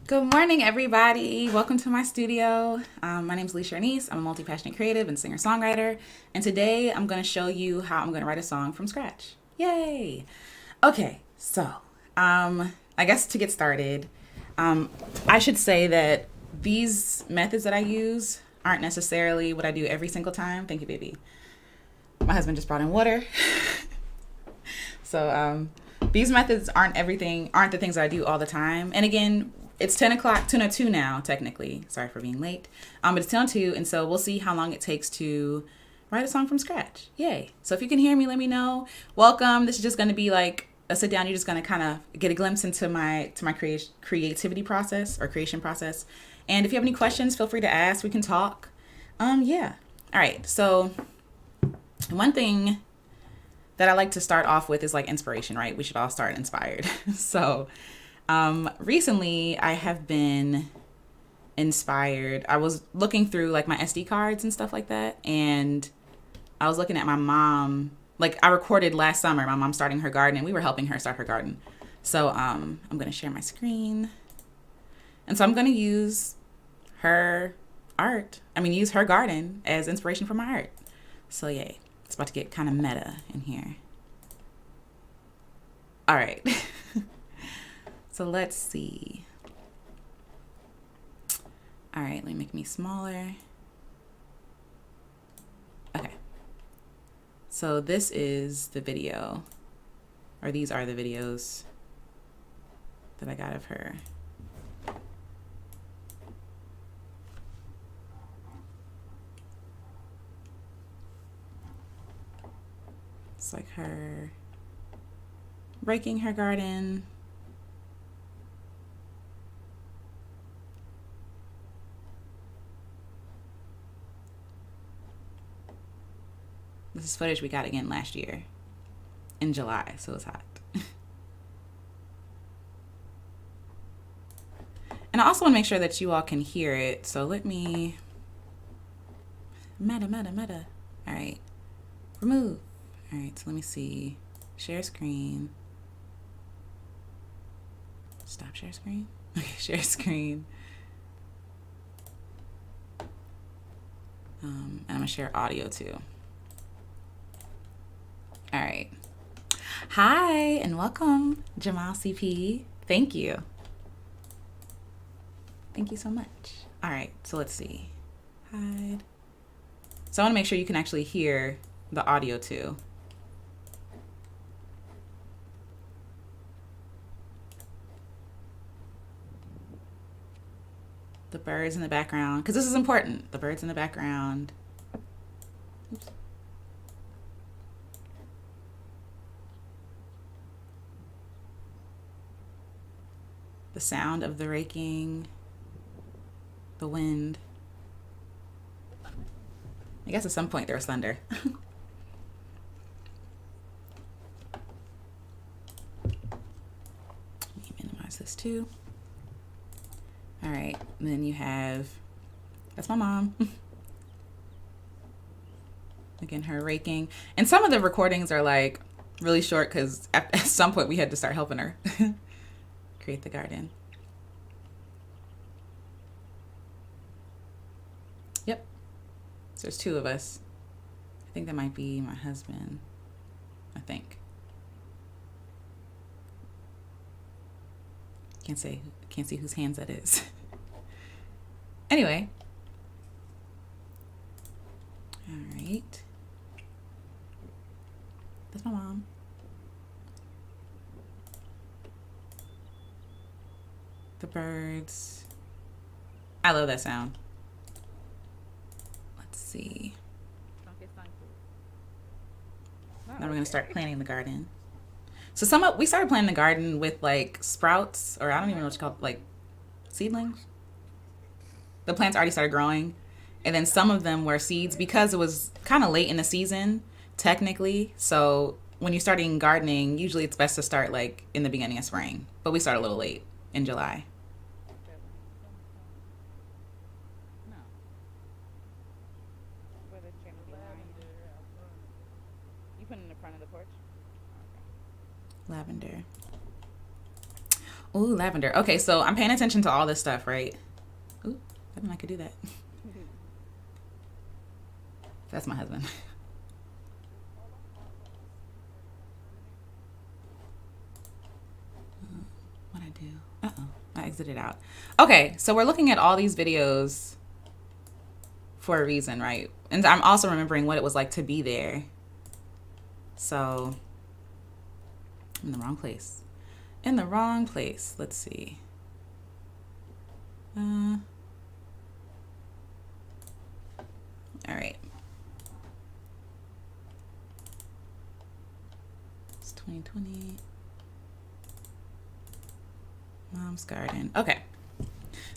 Good morning, everybody. Welcome to my studio. My name is Lisa Ernice. I'm a multi-passionate creative and singer-songwriter. And today I'm going to show you how I'm going to write a song from scratch. Yay! Okay, so I guess to get started, I should say that these methods that I use aren't necessarily what I do every single time. Thank you, baby. My husband just brought in water. So these methods aren't the things that I do all the time. And again, it's 10 o'clock, 10:02 now, technically. Sorry for being late. But it's 10:02, and so we'll see how long it takes to write a song from scratch. Yay. So if you can hear me, let me know. Welcome. This is just going to be like a sit down. You're just going to kind of get a glimpse into my creativity process or creation process. And if you have any questions, feel free to ask. We can talk. Yeah. All right. So one thing that I like to start off with is like inspiration, right? We should all start inspired. So recently I have been inspired. I was looking through like my SD cards and stuff like that. And I was looking at my mom, like I recorded last summer, my mom starting her garden, and we were helping her start her garden. So I'm going to share my screen. And so I'm going to use her use her garden as inspiration for my art. So yay. It's about to get kind of meta in here. All right. So let's see. All right, let me make me smaller. Okay. So this is the video, or these are the videos that I got of her. It's like her raking her garden. This is footage we got again last year in July, so it's hot. And I also want to make sure that you all can hear it. So let me, meta. All right, remove. All right, so let me see, share screen. Stop share screen. Okay, share screen. And I'm gonna share audio too. All right. Hi, and welcome, Jamal CP. Thank you. Thank you so much. All right, so let's see. Hide. So I want to make sure you can actually hear the audio too. The birds in the background, because this is important. The birds in the background. Oops. The sound of the raking, the wind. I guess at some point there was thunder. Let me minimize this too. All right, and then you have, that's my mom. Again, her raking. And some of the recordings are like really short because at some point we had to start helping her create the garden. Yep. So there's two of us. I think that might be my husband. I think. Can't see whose hands that is. Anyway. All right. That's my mom. The birds. I love that sound. Let's see. Now we're gonna start planting the garden. So we started planting the garden with like sprouts, or I don't even know what you call it, like seedlings. The plants already started growing, and then some of them were seeds because it was kind of late in the season, technically. So when you're starting gardening, usually it's best to start like in the beginning of spring, but we started a little late in July. Lavender. Ooh, lavender. Okay, so I'm paying attention to all this stuff, right? Ooh, I didn't know I could do that. That's my husband. What'd I do? Uh-oh, I exited out. Okay, so we're looking at all these videos for a reason, right? And I'm also remembering what it was like to be there. So, I'm in the wrong place. In the wrong place. Let's see. All right. It's 2020. Mom's garden. Okay.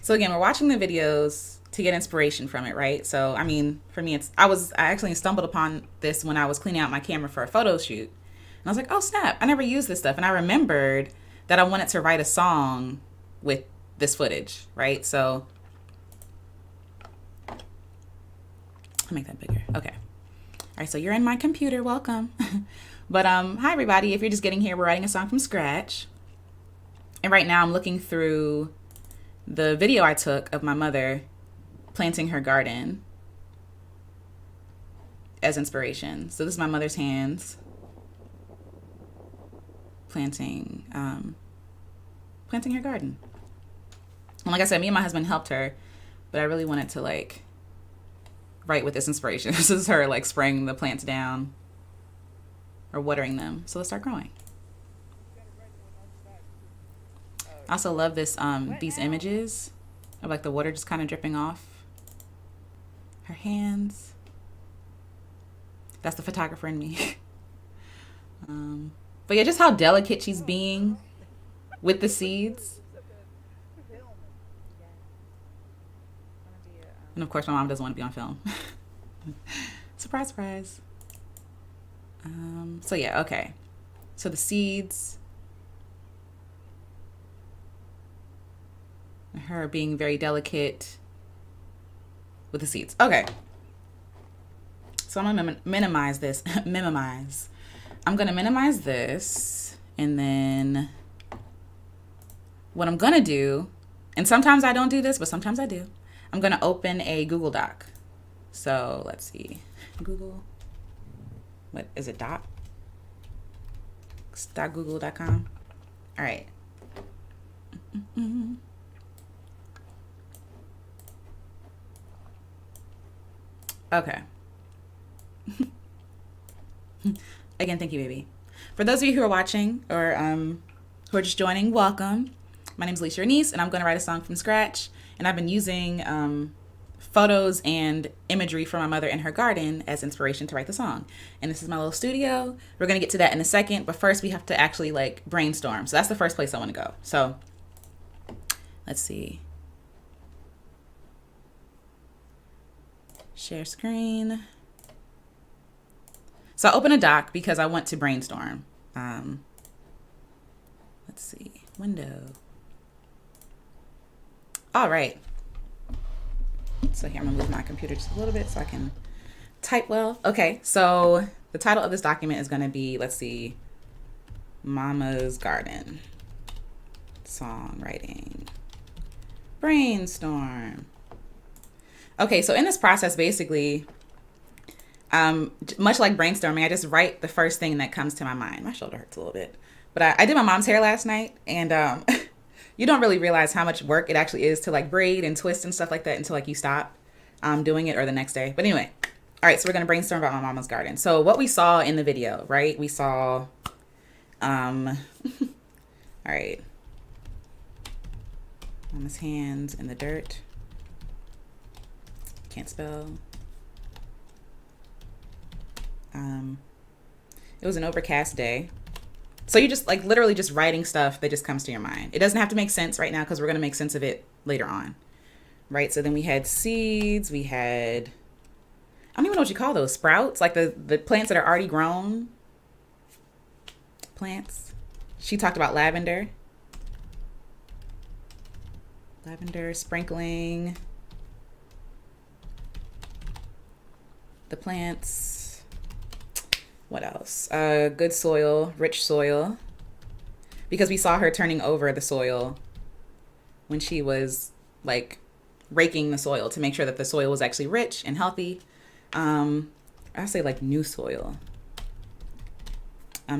So again, we're watching the videos to get inspiration from it, right? So, I mean, for me, I actually stumbled upon this when I was cleaning out my camera for a photo shoot. And I was like, oh snap, I never used this stuff. And I remembered that I wanted to write a song with this footage, right? So, I'll make that bigger. Okay. All right, so you're in my computer, welcome. But hi everybody, if you're just getting here, we're writing a song from scratch. And right now I'm looking through the video I took of my mother planting her garden as inspiration. So this is my mother's hands planting her garden. And like I said, me and my husband helped her, but I really wanted to like write with this inspiration. This is her like spraying the plants down or watering them so they'll start growing. I also love this these images of like the water just kind of dripping off her hands. That's the photographer in me. But yeah, just how delicate she's being with the seeds. And of course my mom doesn't want to be on film. Surprise, surprise. So yeah, okay. So the seeds, her being very delicate with the seeds. Okay. So I'm gonna minimize this. I'm gonna minimize this, and then what I'm gonna do, and sometimes I don't do this, but sometimes I do. I'm gonna open a Google Doc. So let's see, Google. What is it? Doc? .google.com. All right. Okay. Again, thank you, baby. For those of you who are watching or who are just joining, welcome. My name is Lisa Niece, and I'm going to write a song from scratch. And I've been using photos and imagery from my mother in her garden as inspiration to write the song. And this is my little studio. We're going to get to that in a second, but first we have to actually like brainstorm. So that's the first place I want to go. So let's see. Share screen. So I open a doc because I want to brainstorm. Let's see, window. All right. So here I'm gonna move my computer just a little bit so I can type well. Okay, so the title of this document is gonna be, let's see, Mama's Garden, songwriting, brainstorm. Okay, so in this process, basically, much like brainstorming, I just write the first thing that comes to my mind. My shoulder hurts a little bit, but I did my mom's hair last night, and you don't really realize how much work it actually is to like braid and twist and stuff like that until like you stop doing it or the next day. But anyway, all right, so we're gonna brainstorm about my mama's garden. So what we saw in the video, right? We saw, all right, mama's hands in the dirt. Can't spell. It was an overcast day. So you just like literally just writing stuff that just comes to your mind. It doesn't have to make sense right now because we're going to make sense of it later on. Right? So then we had seeds. We had, I don't even know what you call those, sprouts, like the plants that are already grown. Plants. She talked about lavender. Lavender sprinkling the plants. What else? Good soil, rich soil. because we saw her turning over the soil when she was like raking the soil to make sure that the soil was actually rich and healthy. I say like new soil,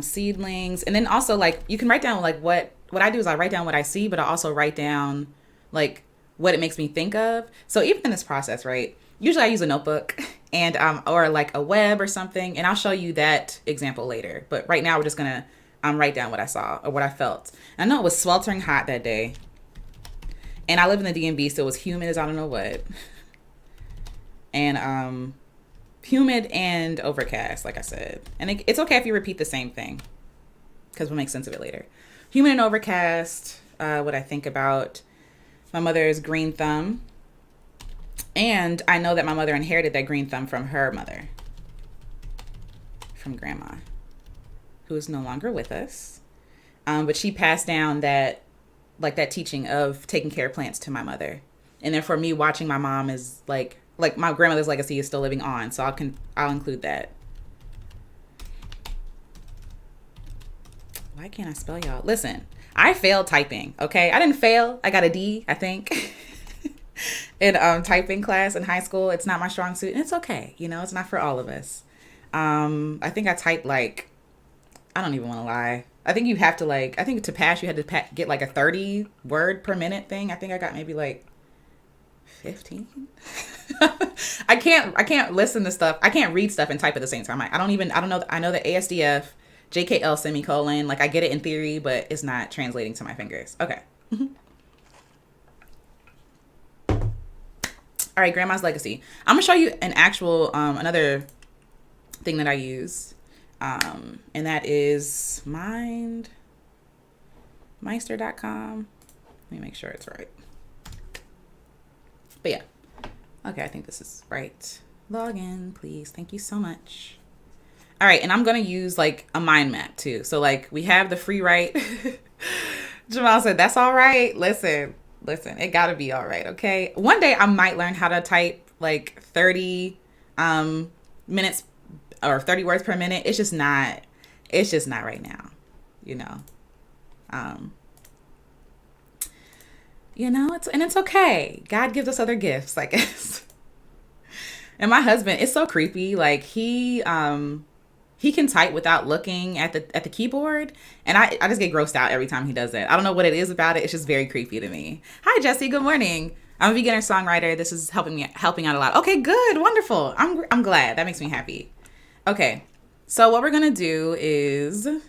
seedlings. And then also like you can write down like what I do is I write down what I see, but I also write down like what it makes me think of. So even in this process, right, usually I use a notebook and or like a web or something, and I'll show you that example later. But right now we're just gonna write down what I saw or what I felt. And I know it was sweltering hot that day, and I live in the DMV, so it was humid as I don't know what. And humid and overcast, like I said. And it's okay if you repeat the same thing, because we'll make sense of it later. Humid and overcast, what I think about my mother's green thumb. And I know that my mother inherited that green thumb from her mother, from grandma, who is no longer with us. But she passed down that teaching of taking care of plants to my mother. And then for me, watching my mom is like my grandmother's legacy is still living on. So I'll include that. Why can't I spell, y'all? Listen, I failed typing, okay? I didn't fail. I got a D, I think, in typing class in high school. It's not my strong suit, and it's okay. You know, it's not for all of us. I think I typed I don't even want to lie. I think you have to I think to pass, you had to get like a 30 word per minute thing. I think I got maybe like 15. I can't listen to stuff. I can't read stuff and type at the same time. I don't know. I know the ASDF, JKL semicolon. Like I get it in theory, but it's not translating to my fingers. Okay. All right. Grandma's legacy. I'm going to show you an actual, another thing that I use. And that is Meister.com. Let me make sure it's right. But yeah. Okay, I think this is right. Log in, please. Thank you so much. All right, and I'm going to use like a mind map too. So like we have the free write. Jamal said, that's all right. Listen, it got to be all right, okay? One day I might learn how to type like 30 minutes or 30 words per minute. It's just not right now, you know. It's okay. God gives us other gifts, I guess. And my husband, it's so creepy. Like he can type without looking at the keyboard, and I just get grossed out every time he does that. I don't know what it is about it. It's just very creepy to me. Hi, Jesse. Good morning. I'm a beginner songwriter. This is helping out a lot. Okay, good, wonderful. I'm glad. That makes me happy. Okay, so what we're gonna do is, how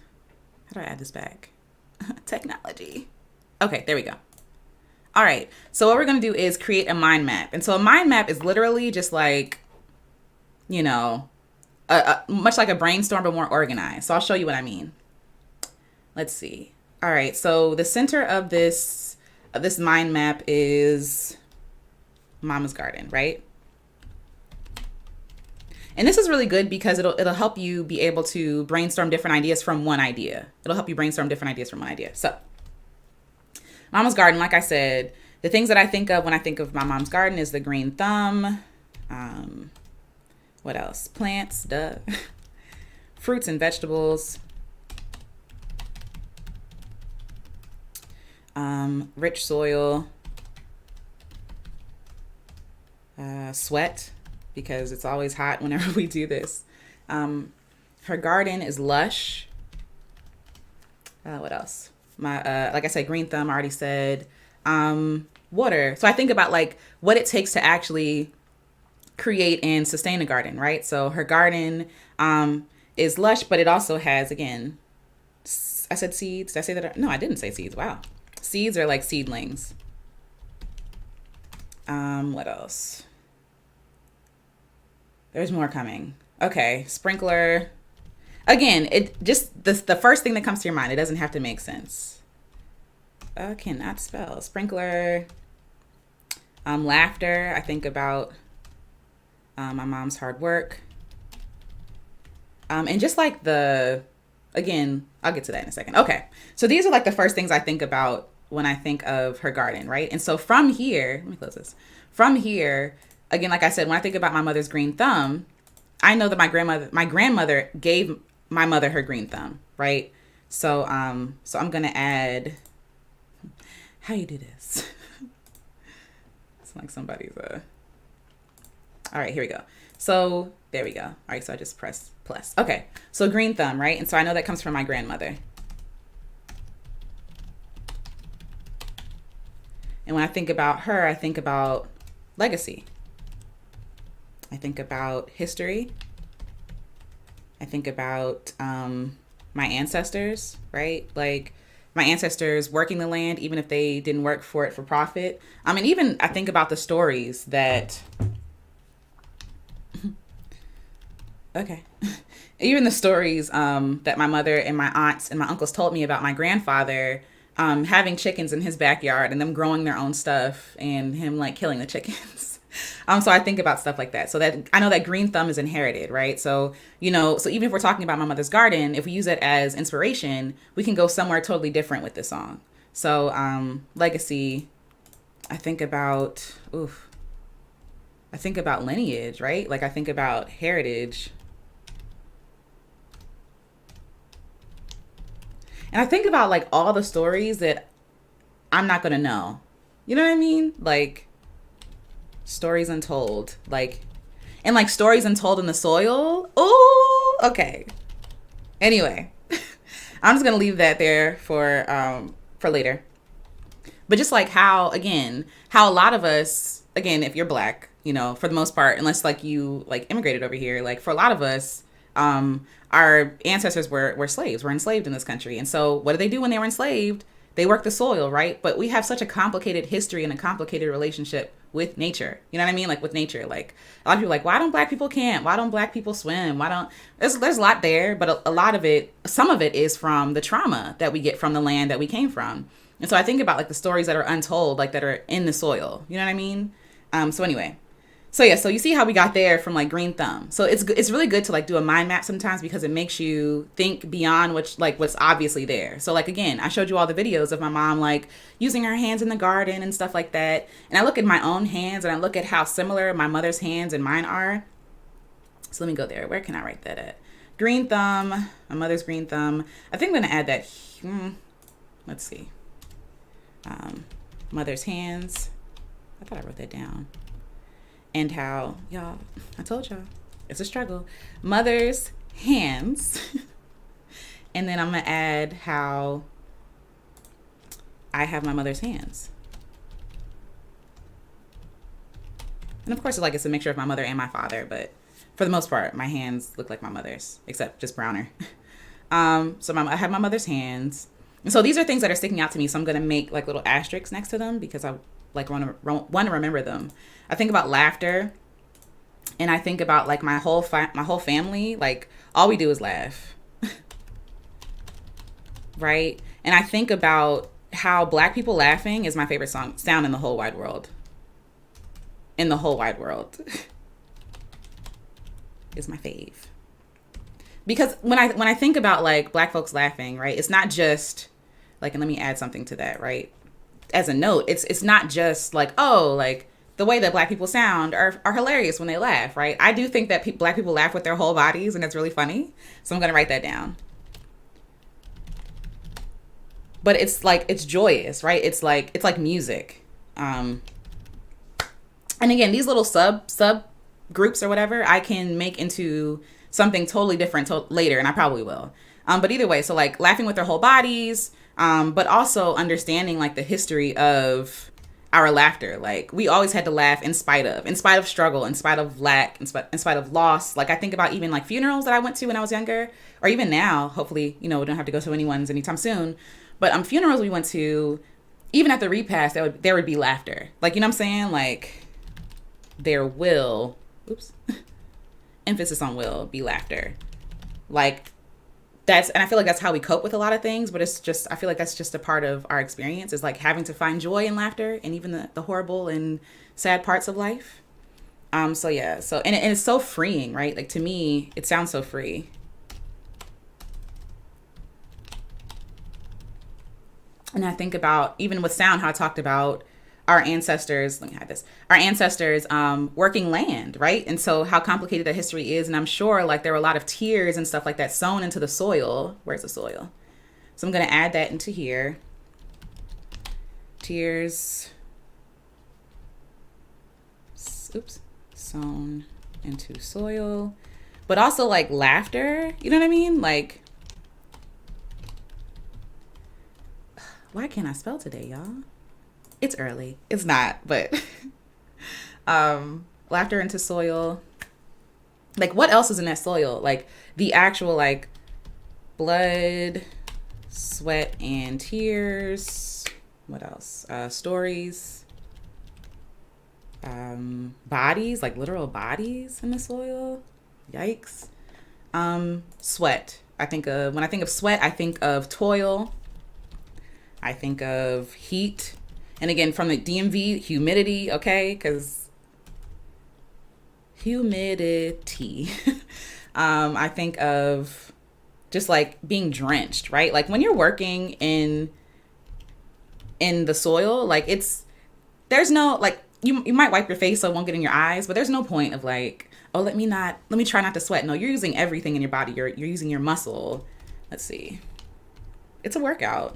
do I add this back? Technology. Okay, there we go. All right, so what we're going to do is create a mind map. And so a mind map is literally just like, you know, much like a brainstorm, but more organized. So I'll show you what I mean. Let's see. All right, so the center of this mind map is Mama's garden, right? And this is really good because it'll help you be able to brainstorm different ideas from one idea. It'll help you brainstorm different ideas from one idea. So Mama's garden, like I said, the things that I think of when I think of my mom's garden is the green thumb. What else? Plants, duh. Fruits and vegetables. Rich soil. Sweat, because it's always hot whenever we do this. Her garden is lush. What else? Like I said, green thumb, I already said. Water. So I think about like what it takes to actually create and sustain a garden, right? So her garden is lush, but it also has, again, I said seeds. Did I say that? No, I didn't say seeds. Wow. Seeds are like seedlings. What else? There's more coming. Okay, sprinkler. Again, it just the first thing that comes to your mind. It doesn't have to make sense. Cannot spell. Sprinkler. Laughter. I think about my mom's hard work. And just like again, I'll get to that in a second. Okay, so these are like the first things I think about when I think of her garden, right? And so from here, let me close this. From here, again, like I said, when I think about my mother's green thumb, I know that my grandmother gave my mother her green thumb, right? So I'm gonna add, how you do this? It's like somebody's all right, here we go. So there we go. All right, so I just press plus. Okay, so green thumb, right? And so I know that comes from my grandmother. And when I think about her, I think about legacy. I think about history. I think about my ancestors, right? Like my ancestors working the land, even if they didn't work for it for profit. I mean, even I think about the stories that, okay, even the stories that my mother and my aunts and my uncles told me about my grandfather having chickens in his backyard and them growing their own stuff and him like killing the chickens. So I think about stuff like that. So that I know that green thumb is inherited, right? So, so even if we're talking about my mother's garden, if we use it as inspiration, we can go somewhere totally different with this song. So, legacy, I think about, I think about lineage, right? Like I think about heritage. And I think about like all the stories that I'm not going to know. You know what I mean? Like stories untold, and like stories untold in the soil. Oh, okay. Anyway, I'm just going to leave that there for later. But just like how a lot of us, again, if you're Black, for the most part, unless like you like immigrated over here, like for a lot of us, our ancestors were slaves, were enslaved in this country. And so what did they do when they were enslaved? They worked the soil, right? But we have such a complicated history and a complicated relationship with nature. You know what I mean? Like with nature, like a lot of people are like, why don't Black people camp? Why don't Black people swim? There's a lot there, but a lot of it, some of it is from the trauma that we get from the land that we came from. And so I think about like the stories that are untold, like that are in the soil. You know what I mean? So anyway, so yeah, so you see how we got there from like green thumb. So it's really good to like do a mind map sometimes because it makes you think beyond what's obviously there. So like, again, I showed you all the videos of my mom like using her hands in the garden and stuff like that. And I look at my own hands and I look at how similar my mother's hands and mine are. So let me go there. Where can I write that at? Green thumb, my mother's green thumb. I think I'm going to add that. Let's see. Mother's hands. I thought I wrote that down. And how, y'all, I told y'all, it's a struggle. Mother's hands. And then I'm going to add how I have my mother's hands. And of course, it's a mixture of my mother and my father. But for the most part, my hands look like my mother's, except just browner. I have my mother's hands. And so these are things that are sticking out to me. So I'm going to make like little asterisks next to them because I like want to remember them. I think about laughter, and I think about like my whole family. Like all we do is laugh, right? And I think about how Black people laughing is my favorite sound in the whole wide world. In the whole wide world, is my fave. Because when I think about like Black folks laughing, right? It's not just like, and let me add something to that, right? As a note, it's not just like, oh, like the way that Black people sound are hilarious when they laugh, right? I do think that Black people laugh with their whole bodies, and it's really funny. So I'm going to write that down. But it's joyous, right? It's like music. And again, these little sub groups or whatever, I can make into something totally different later, and I probably will. But either way, so like laughing with their whole bodies, but also understanding like the history of our laughter. Like we always had to laugh in spite of struggle, in spite of lack, in spite of loss. Like I think about even like funerals that I went to when I was younger, or even now, hopefully, we don't have to go to anyone's anytime soon. But funerals we went to, even at the repast, there would be laughter. Like, you know what I'm saying? Like there will, emphasis on will be laughter. Like and I feel like that's how we cope with a lot of things, but I feel like that's just a part of our experience, is like having to find joy in laughter and even the horrible and sad parts of life. So yeah, and it's so freeing, right? Like to me, it sounds so free. And I think about, even with sound, how I talked about our ancestors, working land, right? And so how complicated that history is. And I'm sure like there were a lot of tears and stuff like that sown into the soil. Where's the soil? So I'm going to add that into here. Tears, oops, sown into soil, but also like laughter. You know what I mean? Like, why can't I spell today, y'all? It's early. It's not, but laughter into soil. Like, what else is in that soil? Like the actual like blood, sweat, and tears. What else? Stories. Bodies, like literal bodies in the soil. Yikes. Sweat. When I think of sweat, I think of toil. I think of heat. And again, from the DMV, humidity, okay? Because humidity. I think of just like being drenched, right? Like when you're working in the soil, like there's no, like, you might wipe your face so it won't get in your eyes, but there's no point of like, oh, let me try not to sweat. No, you're using everything in your body. You're using your muscle. Let's see. It's a workout.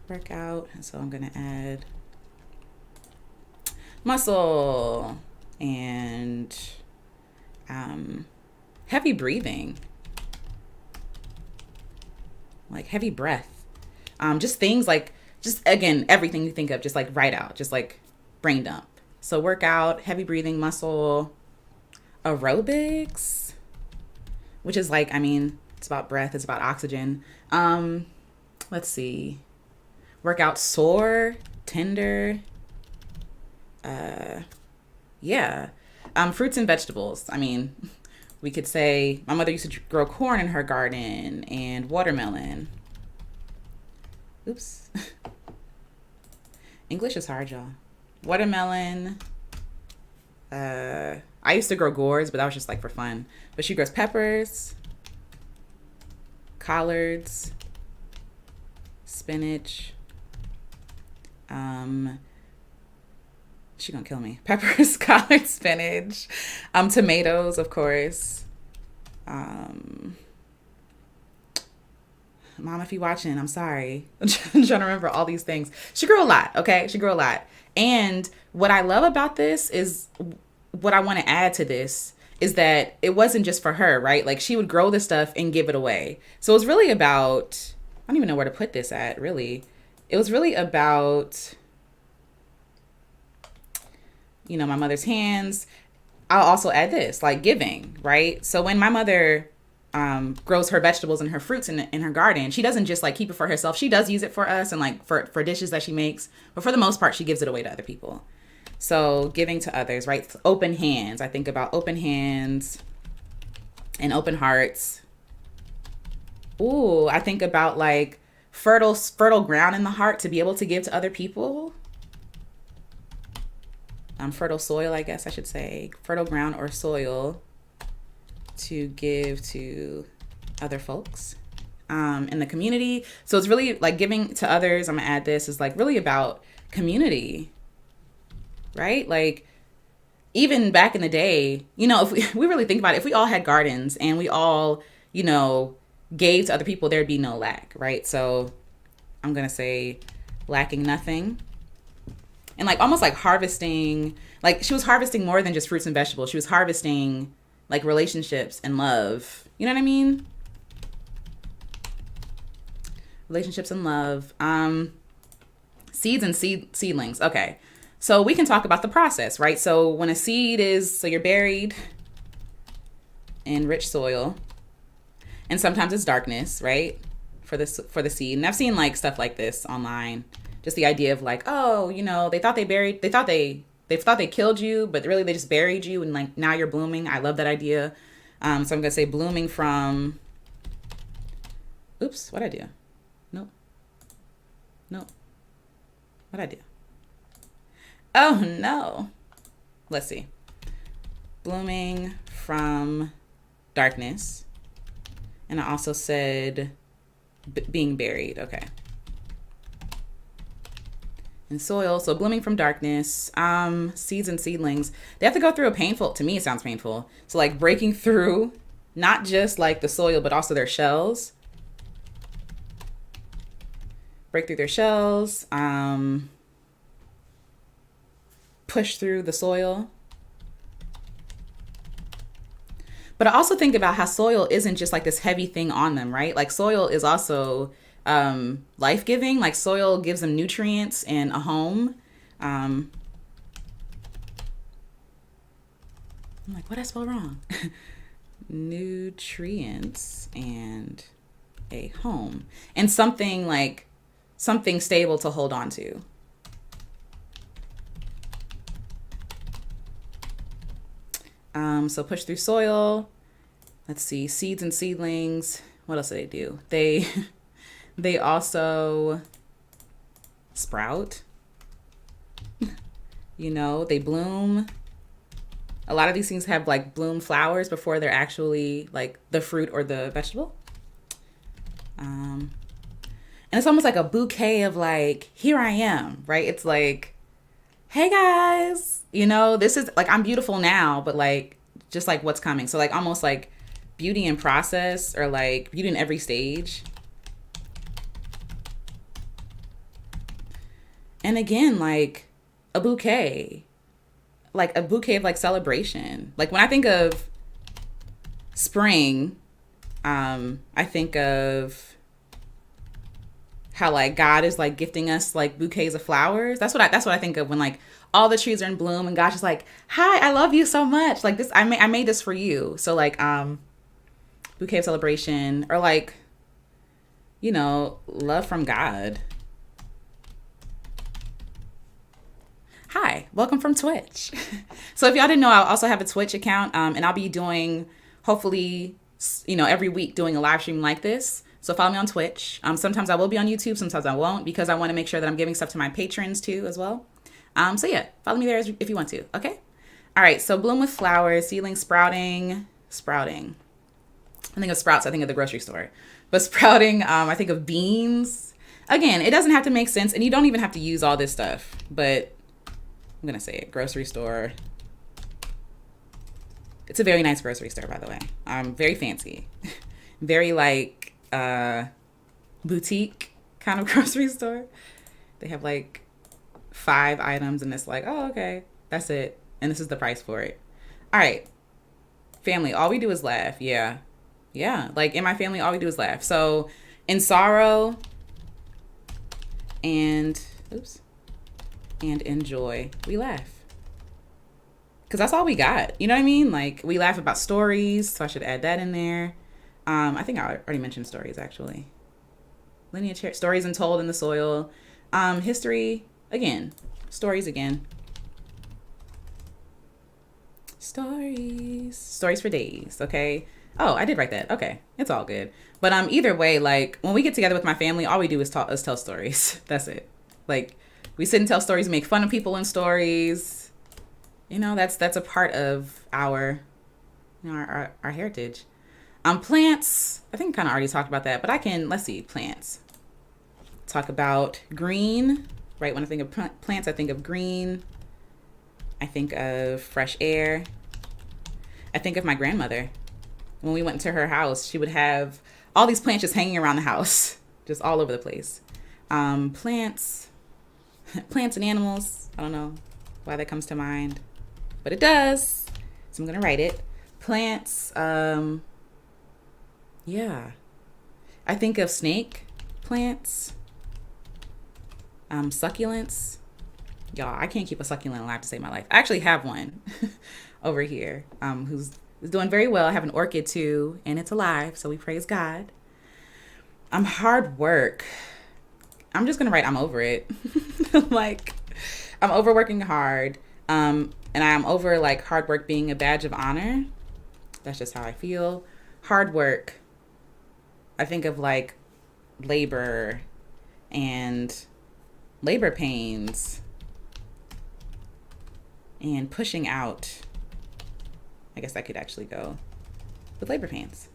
And so I'm going to add muscle and heavy breathing. Like heavy breath. Just things like, just again, everything you think of, just like write out, just like brain dump. So workout, heavy breathing, muscle, aerobics, which is like, I mean, it's about breath, it's about oxygen. Let's see. Workout, sore, tender. Yeah. Fruits and vegetables. I mean, we could say my mother used to grow corn in her garden and watermelon. Oops. English is hard, y'all. Watermelon. I used to grow gourds, but that was just like for fun. But she grows peppers, collards, spinach. She gonna kill me. Peppers, collards, spinach, tomatoes, of course. Mom, if you're watching, I'm sorry. I'm trying to remember all these things. She grew a lot, okay? She grew a lot. And what I love about this is, what I want to add to this is that it wasn't just for her, right? Like she would grow this stuff and give it away. So it was really about, I don't even know where to put this at, really. It was really about, you know, my mother's hands. I'll also add this, like giving, right? So when my mother grows her vegetables and her fruits in her garden, she doesn't just like keep it for herself. She does use it for us and like for dishes that she makes, but for the most part, she gives it away to other people. So giving to others, right? Open hands. I think about open hands and open hearts. Ooh, I think about like fertile ground in the heart to be able to give to other people. Fertile soil, I guess I should say. Fertile ground or soil to give to other folks in the community. So it's really like giving to others. I'm gonna add this, is like really about community, right? Like even back in the day, you know, if we really think about it, if we all had gardens and we all, you know, gave to other people, there'd be no lack, right? So I'm gonna say lacking nothing. And like almost like harvesting, like she was harvesting more than just fruits and vegetables. She was harvesting like relationships and love. You know what I mean? Relationships and love. Seeds and seedlings. Okay. So we can talk about the process, right? So when a seed is, so you're buried in rich soil, and sometimes it's darkness, right? For the seed. And I've seen like stuff like this online. Just the idea of like, oh, you know, they thought they killed you, but really they just buried you and like now you're blooming. I love that idea. So I'm gonna say blooming from, oops, what'd I do? Nope. What'd I do? Oh no. Let's see. Blooming from darkness. And I also said being buried. Okay. And soil, so blooming from darkness. Seeds and seedlings, they have to go through to me it sounds painful, so like breaking through not just like the soil but also their shells, break through their shells, push through the soil. But I also think about how soil isn't just like this heavy thing on them, right? Like soil is also life-giving. Like soil gives them nutrients and a home. I'm like, what did I spell wrong? Nutrients and a home. And something stable to hold on to. So push through soil. Let's see, seeds and seedlings. What else do they do? They also sprout. You know, they bloom. A lot of these things have like bloom flowers before they're actually like the fruit or the vegetable. And it's almost like a bouquet of like, here I am, right? It's like, hey guys, you know, this is like, I'm beautiful now, but like, just like what's coming. So like almost like beauty in process, or like beauty in every stage. And again, like a bouquet of like celebration. Like when I think of spring, I think of how like God is like gifting us like bouquets of flowers. That's what I think of when like all the trees are in bloom and God's just like, hi, I love you so much. Like this, I made this for you. So like, bouquet of celebration, or like, you know, love from God. Hi, welcome from Twitch. So if y'all didn't know, I also have a Twitch account, and I'll be doing, hopefully, you know, every week doing a live stream like this. So follow me on Twitch. Sometimes I will be on YouTube, sometimes I won't, because I want to make sure that I'm giving stuff to my patrons too as well. So yeah, follow me there if you want to, okay? All right, so bloom with flowers, seedling, sprouting. I think of sprouts, I think of the grocery store. But sprouting, I think of beans. Again, it doesn't have to make sense, and you don't even have to use all this stuff, but I'm gonna say it, grocery store. It's a very nice grocery store, by the way. Very fancy. Very like boutique kind of grocery store. They have like 5 items and it's like, oh, okay, that's it. And this is the price for it. All right, family, all we do is laugh. Yeah. Like in my family, all we do is laugh. So in sorrow and in joy, we laugh. Because that's all we got. You know what I mean? Like we laugh about stories. So I should add that in there. I think I already mentioned stories actually. Lineage, stories untold in the soil. History, again. Stories again. Stories for days, okay? Oh, I did write that. Okay, it's all good. But either way, like when we get together with my family, all we do is tell stories. That's it. Like we sit and tell stories, make fun of people in stories. You know, that's a part of our, you know, our heritage. Plants, I think I kind of already talked about that, but let's see, plants. Talk about green, right? When I think of plants, I think of green. I think of fresh air. I think of my grandmother. When we went to her house, she would have all these plants just hanging around the house, just all over the place. Plants and animals. I don't know why that comes to mind, but it does. So I'm going to write it. Plants. Yeah. I think of snake plants. Succulents. Y'all, I can't keep a succulent alive to save my life. I actually have one over here who's doing very well. I have an orchid too, and it's alive, so we praise God. Hard work. I'm just going to write I'm over it. Like, I'm over working hard, and I'm over, like, hard work being a badge of honor. That's just how I feel. Hard work. I think of, like, labor and labor pains and pushing out. I guess that could actually go with labor pains.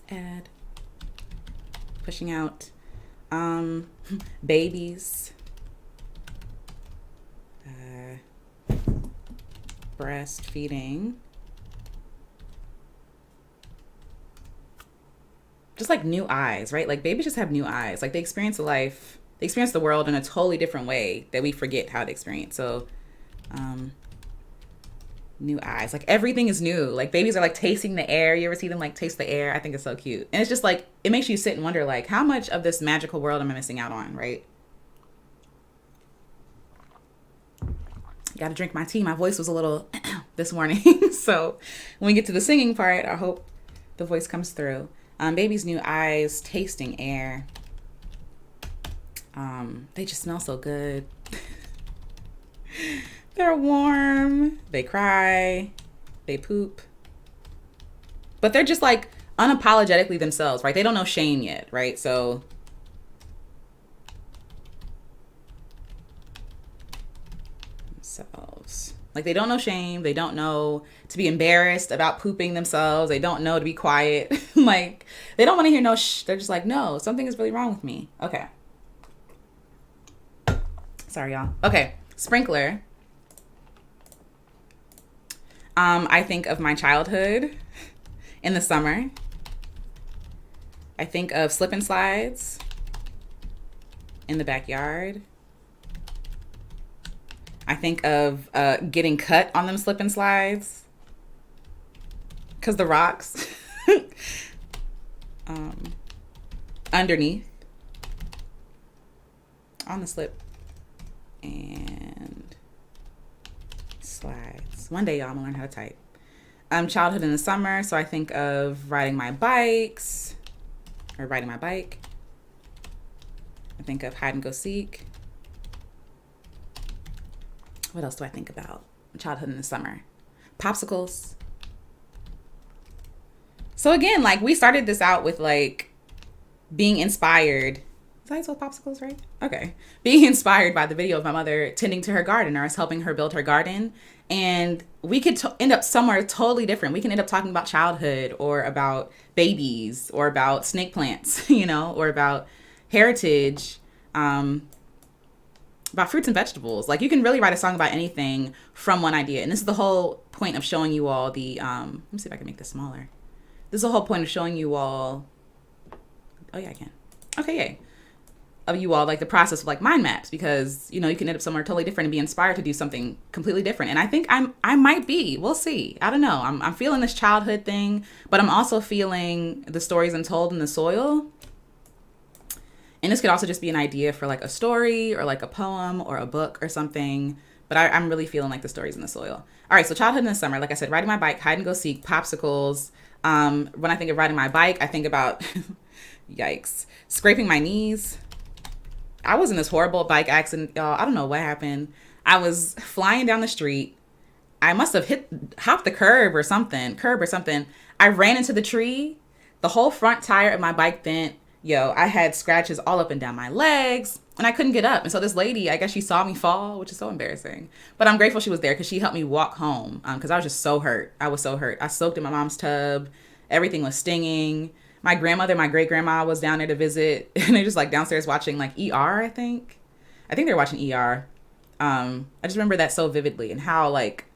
Add pushing out babies, breastfeeding, just like new eyes, right? Like babies just have new eyes. Like they experience life, they experience the world in a totally different way that we forget how to experience. So, new eyes. Like everything is new. Like babies are like tasting the air. You ever see them like taste the air? I think it's so cute. And it's just like, it makes you sit and wonder like, how much of this magical world am I missing out on, right? Got to drink my tea. My voice was a little this morning. So when we get to the singing part, I hope the voice comes through. Baby's new eyes, tasting air. They just smell so good. They're warm. They cry. They poop. But they're just like unapologetically themselves, right? They don't know shame yet, right? So themselves. Like they don't know shame. They don't know to be embarrassed about pooping themselves. They don't know to be quiet. Like they don't want to hear no shh. They're just like, no, something is really wrong with me. Okay. Sorry, y'all. Okay. Sprinkler. I think of my childhood in the summer. I think of slip and slides in the backyard. I think of getting cut on them slip and slides because the rocks underneath on the slip and slides. One day, y'all, I'm gonna learn how to type. Childhood in the summer, so I think of riding my bikes or riding my bike. I think of hide and go seek. What else do I think about? Childhood in the summer. Popsicles. So again, like we started this out with like being inspired. Is that how you spell popsicles, right? Okay. Being inspired by the video of my mother tending to her garden or us helping her build her garden. And we could end up somewhere totally different. We can end up talking about childhood or about babies or about snake plants, you know, or about heritage, about fruits and vegetables. Like you can really write a song about anything from one idea. And this is the whole point of showing you all the, let me see if I can make this smaller. This is the whole point of showing you all, oh yeah, I can. Okay, yay. Of you all, like the process of like mind maps, because you know you can end up somewhere totally different and be inspired to do something completely different. And I think I might be. We'll see. I don't know. I'm feeling this childhood thing, but I'm also feeling the stories untold in the soil. And this could also just be an idea for like a story or like a poem or a book or something. But I'm really feeling like the stories in the soil. All right, so childhood in the summer, like I said, riding my bike, hide and go seek, popsicles. When I think of riding my bike, I think about, yikes, scraping my knees. I was in this horrible bike accident, y'all. I don't know what happened. I was flying down the street. I must have hopped the curb or something. I ran into the tree. The whole front tire of my bike bent. Yo, I had scratches all up and down my legs and I couldn't get up. And so this lady, I guess she saw me fall, which is so embarrassing. But I'm grateful she was there because she helped me walk home because I was just so hurt. I was so hurt. I soaked in my mom's tub. Everything was stinging. My grandmother, my great grandma was down there to visit, and they're just like downstairs watching like ER. I think they're watching ER. I just remember that so vividly, and how like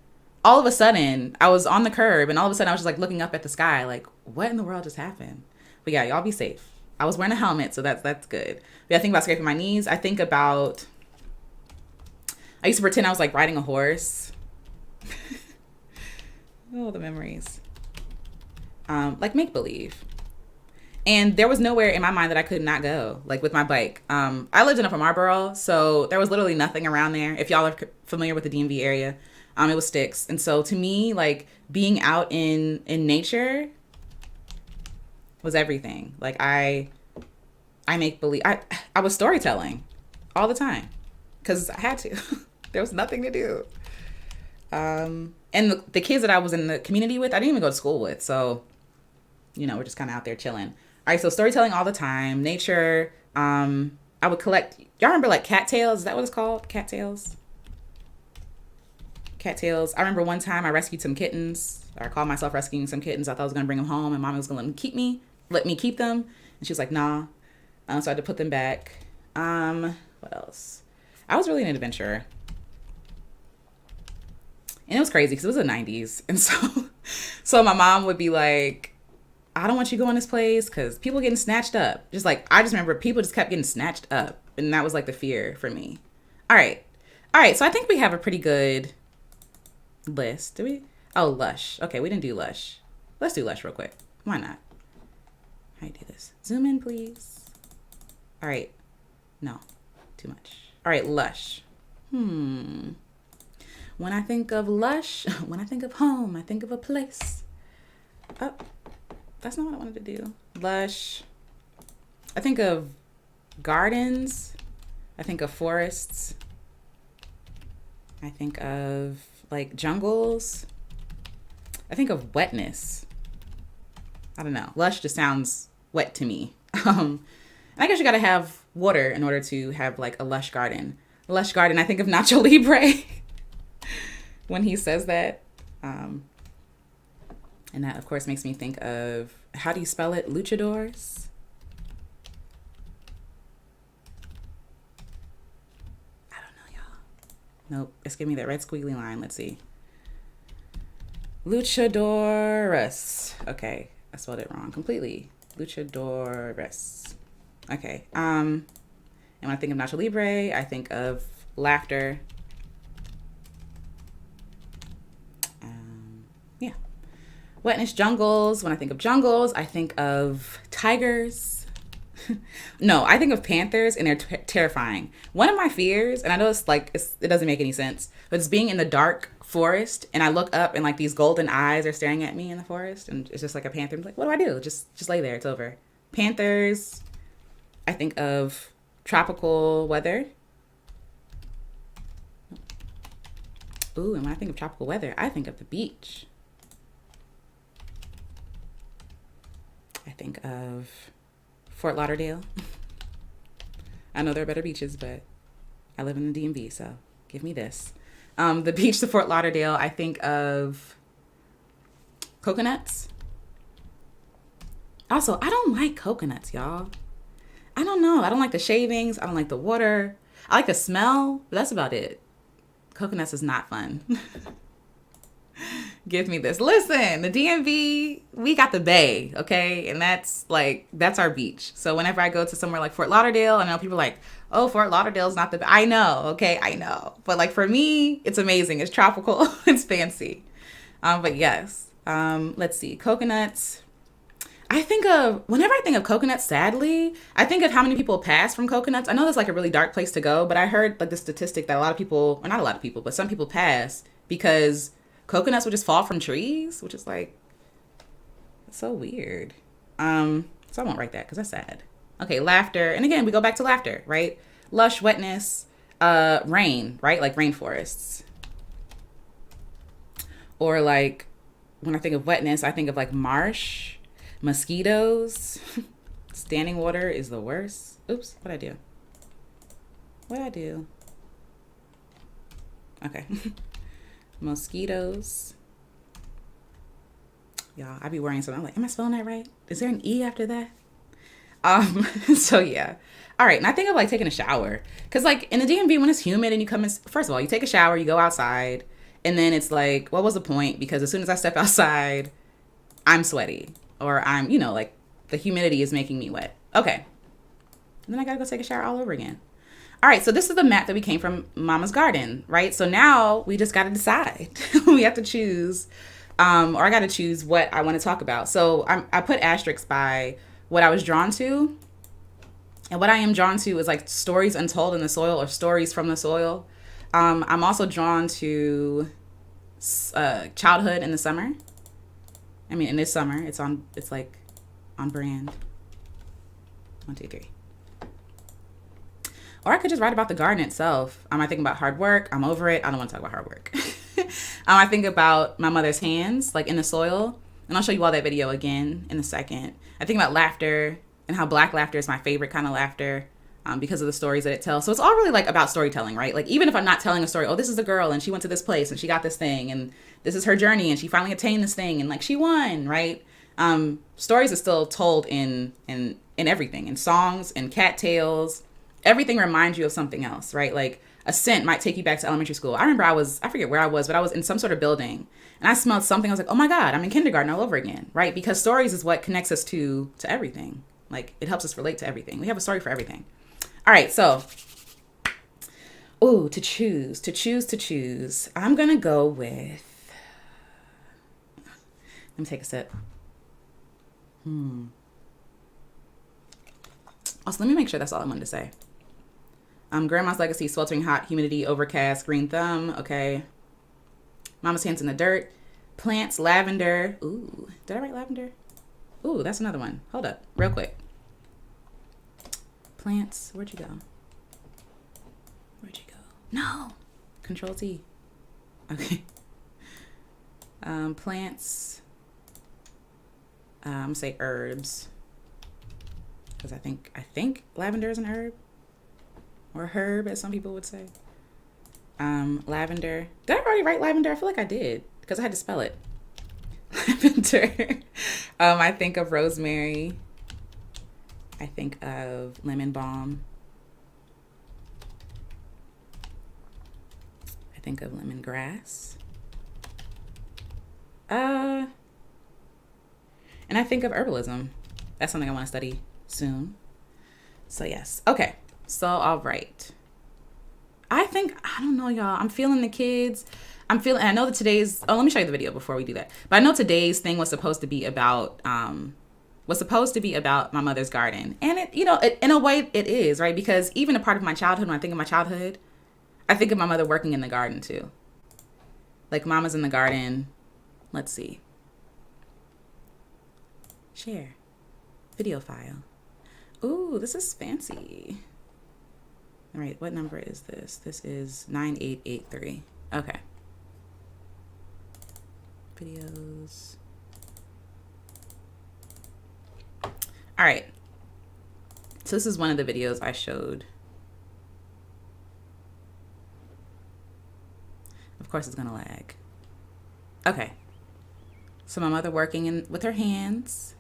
all of a sudden I was on the curb, and all of a sudden I was just like looking up at the sky, like what in the world just happened? But yeah, y'all be safe. I was wearing a helmet, so that's good. But yeah, I think about scraping my knees. I think about I used to pretend I was like riding a horse. Oh, the memories. Like make believe. And there was nowhere in my mind that I could not go, like with my bike. I lived in Upper Marlboro, so there was literally nothing around there. If y'all are familiar with the DMV area, it was sticks. And so to me, like being out in nature was everything. Like I make believe. I was storytelling all the time because I had to. There was nothing to do. And the kids that I was in the community with, I didn't even go to school with. So, you know, we're just kind of out there chilling. All right, so storytelling all the time, nature. I would collect, y'all remember like cattails? Is that what it's called? Cattails? Cattails. I remember one time I rescued some kittens. Or I called myself rescuing some kittens. I thought I was going to bring them home and mommy was going to let me keep them. And she was like, nah. So I had to put them back. What else? I was really an adventurer. And it was crazy because it was the 90s. And so my mom would be like, I don't want you going this place because people getting snatched up. Just like, I just remember people just kept getting snatched up. And that was like the fear for me. All right. All right. So I think we have a pretty good list. Do we? Oh, Lush. Okay. We didn't do Lush. Let's do Lush real quick. Why not? How do you do this? Zoom in, please. All right. No, too much. All right. Lush. When I think of Lush, when I think of home, I think of a place. Oh, that's not what I wanted to do. Lush. I think of gardens. I think of forests. I think of like jungles. I think of wetness. I don't know. Lush just sounds wet to me. I guess you gotta have water in order to have like a lush garden. Lush garden. I think of Nacho Libre when he says that. And that, of course, makes me think of, how do you spell it? Luchadors? I don't know, y'all. Nope. It's giving me that red squiggly line. Let's see. Luchadorus. Okay. I spelled it wrong completely. Luchadorus. Okay. And when I think of Nacho Libre, I think of laughter. Yeah. Wetness, jungles. When I think of jungles, I think of tigers. No, I think of panthers, and they're terrifying. One of my fears, and I know it's like, it doesn't make any sense, but it's being in the dark forest, and I look up and like these golden eyes are staring at me in the forest, and it's just like a panther. I'm like, what do I do? Just lay there. It's over. Panthers. I think of tropical weather. Ooh, and when I think of tropical weather, I think of the beach. I think of Fort Lauderdale. I know there are better beaches, but I live in the DMV, so give me this. The beach to Fort Lauderdale, I think of coconuts. Also, I don't like coconuts, y'all. I don't know. I don't like the shavings. I don't like the water. I like the smell, but that's about it. Coconuts is not fun. Give me this. Listen, the DMV, we got the bay, okay? And that's our beach. So whenever I go to somewhere like Fort Lauderdale, I know people are like, oh, Fort Lauderdale's not the bay. I know, okay? I know. But like for me, it's amazing. It's tropical. It's fancy. But yes. Let's see. Coconuts. Whenever I think of coconuts, sadly, I think of how many people pass from coconuts. I know that's like a really dark place to go, but I heard like the statistic that a lot of people, or not a lot of people, but some people pass because coconuts would just fall from trees, which is like, it's so weird. So I won't write that because that's sad. Okay, laughter. And again, we go back to laughter, right? Lush, wetness, rain, right? Like rainforests. Or like, when I think of wetness, I think of like marsh. Mosquitoes. Standing water is the worst. Oops, what'd I do? Okay. Mosquitoes. Y'all, I be worrying something. I'm like, am I spelling that right? Is there an E after that? So yeah. All right, and I think of like taking a shower. Cause like in the DMV when it's humid and you come in, first of all, you take a shower, you go outside, and then it's like, what was the point? Because as soon as I step outside, I'm sweaty. Or I'm, like the humidity is making me wet. Okay. And then I gotta go take a shower all over again. All right, so this is the map that we came from Mama's Garden, right? So now we just gotta decide. We have to choose, or I gotta choose what I wanna talk about. So I put asterisks by what I was drawn to. And what I am drawn to is like stories untold in the soil or stories from the soil. I'm also drawn to childhood in the summer. I mean, in this summer, it's like on brand. 1, 2, 3. Or I could just write about the garden itself. I think about hard work. I'm over it. I don't want to talk about hard work. I think about my mother's hands, like in the soil. And I'll show you all that video again in a second. I think about laughter and how Black laughter is my favorite kind of laughter because of the stories that it tells. So it's all really like about storytelling, right? Like even if I'm not telling a story, oh, this is a girl and she went to this place and she got this thing and this is her journey and she finally attained this thing and like she won, right? Stories are still told in everything, in songs, in cattails, everything reminds you of something else, right? Like a scent might take you back to elementary school. I remember I forget where I was, but I was in some sort of building and I smelled something. I was like, oh my God, I'm in kindergarten all over again, right? Because stories is what connects us to everything. Like it helps us relate to everything. We have a story for everything. All right, so, to choose. I'm going to go with, let me take a sip. Also, let me make sure that's all I wanted to say. Grandma's Legacy, sweltering hot, humidity, overcast, green thumb. Okay. Mama's Hands in the Dirt. Plants, lavender. Ooh, did I write lavender? Ooh, that's another one. Hold up, real quick. Plants, where'd you go? No. Control T. Okay. Plants. I'm gonna say herbs. Because I think lavender is an herb. Or herb, as some people would say. Lavender. Did I already write lavender? I feel like I did. Because I had to spell it. Lavender. I think of rosemary. I think of lemon balm. I think of lemongrass. And I think of herbalism. That's something I want to study soon. So yes. Okay. So all right. I don't know, y'all. I'm feeling the kids. I know that today's, let me show you the video before we do that. But I know today's thing was supposed to be about my mother's garden. And it in a way it is, right? Because even a part of my childhood, when I think of my childhood, I think of my mother working in the garden too. Like mama's in the garden. Let's see. Share. Video file. Ooh, this is fancy. All right, what number is this? This is 9883. Okay. Videos. All right. So this is one of the videos I showed. Of course it's gonna lag. Okay. So my mother working with her hands.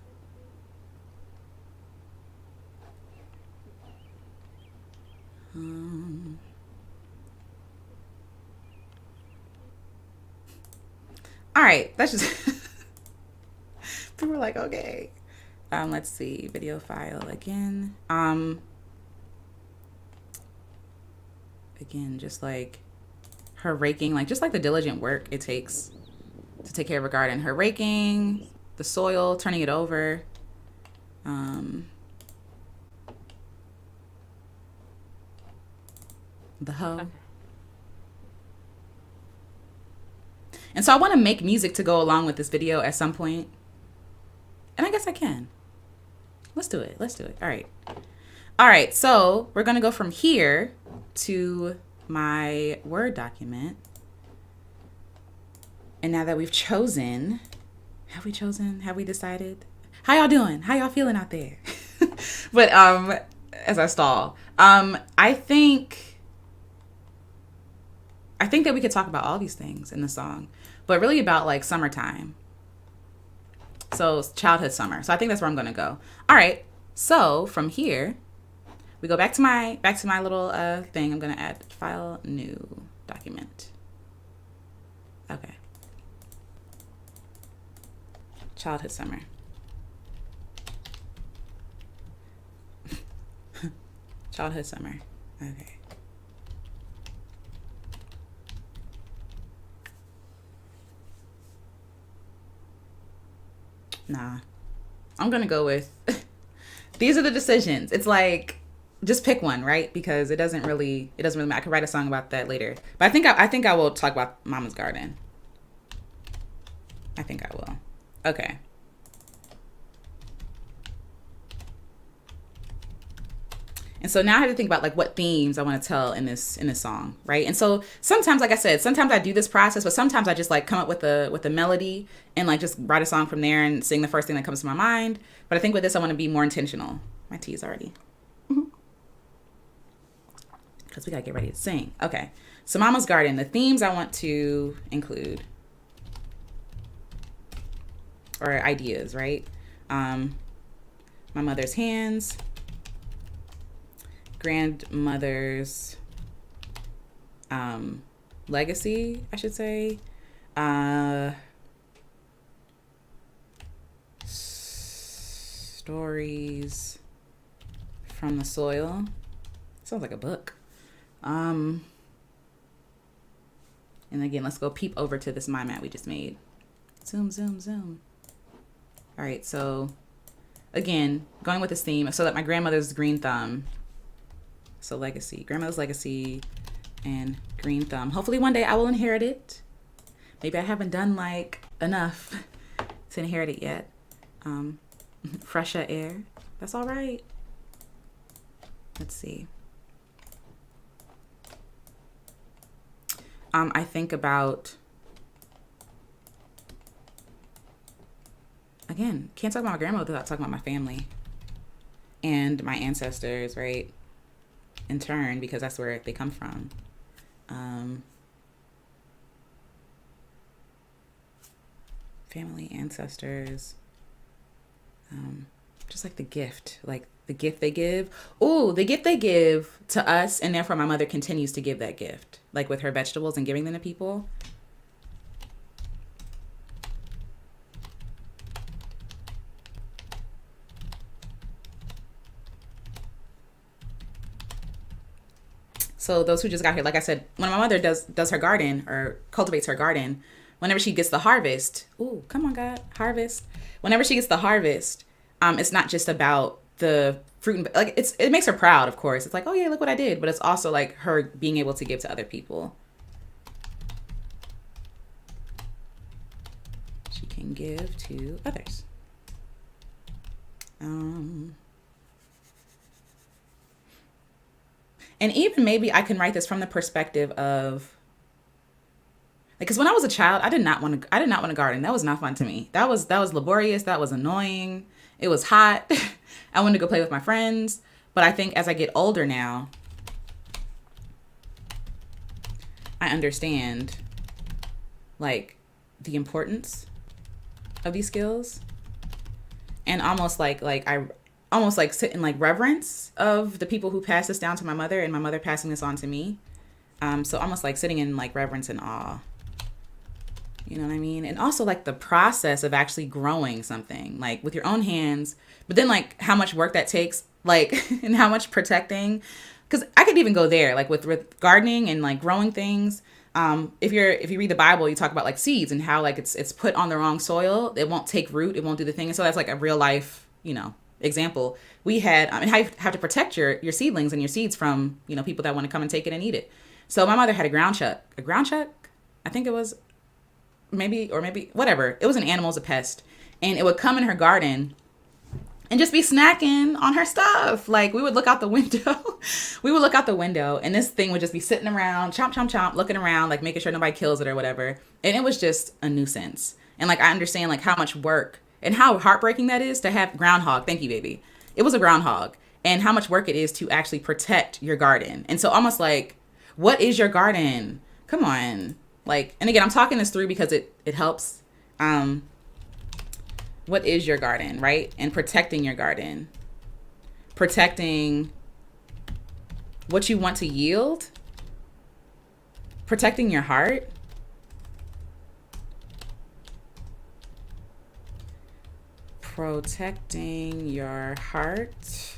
All right, that's just people were like, okay. Let's see, video file again. Again, just like her raking, like just like the diligent work it takes to take care of a garden. Her raking, the soil, turning it over. The hoe. Okay. And so I want to make music to go along with this video at some point. And I guess I can. Let's do it. All right. All right. So we're going to go from here to my Word document. And now that we've chosen, have we decided? How y'all doing? How y'all feeling out there? But as I stall, I think that we could talk about all these things in the song, but really about like summertime. So childhood summer. So I think that's where I'm going to go. All right. So from here, we go back to my little thing. I'm going to add file, new document. Okay. Childhood summer. Childhood summer. Okay. Nah, I'm gonna go with these are the decisions. It's like just pick one, right? Because it doesn't really matter. I could write a song about that later. But I think I will talk about Mama's Garden. I think I will. Okay. And so now I have to think about like what themes I want to tell in this song, right? And so sometimes, like I said, sometimes I do this process, but sometimes I just like come up with a melody and like just write a song from there and sing the first thing that comes to my mind. But I think with this, I want to be more intentional. My tea is already. Because we got to get ready to sing. Okay. So Mama's Garden, the themes I want to include or ideas, right? My mother's hands. grandmother's legacy, I should say. Stories from the soil. Sounds like a book. And again, let's go peep over to this mind map we just made. Zoom, zoom, zoom. All right, so again, going with this theme, so that my grandmother's green thumb. So legacy, grandmother's legacy and green thumb. Hopefully one day I will inherit it. Maybe I haven't done like enough to inherit it yet. Fresher air, that's all right. Let's see. I think about, again, can't talk about my grandmother without talking about my family and my ancestors, right? In turn, because that's where they come from. Family, ancestors, just like the gift they give. Oh, the gift they give to us, and therefore my mother continues to give that gift, like with her vegetables and giving them to people. So those who just got here, like I said, when my mother does her garden or cultivates her garden, whenever she gets the harvest, ooh, come on, God, harvest. Whenever she gets the harvest, it's not just about the fruit and like it makes her proud, of course. It's like, oh yeah, look what I did, but it's also like her being able to give to other people. She can give to others. And even maybe I can write this from the perspective of, because when I was a child, I did not want to garden. That was not fun to me. That was laborious. That was annoying. It was hot. I wanted to go play with my friends. But I think as I get older now, I understand like the importance of these skills, and almost like I almost like sit in like reverence of the people who passed this down to my mother, and my mother passing this on to me. So almost like sitting in like reverence and awe. You know what I mean? And also like the process of actually growing something like with your own hands, but then like how much work that takes, like, and how much protecting. Because I could even go there, like with gardening and like growing things. If you read the Bible, you talk about like seeds and how like it's put on the wrong soil, it won't take root, it won't do the thing. And so that's like a real life, example. We had, and how you have to protect your seedlings and your seeds from, people that want to come and take it and eat it. So my mother had a ground chuck. I think it was maybe whatever. It was an animal, as a pest. And it would come in her garden and just be snacking on her stuff. Like we would look out the window. And this thing would just be sitting around, chomp, chomp, chomp, looking around, like making sure nobody kills it or whatever. And it was just a nuisance. And like, I understand like how much work and how heartbreaking that is to have groundhog. Thank you, baby. It was a groundhog, and how much work it is to actually protect your garden. And so almost like, what is your garden? Come on. Like, and again, I'm talking this through because it helps. What is your garden, right? And protecting your garden. Protecting what you want to yield. Protecting your heart. Protecting your heart.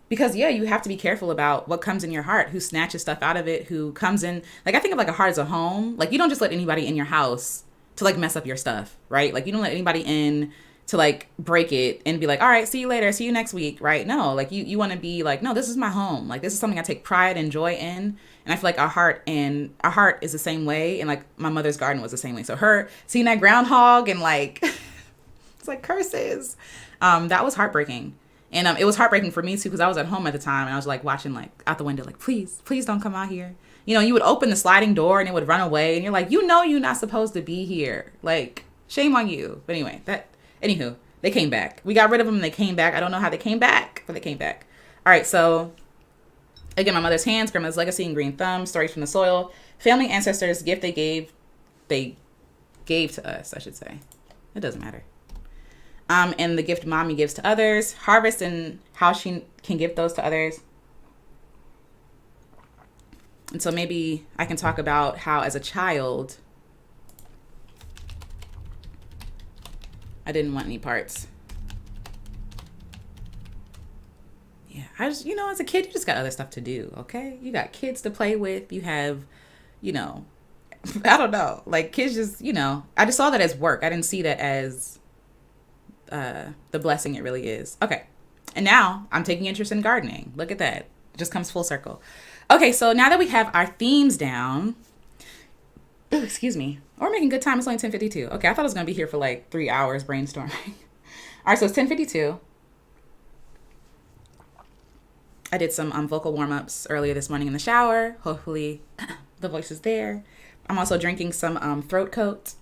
Because yeah, you have to be careful about what comes in your heart, who snatches stuff out of it, who comes in. Like I think of like a heart as a home. Like you don't just let anybody in your house to like mess up your stuff, right? Like you don't let anybody in to like break it and be like, all right, see you later, see you next week, right? No, like you want to be like, no, this is my home. Like this is something I take pride and joy in. And I feel like our heart is the same way. And like my mother's garden was the same way. So her seeing that groundhog and like, it's like curses. That was heartbreaking. And it was heartbreaking for me too, because I was at home at the time and I was like watching like out the window, like, please don't come out here. You would open the sliding door and it would run away and you're like, you're not supposed to be here. Like, shame on you. But anyway, anywho, they came back. We got rid of them and they came back. I don't know how they came back, but they came back. All right. So again, my mother's hands, grandmother's legacy and green thumb, stories from the soil, family, ancestors, gift they gave to us, I should say. It doesn't matter. and the gift mommy gives to others, harvest and how she can give those to others. And so maybe I can talk about how as a child, I didn't want any parts. Yeah, I just, as a kid, you just got other stuff to do, okay? You got kids to play with. You have, I don't know. Like, kids just, I just saw that as work. I didn't see that as the blessing it really is. Okay. And now I'm taking interest in gardening. Look at that. It just comes full circle. Okay, so now that we have our themes down, excuse me, we're making good time. It's only 10:52. Okay, I thought I was going to be here for like 3 hours brainstorming. All right, so it's 10:52. I did some vocal warm-ups earlier this morning in the shower. Hopefully the voice is there. I'm also drinking some throat coat.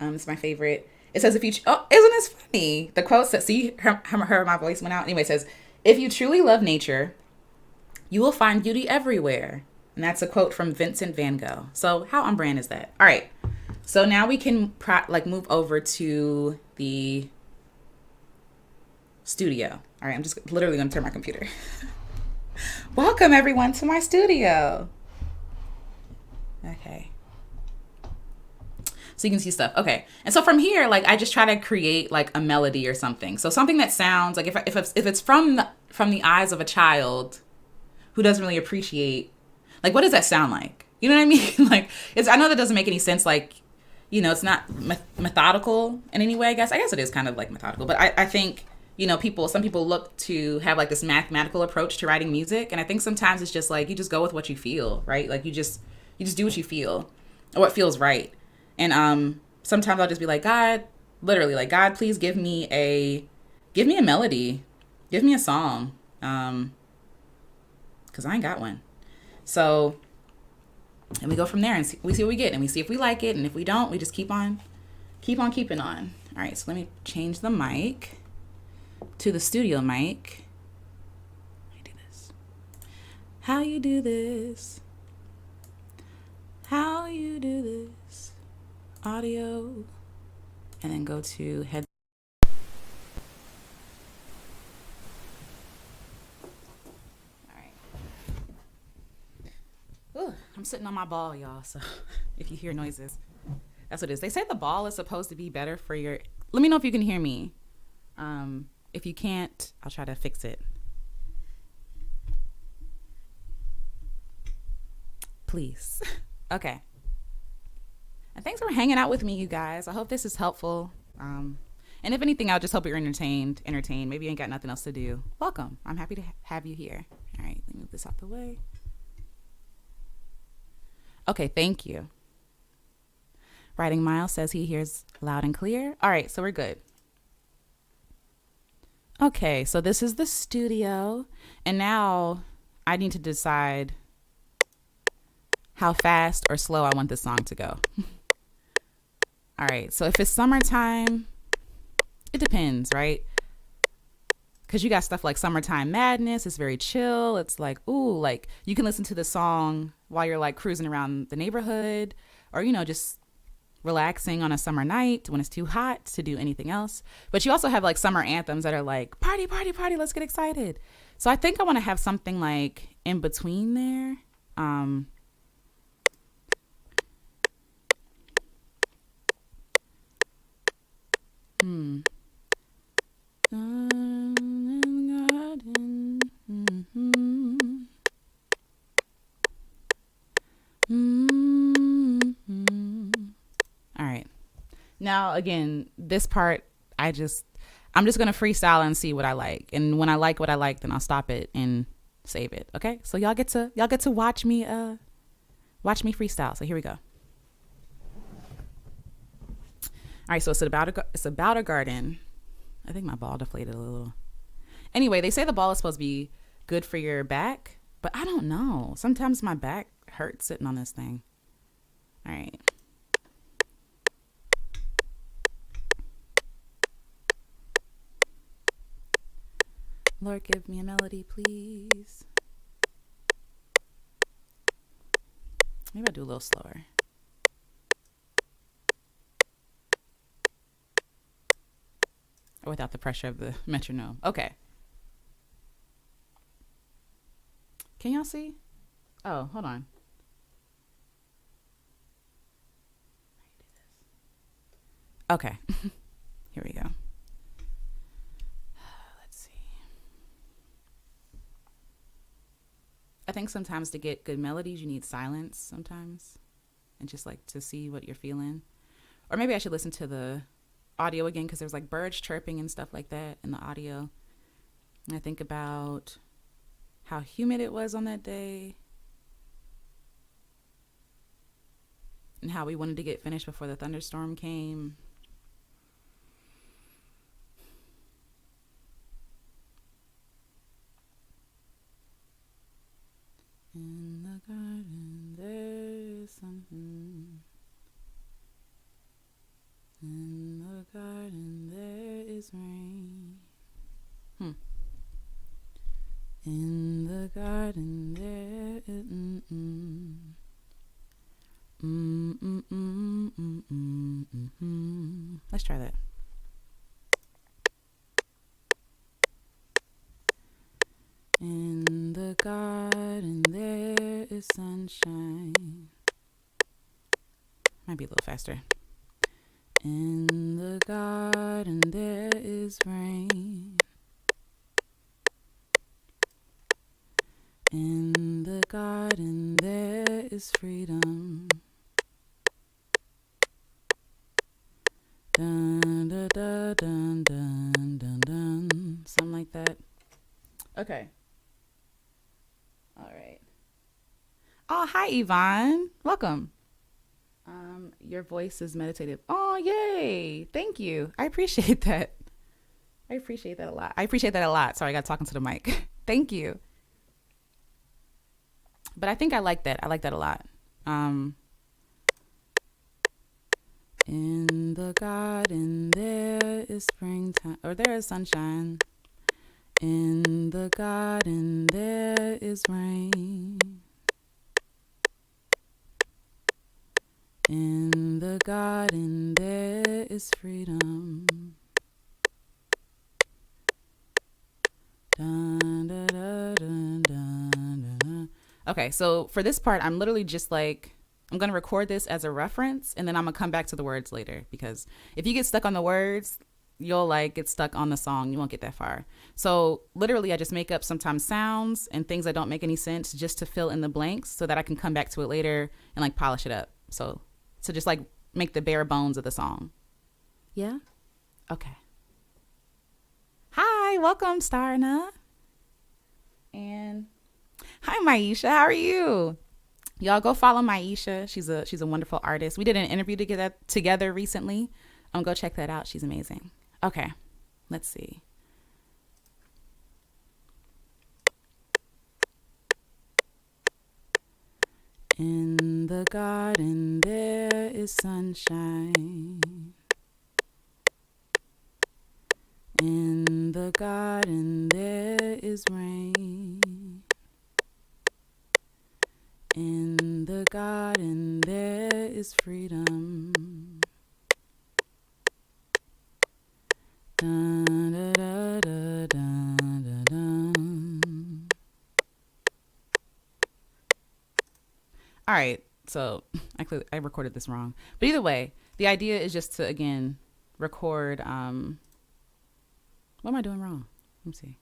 It's my favorite. It says, isn't this funny? The quote says, see, my voice went out. Anyway, it says, if you truly love nature, you will find beauty everywhere. And that's a quote from Vincent van Gogh. So how on brand is that? All right. So now we can move over to the studio. All right. I'm just literally going to turn my computer. Welcome everyone to my studio. Okay. So you can see stuff. Okay. And so from here, I just try to create a melody or something. So something that sounds like if it's from the eyes of a child who doesn't really appreciate, what does that sound like? You know what I mean? I know that doesn't make any sense. It's not methodical in any way, I guess. I guess it is kind of methodical, but I think, some people look to have this mathematical approach to writing music. And I think sometimes it's just you just go with what you feel, right? You just do what you feel or what feels right. And sometimes I'll just be God, literally, God, please give me a melody, give me a song, because I ain't got one. So, and we go from there and we see what we get, and we see if we like it, and if we don't, we just keep on keeping on. All right, so let me change the mic to the studio mic. How you do this? How you do this? How you do this? Audio, and then go to head. All right. Ooh, I'm sitting on my ball, y'all. So if you hear noises, that's what it is. They say the ball is supposed to be better for your. Let me know if you can hear me. If you can't, I'll try to fix it. Please. Okay. And thanks for hanging out with me, you guys. I hope this is helpful. And if anything, I'll just hope you're entertained. Maybe you ain't got nothing else to do. Welcome. I'm happy to have you here. All right, let me move this out the way. Okay, thank you. Writing Miles says he hears loud and clear. All right, so we're good. Okay, so this is the studio. And now I need to decide how fast or slow I want this song to go. All right, so if it's summertime, it depends, right? Because you got stuff like Summertime Madness. It's very chill. It's you can listen to the song while you're cruising around the neighborhood, or, just relaxing on a summer night when it's too hot to do anything else. But you also have summer anthems that are party, party, party, let's get excited. So I think I want to have something in between there. All right. Now, again, this part, I'm just going to freestyle and see what I like. And when I like what I like, then I'll stop it and save it. Okay? So y'all get to watch me freestyle. So here we go. All right, so it's about a garden. I think my ball deflated a little. Anyway, they say the ball is supposed to be good for your back, but I don't know. Sometimes my back hurts sitting on this thing. All right. Lord, give me a melody, please. Maybe I'll do a little slower. or without the pressure of the metronome. Okay. Can y'all see? Oh, hold on. Okay. Here we go. Let's see. I think sometimes to get good melodies, you need silence sometimes. And just like to see what you're feeling. Or maybe I should listen to the audio again because there's like birds chirping and stuff like that in the audio. And I think about how humid it was on that day. And how we wanted to get finished before the thunderstorm came. In the garden there is something. In the garden there is rain. In the garden there is Let's try that. In the garden there is sunshine. Might be a little faster. In the garden there is rain. In the garden there is freedom. Dun, dun, dun, dun, dun, dun, dun. Something like that. Okay. All right. Oh, hi, Yvonne. Welcome. Your voice is meditative. Oh, yay. Thank you. I appreciate that. I appreciate that a lot. Sorry, I got talking to the mic. Thank you. But I think I like that. I like that a lot. In the garden there is springtime, or there is sunshine. In the garden there is rain. In the garden there is freedom. Dun, dun, dun, dun, dun, dun. Okay, so for this part, I'm literally just like, I'm going to record this as a reference, and then I'm going to come back to the words later, because if you get stuck on the words, you'll like get stuck on the song. You won't get that far. So literally, I just make up sometimes sounds and things that don't make any sense just to fill in the blanks so that I can come back to it later and like polish it up. So just like make the bare bones of the song. Yeah? Okay. Hi, welcome, Starna. And hi, Maisha. How are you? Y'all go follow Maisha. She's a wonderful artist. We did an interview together recently. Go check that out. She's amazing. Okay, let's see. In the garden there is sunshine. In the garden there is rain. In the garden there is freedom. Dun, da, da, da, dun, da, dun. All right, so I recorded this wrong. But either way, the idea is just to, again, record. What am I doing wrong? Let me see.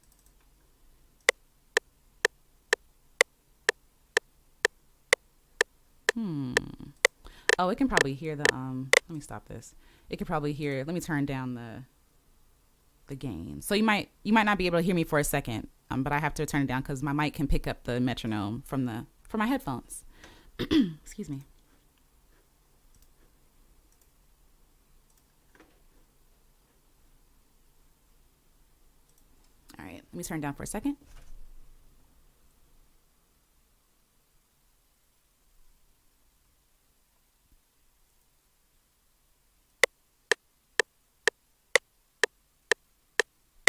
Oh, it can probably hear the, let me stop this. It can probably hear, let me turn down the gain. So you might not be able to hear me for a second, but I have to turn it down because my mic can pick up the metronome from my headphones. Excuse me. All right, let me turn it down for a second.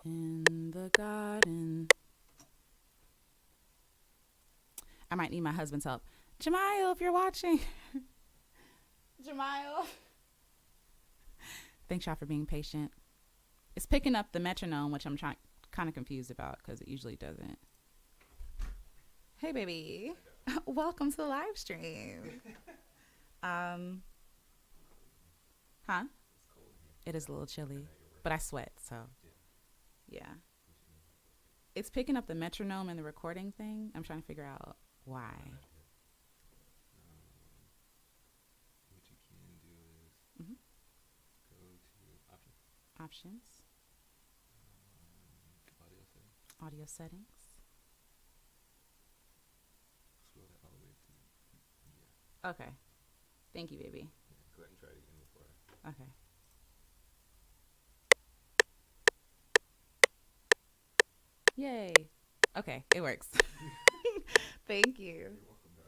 In the garden. I might need my husband's help. Jemiel, if you're watching. Jemiel. Thanks y'all for being patient. It's picking up the metronome, which I'm trying kind of confused about because it usually doesn't. Hey, baby. Welcome to the live stream. Um, huh? It is a little chilly, but I sweat, so yeah. It's picking up the metronome and the recording thing. I'm trying to figure out why. What you can do is Hmm. go to Options, audio settings, audio settings. scroll that all the way to Okay. Thank you, baby. yeah. Go ahead and try it again before. Okay. Yay. Okay, it works. Thank you. You're welcome, bro.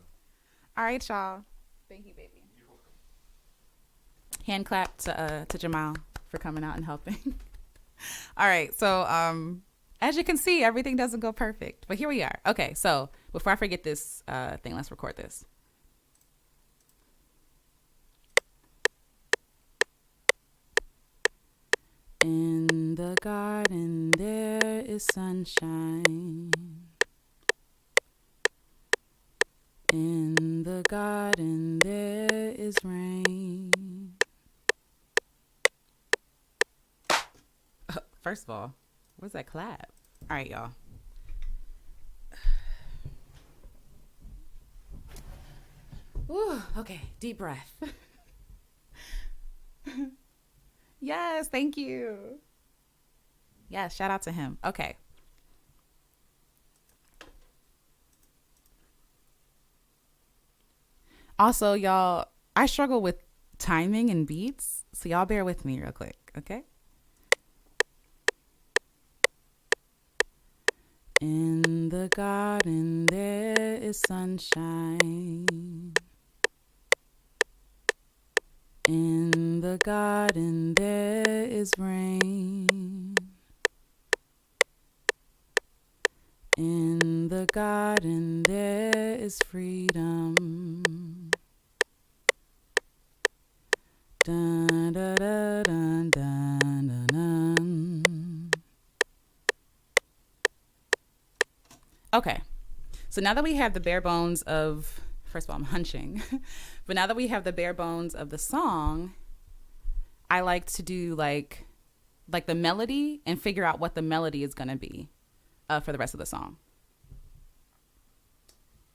All right, y'all. Thank you, baby. You're welcome. Hand clap to Jamal for coming out and helping. All right, so as you can see, everything doesn't go perfect, but here we are. Okay, so before I forget this thing, let's record this. In the garden there is sunshine. In the garden there is rain. First of all, where's that clap? All right, y'all. Ooh, okay, deep breath. Yes, thank you. Yes, shout out to him. Okay. Also, y'all, I struggle with timing and beats, so y'all bear with me real quick, okay? In the garden there is sunshine. In the garden there is rain. In the garden there is freedom. Dun, dun, dun, dun, dun, dun. Okay, so now that we have the bare bones of, first of all, I'm hunching, but now that we have the bare bones of the song, I like to do like the melody and figure out what the melody is gonna be for the rest of the song.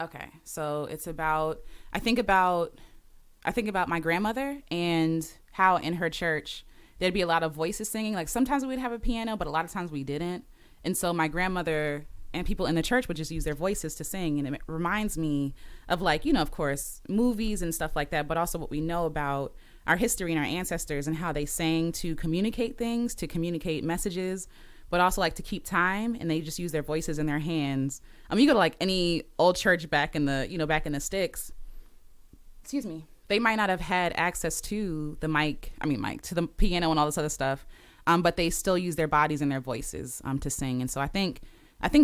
Okay, so it's about I think about my grandmother and how in her church there'd be a lot of voices singing. Like sometimes we'd have a piano, but a lot of times we didn't. And so my grandmother and people in the church would just use their voices to sing. And it reminds me of, like, you know, of course, movies and stuff like that, but also what we know about our history and our ancestors and how they sang to communicate things, to communicate messages, but also like to keep time. And they just use their voices in their hands. You go to like any old church back in the, back in the sticks, excuse me, they might not have had access to the mic, to the piano and all this other stuff. But they still use their bodies and their voices to sing. And so I think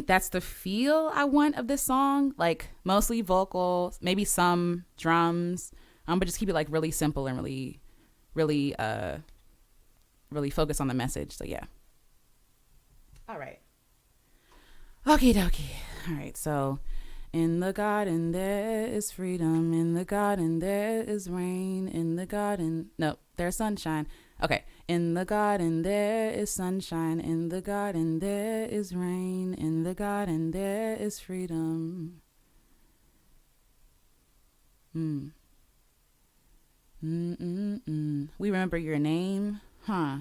that's the feel I want of this song, like mostly vocals, maybe some drums, but just keep it like really simple and really, really, really focus on the message. So yeah. All right. Okie dokie. All right. So in the garden there is freedom. In the garden there is rain. In the garden, no, there's sunshine. Okay. In the garden there is sunshine. In the garden there is rain. In the garden there is freedom. We remember your name, huh?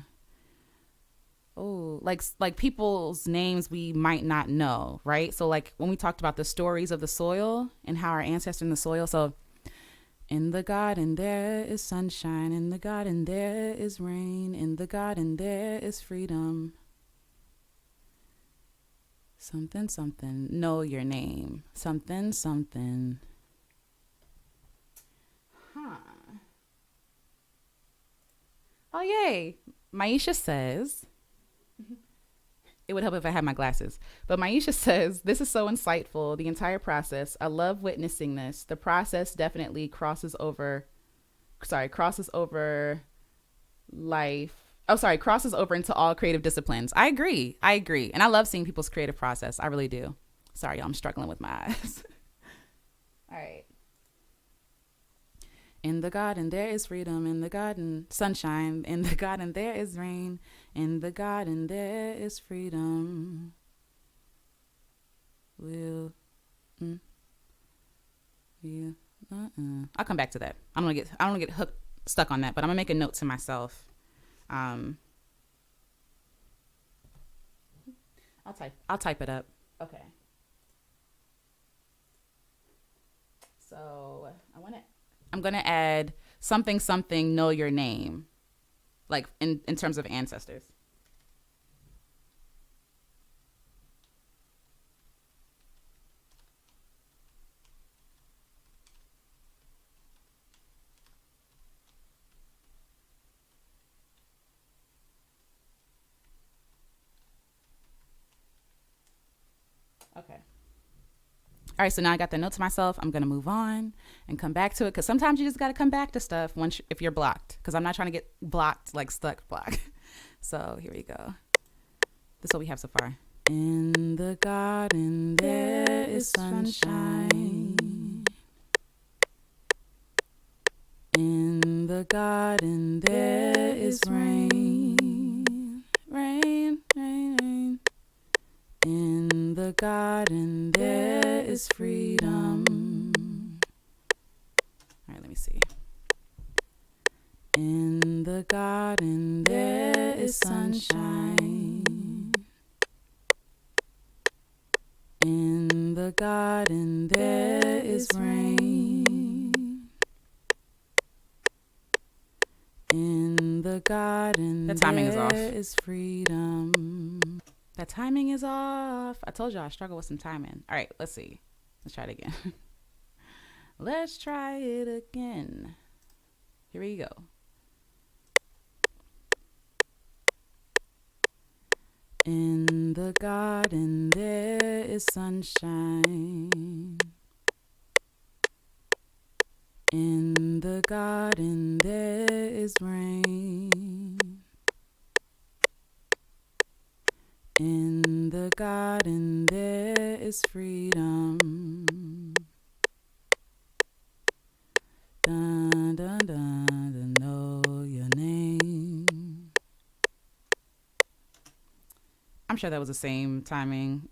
Oh, like people's names we might not know, right? So like when we talked about the stories of the soil and how our ancestors in the soil. So in the garden there is sunshine. In the garden there is rain. In the garden there is freedom. Something, something. Know your name. Something, something. Huh. Oh, yay. Maisha says, it would help if I had my glasses. But Maisha says, this is so insightful, the entire process. I love witnessing this. The process definitely crosses over life Oh, sorry, crosses over into all creative disciplines. I agree. I agree. And I love seeing people's creative process. I really do. Sorry, y'all, I'm struggling with my eyes. All right. In the garden, there is freedom. In the garden, sunshine. In the garden, there is rain. In the garden, there is freedom. Will. I'll come back to that. I don't want to get hooked, stuck on that, but I'm gonna make a note to myself. I'll type it up. Okay. So I'm gonna add something know your name, like in terms of ancestors. Okay. All right, so now I got the note to myself. I'm gonna move on and come back to it because sometimes you just gotta come back to stuff if you're blocked. Because I'm not trying to get blocked, like stuck block. So here we go. This is what we have so far. In the garden there is sunshine. In the garden there is rain. Rain, rain, rain. In the garden there is freedom. All right, let me see. In the garden there is sunshine. In the garden there is rain. In the garden there is freedom. That timing is off. I told you I struggle with some timing. All right, let's see. Let's try it again. Let's try it again. Here we go. In the garden there is sunshine. In the garden there is rain. In the garden there is freedom. Dun, dun, dun, dun, know your name. I'm sure that was the same timing.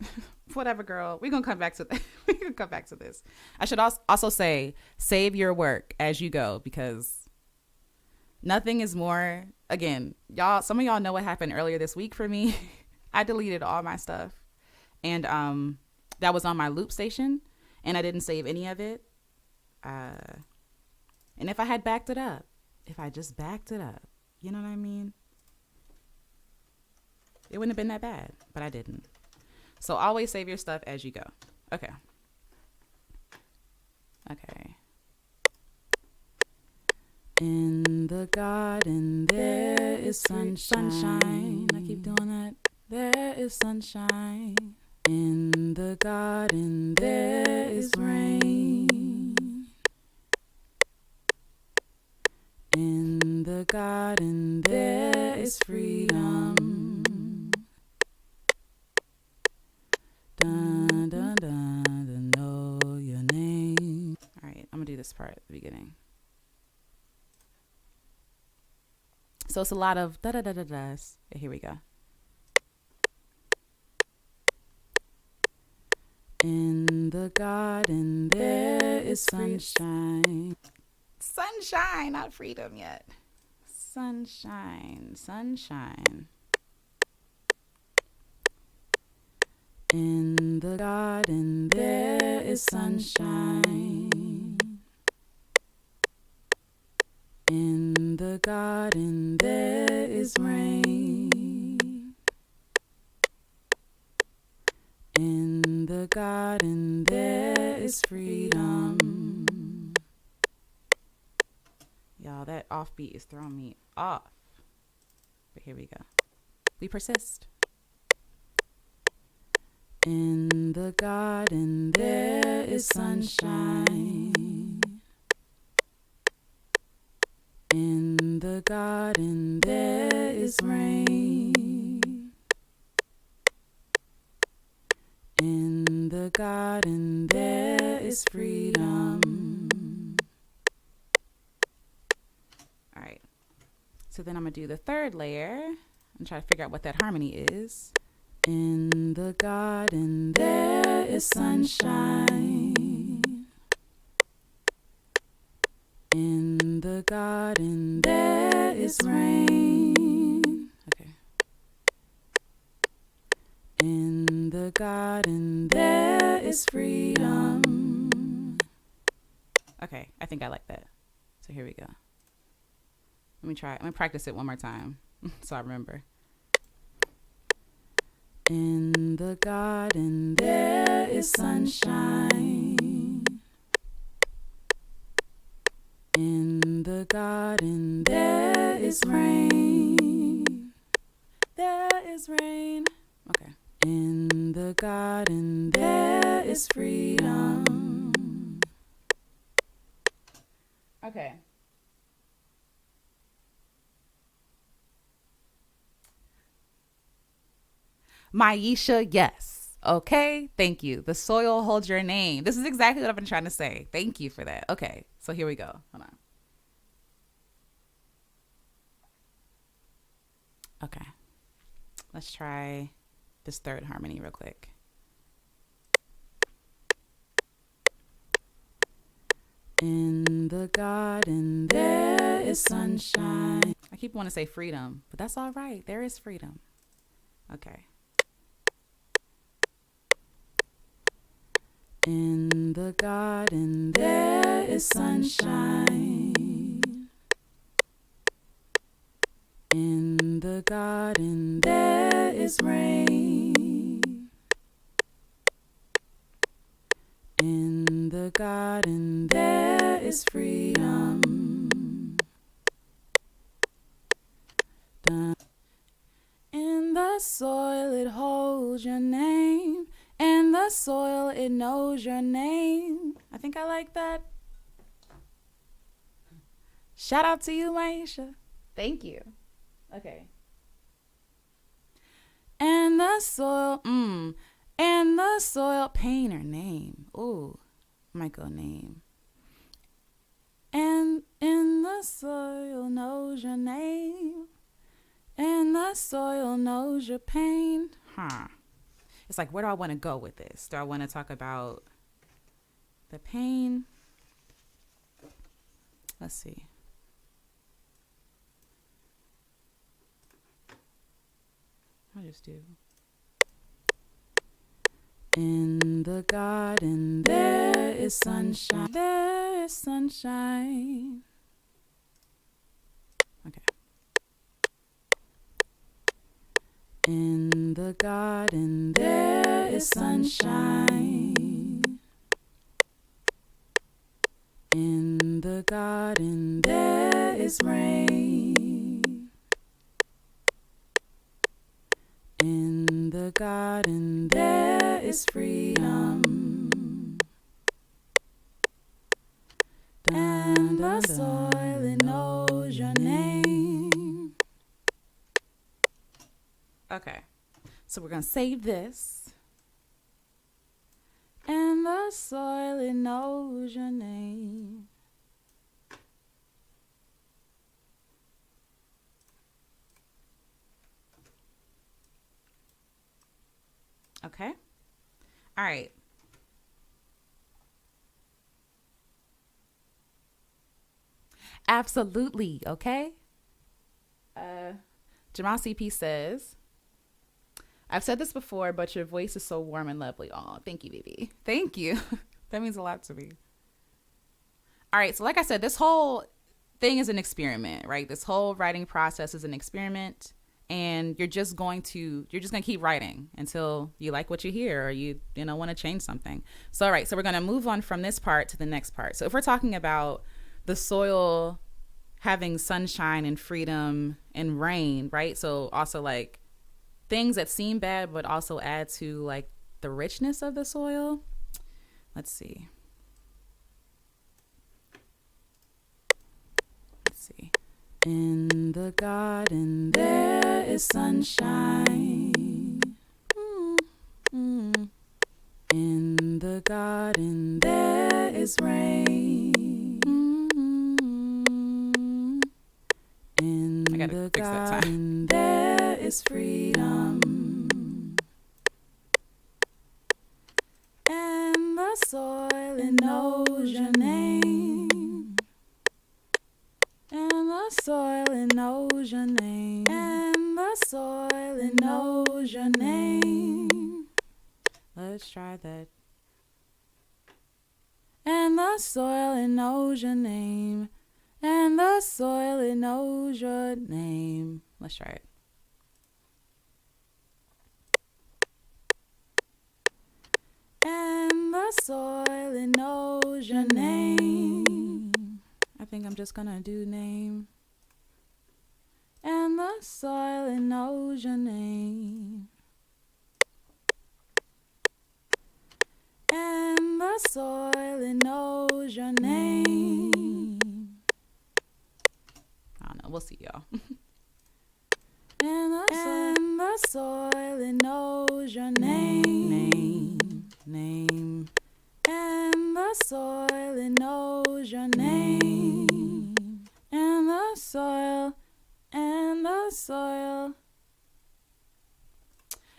Whatever, girl. We're gonna come back to that. We're gonna come back to this. I should also say, save your work as you go, because nothing is more. Again, y'all. Some of y'all know what happened earlier this week for me. I deleted all my stuff, and that was on my loop station, and I didn't save any of it. And if I had backed it up, if I just backed it up, you know what I mean? It wouldn't have been that bad, but I didn't. So always save your stuff as you go. Okay. Okay. In the garden there is sunshine. I keep doing that. There is sunshine. In the garden there is rain. In the garden there is freedom. Dun, dun, dun, dun, know your name. All right, I'm gonna do this part at the beginning. So it's a lot of da da da da da's. Here we go. In the garden there is sunshine. Sunshine, not freedom yet. Sunshine, sunshine. In the garden there is sunshine. In the garden there is rain. In the garden there is freedom. Y'all, that offbeat is throwing me off. But here we go. We persist. In the garden there is sunshine. In the garden there is rain. In the garden there is freedom. All right. So then I'm going to do the third layer and try to figure out what that harmony is. In the garden there is sunshine. In the garden there is rain. Okay. In the garden there is freedom. Okay, I think I like that. So here we go. Let me try. Let me practice it one more time so I remember. In the garden there is sunshine. In the garden there is rain. There is rain. Okay. In the garden there is freedom. Okay. Maisha, yes. Okay, thank you. The soil holds your name. This is exactly what I've been trying to say. Thank you for that. Okay, so here we go. Hold on. Okay, let's try this third harmony real quick. In the garden there is sunshine. I keep wanting to say freedom, but that's all right. There is freedom. Okay. In the garden there is sunshine. In the garden there is rain. In the garden there is freedom. In the soil it holds your name. And the soil, it knows your name. I think I like that. Shout out to you, Maisha. Thank you. Okay. And the soil, and the soil, pain or name. Ooh, might go name. And in the soil knows your name. And the soil knows your pain. Huh. It's like, where do I want to go with this? Do I want to talk about the pain? Let's see. I'll just do. In the garden there is sunshine. There is sunshine. Okay. In the garden there is sunshine. In the garden there is rain. In the garden there is freedom. And the soil, it knows your name. Okay, so we're gonna save this. And the soil, it knows your name. Okay, all right. Absolutely, okay. Jamal CP says, I've said this before, but your voice is so warm and lovely. Oh, thank you, baby. Thank you. That means a lot to me. All right. So like I said, this whole thing is an experiment, right? This whole writing process is an experiment, and you're just going to keep writing until you like what you hear or you want to change something. So, all right. So we're going to move on from this part to the next part. So if we're talking about the soil having sunshine and freedom and rain, right? So also like things that seem bad, but also add to like the richness of the soil. Let's see. In the garden there is sunshine. Mm-hmm. In the garden there is rain. Mm-hmm. In the garden there is freedom. And the soil it knows your name. And the soil it knows your name. And the soil it knows your name. Let's try that. And the soil it knows your name. And the soil it knows your name. Let's try it. And the soil it knows your name. I think I'm just gonna do name. And the soil it knows your name. And the soil it knows your name. I don't know. We'll see, y'all. And the soil it knows your name. Name. And the soil it knows your name. And the soil. And the soil.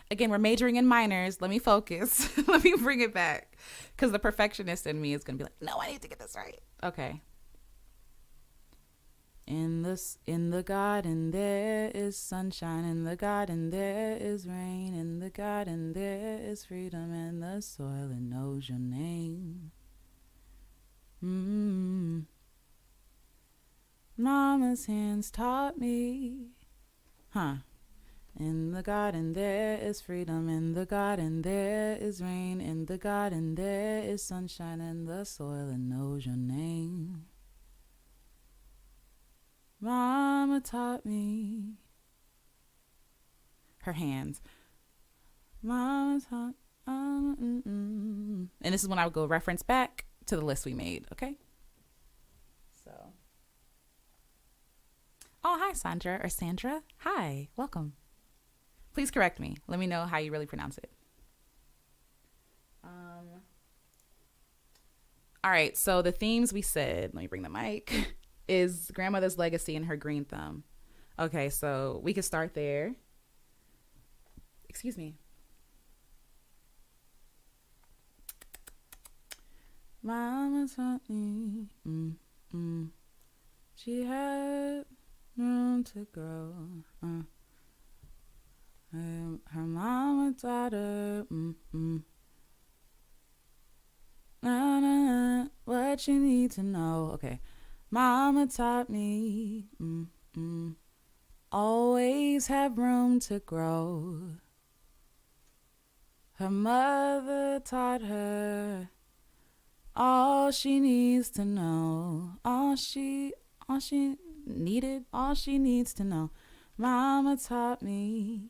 Again, we're majoring in minors. Let me focus. Let me bring it back. Because the perfectionist in me is going to be like, no, I need to get this right. Okay. In the garden there is sunshine. In the garden there is rain. In the garden there is freedom. And the soil it knows your name. Mama's hands taught me. In the garden there is freedom. In the garden there is rain. In the garden there is sunshine. And the soil it knows your name. Mama taught me. Her hands. Mama taught. And this is when I would go reference back to the list we made. Okay. So. Oh, hi, Sandra or Sandra. Hi, welcome. Please correct me. Let me know how you really pronounce it. All right. So the themes we said. Let me bring the mic. Is grandmother's legacy and her green thumb. Okay, so we could start there. Excuse me. Mama taught me. She had room to grow. Her mama taught her. What you need to know. Okay. Mama taught me, always have room to grow. Her mother taught her all she needs to know. All she needs to know. Mama taught me,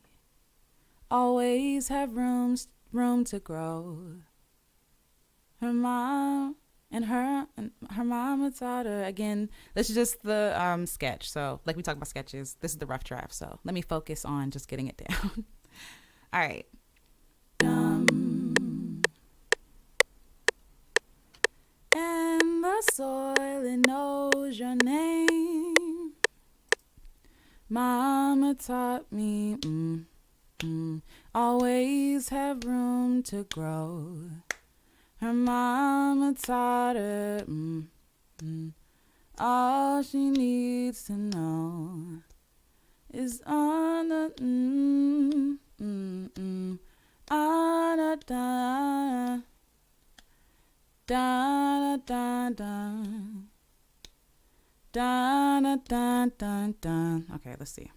always have room to grow. Her mom. And her mama taught her. Again, this is just the sketch. So like we talk about sketches, this is the rough draft. So let me focus on just getting it down. All right. And the soil it knows your name. Mama taught me always have room to grow. Her mama taught her all she needs to know is on the da da da da. Okay, let's see.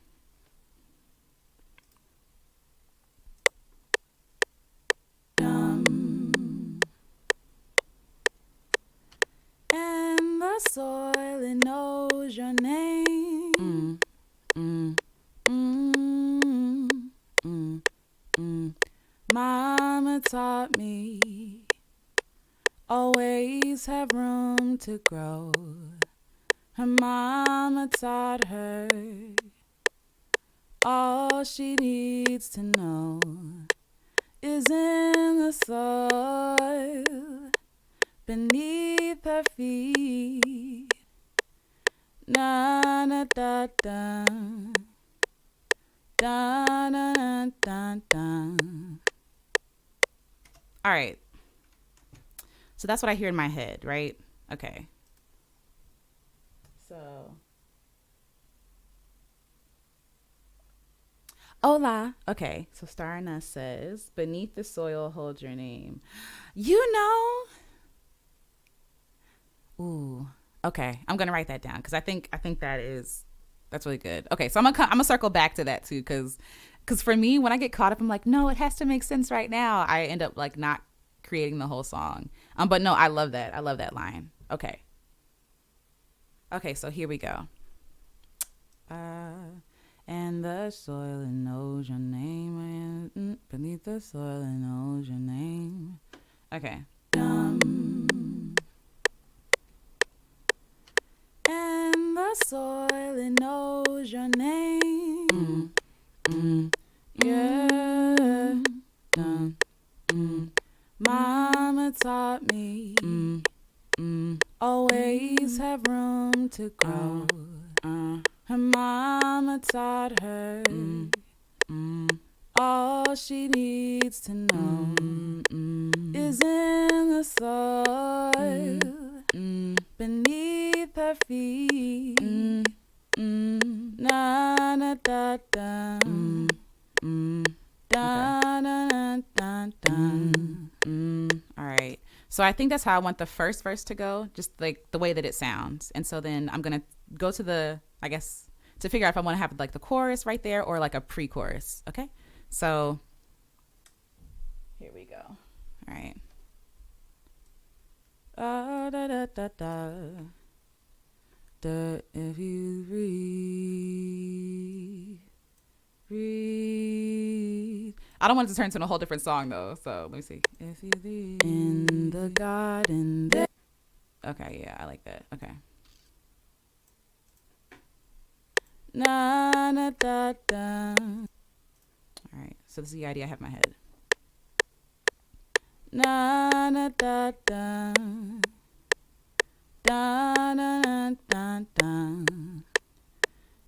And the soil it knows your name. Mama taught me always have room to grow. Her mama taught her all she needs to know is in the soil beneath her feet. Na na da da, da na na da da. All right. So that's what I hear in my head, right? Okay. So. Hola. Okay. So Starna says, beneath the soil, hold your name. You know. Ooh. Okay. I'm gonna write that down because I think that's really good. Okay. So I'm gonna circle back to that too because for me when I get caught up, I'm like, no, it has to make sense right now. I end up like not creating the whole song. But no, I love that. I love that line. Okay. Okay. So here we go. And the soil it knows your name. And beneath the soil it knows your name. Okay. And the soil it knows your name. Yeah. Mama taught me always have room to grow. Her mama taught her all she needs to know is in the soil beneath her feet. Na na da da, da da da da. All right. So I think that's how I want the first verse to go, just like the way that it sounds. And so then I'm gonna go to the, I guess, to figure out if I want to have like the chorus right there or like a pre-chorus. Okay. So here we go. All right. Da da da da da. If you breathe. I don't want it to turn into a whole different song though. So let me see. If you breathe in the garden there. Okay, yeah, I like that. Okay. Na na da da. All right, so this is the idea I have in my head. Na na da da, da na na da da.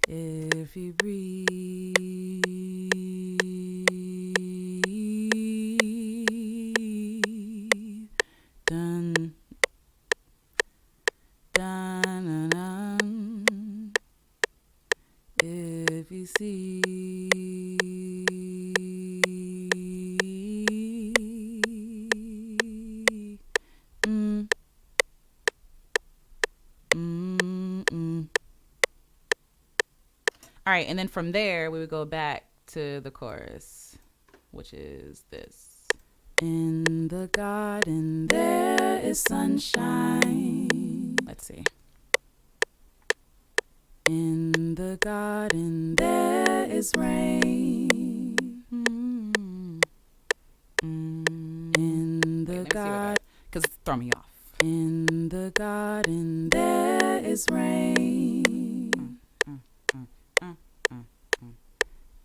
If you breathe, dun, dun, dun, dun. If you see, All right, and then from there we would go back to the chorus, which is this. In the garden there is sunshine. Let's see. In the garden there is rain. In the garden, because it's throwing me off. In the garden there is rain.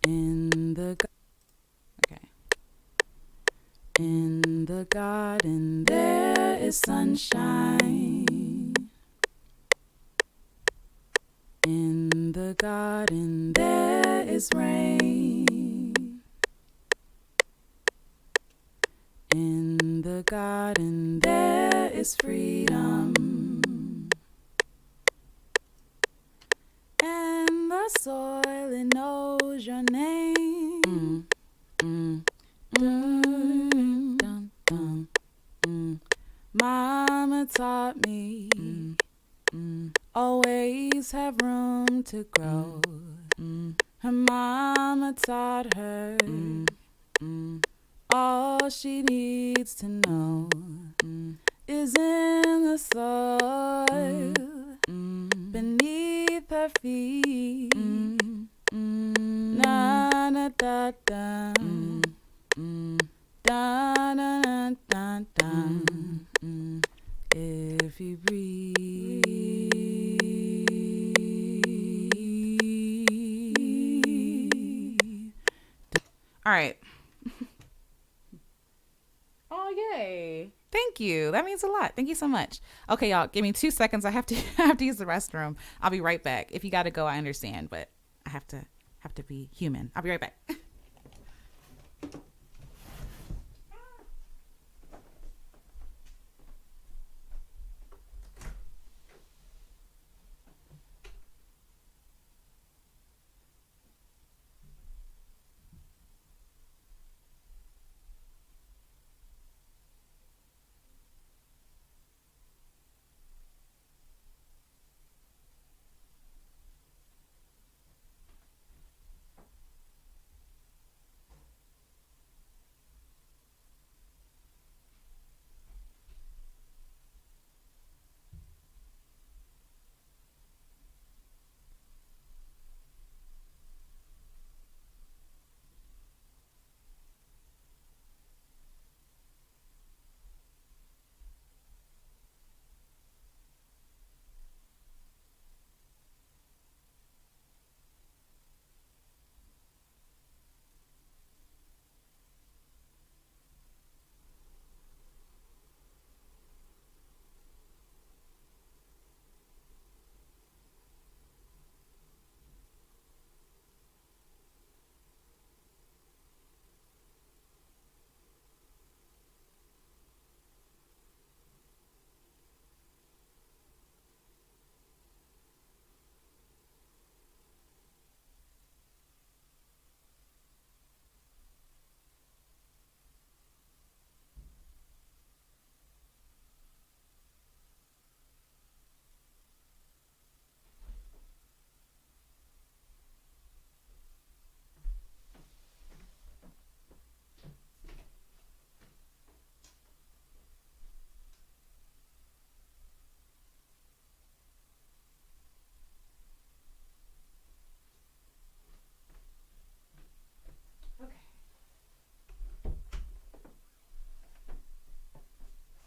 In the okay. In the garden there is sunshine. In the garden there is rain. In the garden there is freedom. And the soil it knows your name. Dun, dun, dun. Mama taught me always have room to grow. Her mama taught her all she needs to know is in the soil beneath her feet. Na na da da, da na na da da. If you breathe, Thank you. That means a lot. Thank you so much. Okay, y'all, give me 2 seconds. I have to I have to use the restroom. I'll be right back. If you got to go, I understand, but I have to be human. I'll be right back.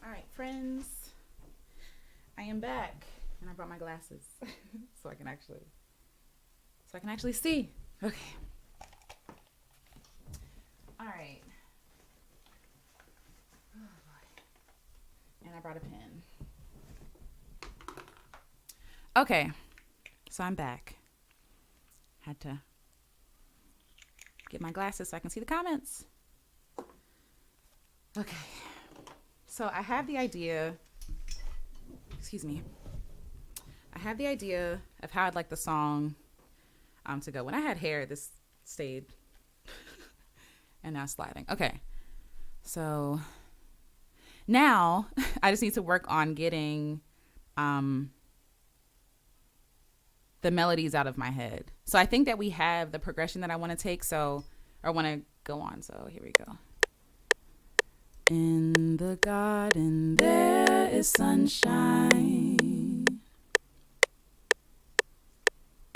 All right, friends. I am back, and I brought my glasses so I can actually see. Okay. All right. Oh, boy. And I brought a pen. Okay. So I'm back. Had to get my glasses so I can see the comments. Okay. So I have the idea, I have the idea of how I'd like the song to go. When I had hair, this stayed and now it's sliding. Okay. So now I just need to work on getting the melodies out of my head. So I think that we have the progression that I want to take, or want to go on. So here we go. In the garden there is sunshine.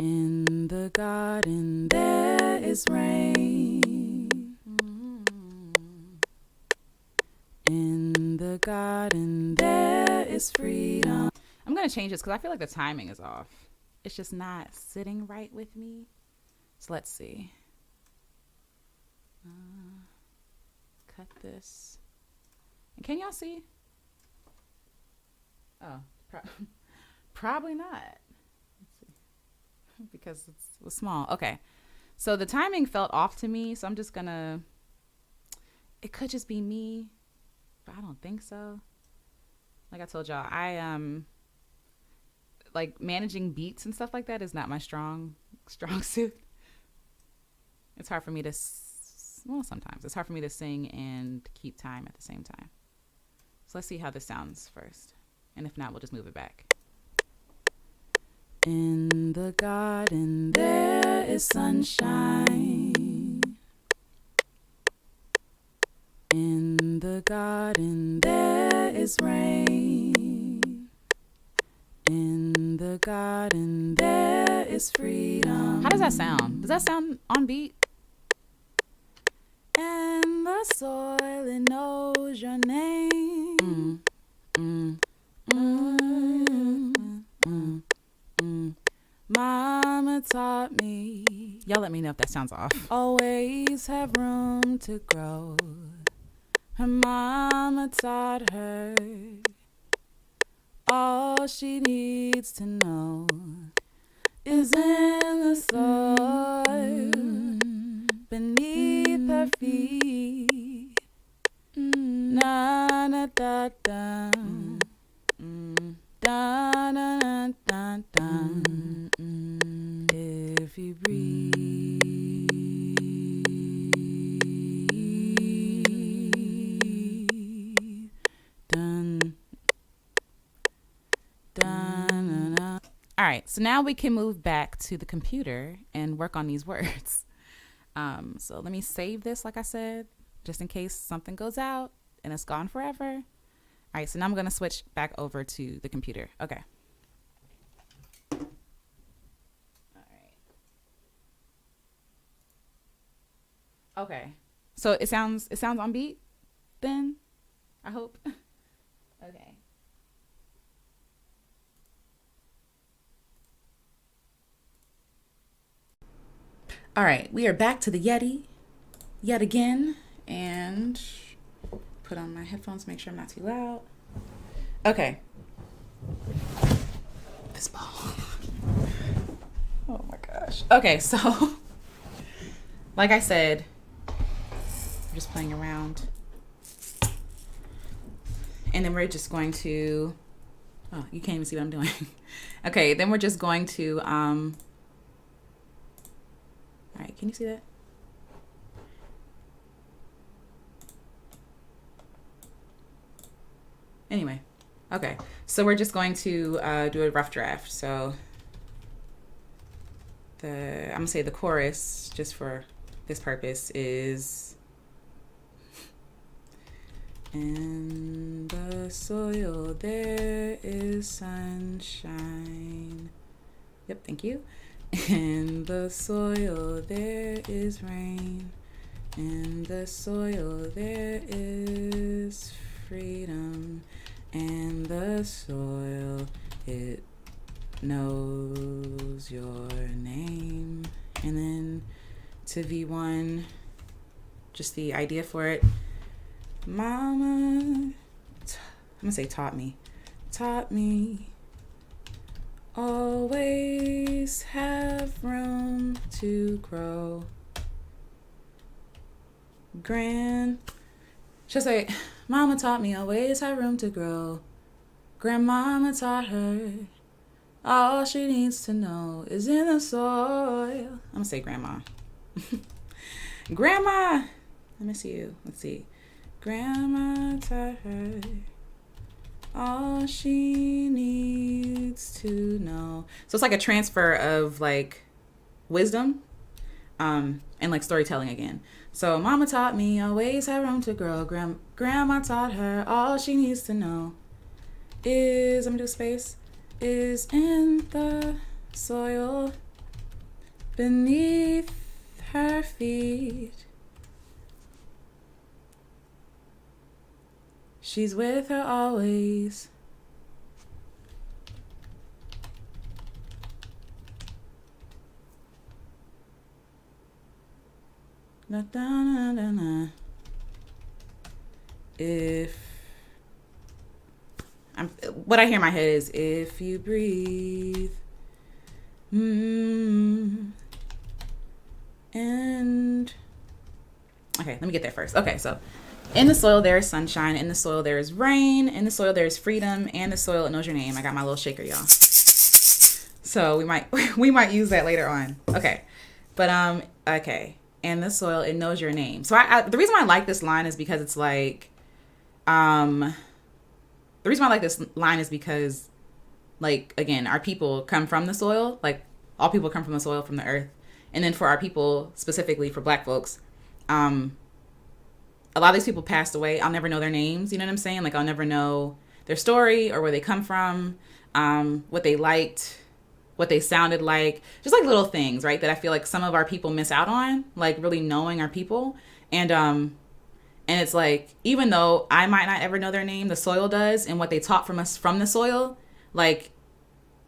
In the garden there is rain. In the garden there is freedom. I'm going to change this because I feel like the timing is off. It's just not sitting right with me. So let's see. Cut this. And can y'all see? Oh, probably not. Let's see. Because it was small. Okay. So the timing felt off to me. So I'm just going to, it could just be me, but I don't think so. Like I told y'all, like managing beats and stuff like that is not my strong suit. It's hard for me to, sometimes it's hard for me to sing and keep time at the same time. So let's see how this sounds first. And if not, we'll just move it back. In the garden there is sunshine. In the garden there is rain. In the garden there is freedom. How does that sound? Does that sound on beat? And the soil, it knows your name. Mama taught me. Y'all let me know if that sounds off. Always have room to grow. Her mama taught her all she needs to know is in the soil beneath her feet. Na na da da. Da da da da da. If you breathe, dun, dun, dun. All right, so now we can move back to the computer and work on these words. So let me save this, like I said, just in case something goes out and it's gone forever. All right, so now I'm going to switch back over to the computer. Okay. Okay. So it sounds on beat then, I hope. Okay. All right, we are back to the Yeti yet again, and put on my headphones, make sure I'm not too loud. Okay. This ball. Oh my gosh. Okay, so like I said, we're just playing around. And then we're just going to, oh, you can't even see what I'm doing. Okay, then we're just going to, all right, can you see that? Anyway, okay, so we're just going to do a rough draft. So I'm gonna say the chorus, just for this purpose, is in the soil there is sunshine. Yep, thank you. In the soil there is rain. In the soil there is freedom. And the soil, it knows your name. And then to V1, just the idea for it. Mama, I'm gonna say taught me always have room to grow. She'll say, Mama taught me always have room to grow. Grandmama taught her all she needs to know is in the soil. I'm gonna say grandma. Grandma, I miss you. Let's see. Grandma taught her all she needs to know. So it's like a transfer of like wisdom, and like storytelling again. So mama taught me always have room to grow. Grandma taught her all she needs to know is, I'm gonna do space, is in the soil beneath her feet. She's with her always. Da, da, da, da. What I hear in my head is if you breathe, and okay, let me get there first. Okay, so in the soil there is sunshine, in the soil there is rain, in the soil there is freedom, and the soil, it knows your name. I got my little shaker, y'all. So we might use that later on. Okay, but okay. And the soil, it knows your name. So the reason why I like this line is because it's like, the reason why I like this line is because, like, again, our people come from the soil. Like, all people come from the soil, from the earth. And then for our people, specifically for Black folks, a lot of these people passed away. I'll never know their names. You know what I'm saying? Like, I'll never know their story or where they come from, what they liked, what they sounded like, just like little things, right? That I feel like some of our people miss out on, like really knowing our people. And it's like, even though I might not ever know their name, the soil does, and what they taught from us from the soil, like,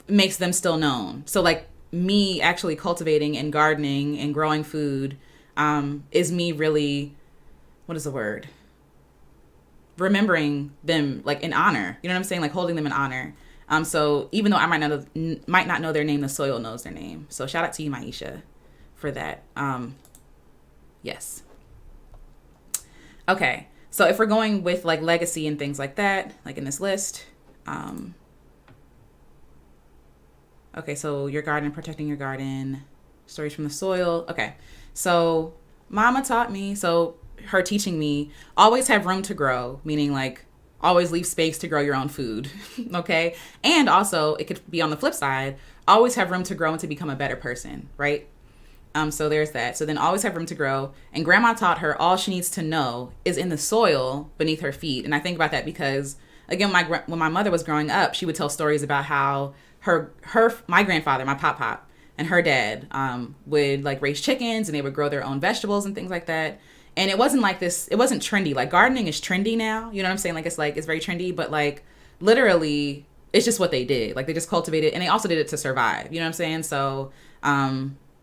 makes them still known. So like me actually cultivating and gardening and growing food, is me really, what is the word? remembering them like in honor. You know what I'm saying? Like holding them in honor. So even though I might not know their name, the soil knows their name. So shout out to you, Maisha, for that. Yes. Okay. So if we're going with like legacy and things like that, like in this list, okay, so your garden, protecting your garden, stories from the soil. Okay, so mama taught me, so her teaching me, always have room to grow, meaning like always leave space to grow your own food. Okay, and also it could be on the flip side, always have room to grow and to become a better person, right? So there's that. So then always have room to grow. And grandma taught her all she needs to know is in the soil beneath her feet. And I think about that because, again, when my mother was growing up, she would tell stories about how my grandfather, my pop, and her dad would like raise chickens and they would grow their own vegetables and things like that. And it wasn't like this, it wasn't trendy. Like gardening is trendy now. You know what I'm saying? Like it's very trendy, but like literally it's just what they did. Like they just cultivated and they also did it to survive. You know what I'm saying? So,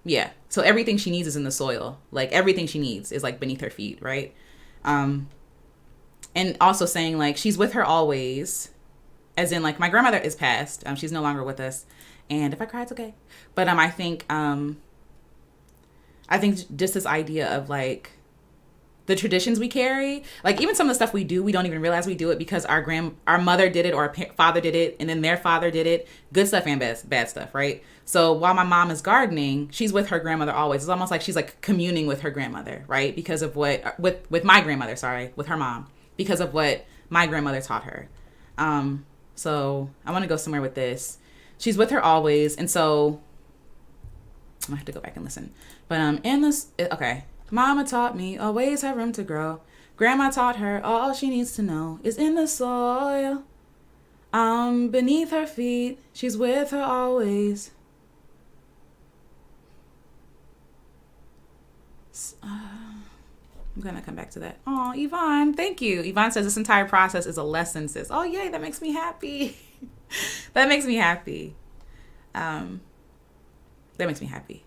yeah. So everything she needs is in the soil. Like everything she needs is like beneath her feet, right? And also saying like she's with her always, as in like my grandmother is passed. She's no longer with us, and if I cry, it's okay. But I think just this idea of like the traditions we carry, like even some of the stuff we do, we don't even realize we do it because our mother did it or our father did it, and then their father did it. Good stuff and bad stuff, right? So while my mom is gardening, she's with her grandmother always. It's almost like she's like communing with her grandmother, right? Because of what with my grandmother, with her mom, because of what my grandmother taught her. So I want to go somewhere with this. She's with her always, and so I have to go back and listen. But okay. Mama taught me always have room to grow. Grandma taught her all she needs to know is in the soil. Beneath her feet, she's with her always. I'm gonna come back to that. Oh, Yvonne, thank you. Yvonne says this entire process is a lesson, sis. Oh, yay, that makes me happy. That makes me happy. That makes me happy.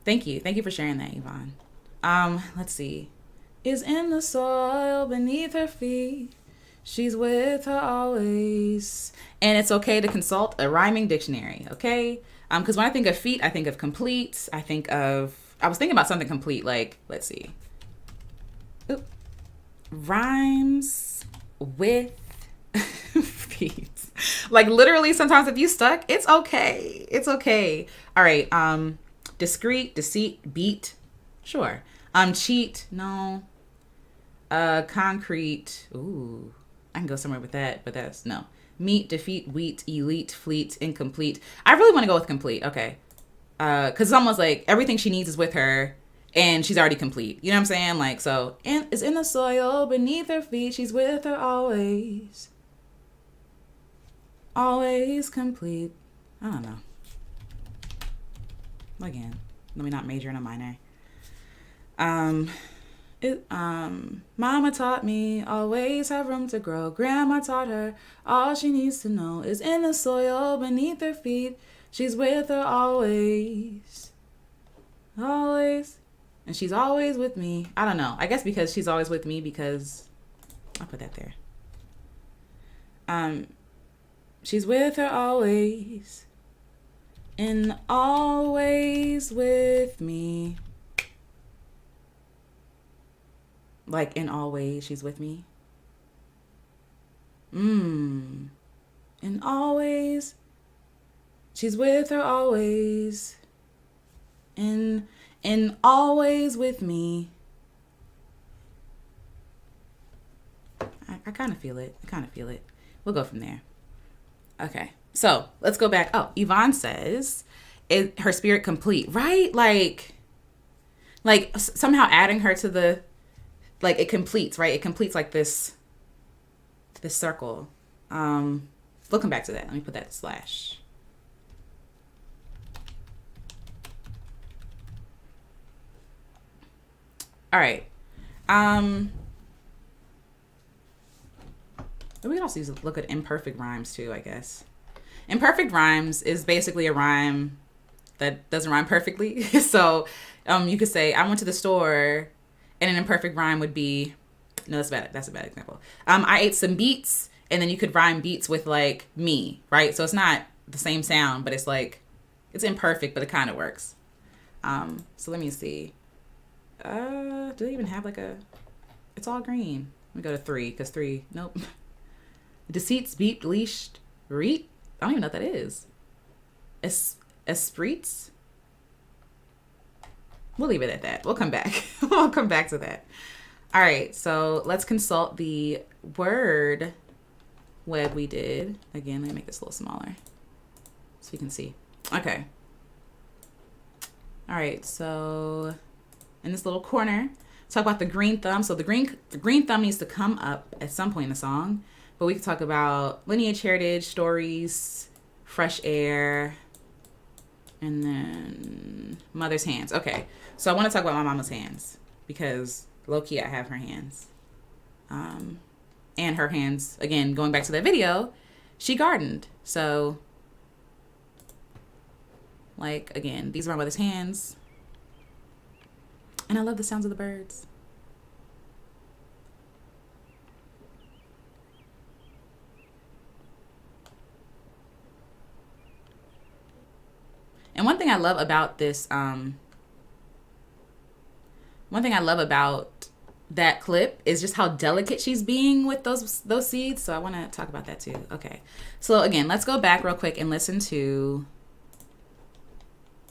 Thank you. Thank you for sharing that, Yvonne. Let's see. Is in the soil beneath her feet. She's with her always. And it's okay to consult a rhyming dictionary, okay? Because when I think of feet, I think of complete. I was thinking about something complete, like, let's see. Oop. Rhymes with feet. Like literally sometimes if you stuck, it's okay. It's okay. All right. Discreet, deceit, beat. Sure. Cheat. No. Concrete. Ooh. I can go somewhere with that, but that's no. Meet, defeat, wheat, elite, fleet, incomplete. I really want to go with complete. Okay. Because it's almost like everything she needs is with her and she's already complete. You know what I'm saying? Like, so, and it's in the soil beneath her feet. She's with her always. Always complete. I don't know. Again, let me not major in a minor. Mama taught me always have room to grow. Grandma taught her all she needs to know is in the soil beneath her feet. She's with her always. Always. And she's always with me. I don't know. I guess because she's always with me because I'll put that there. She's with her always. And always with me. Like in all ways, she's with me. And always, she's with her always. And always with me. I kind of feel it. We'll go from there. Okay. So let's go back. Oh, Yvonne says, "Is her spirit complete?" Right? Like somehow adding her to the, like it completes, right? It completes like this circle. We'll come back to that. Let me put that slash. All right. We can also look at imperfect rhymes too, I guess. Imperfect rhymes is basically a rhyme that doesn't rhyme perfectly. So you could say, I went to the store, and an imperfect rhyme would be, No, that's bad. That's a bad example. I ate some beets, and then you could rhyme beets with like me, right? So it's not the same sound, but it's like it's imperfect, but it kind of works. So let me see. Do they even have like a? It's all green. Let me go to 3 because 3. Nope. Deceits, beep, leashed, reet. I don't even know what that is. Esprits. We'll leave it at that. We'll come back. We'll come back to that. All right, so let's consult the word web we did. Again, let me make this a little smaller so you can see. Okay. All right, so in this little corner, talk about the green thumb. So the green thumb needs to come up at some point in the song, but we can talk about lineage, heritage, stories, fresh air, and then mother's hands. Okay, so I want to talk about my mama's hands because low-key I have her hands. And her hands, again, going back to that video, she gardened. So, like, again, these are my mother's hands. And I love the sounds of the birds. And one thing I love about this, one thing I love about that clip is just how delicate she's being with those seeds. So I want to talk about that too. Okay. So again, let's go back real quick and listen to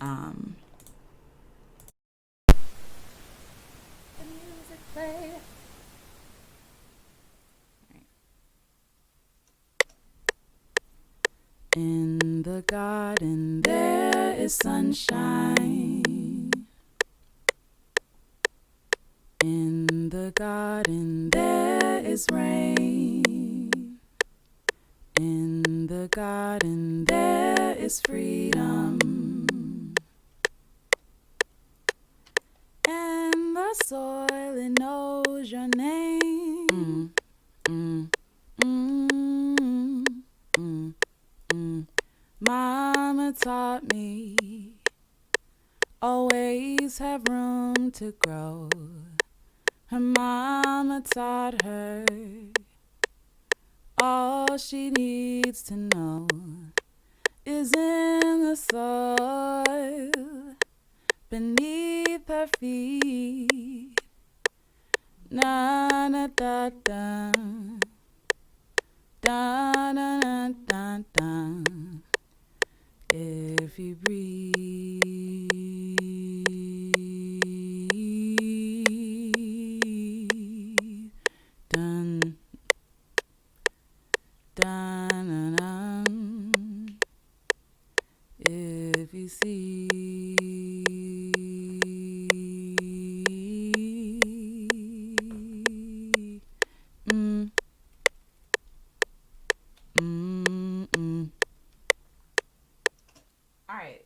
the music play. Right. In the garden there is sunshine. In the garden there is rain. In the garden there is freedom. And the soil, it knows your name. Mama taught me, always have room to grow. Her mama taught her, all she needs to know is in the soil beneath her feet. Na na da da, da da da da da. If you breathe, dun, dun, dun, dun. If you see, All right.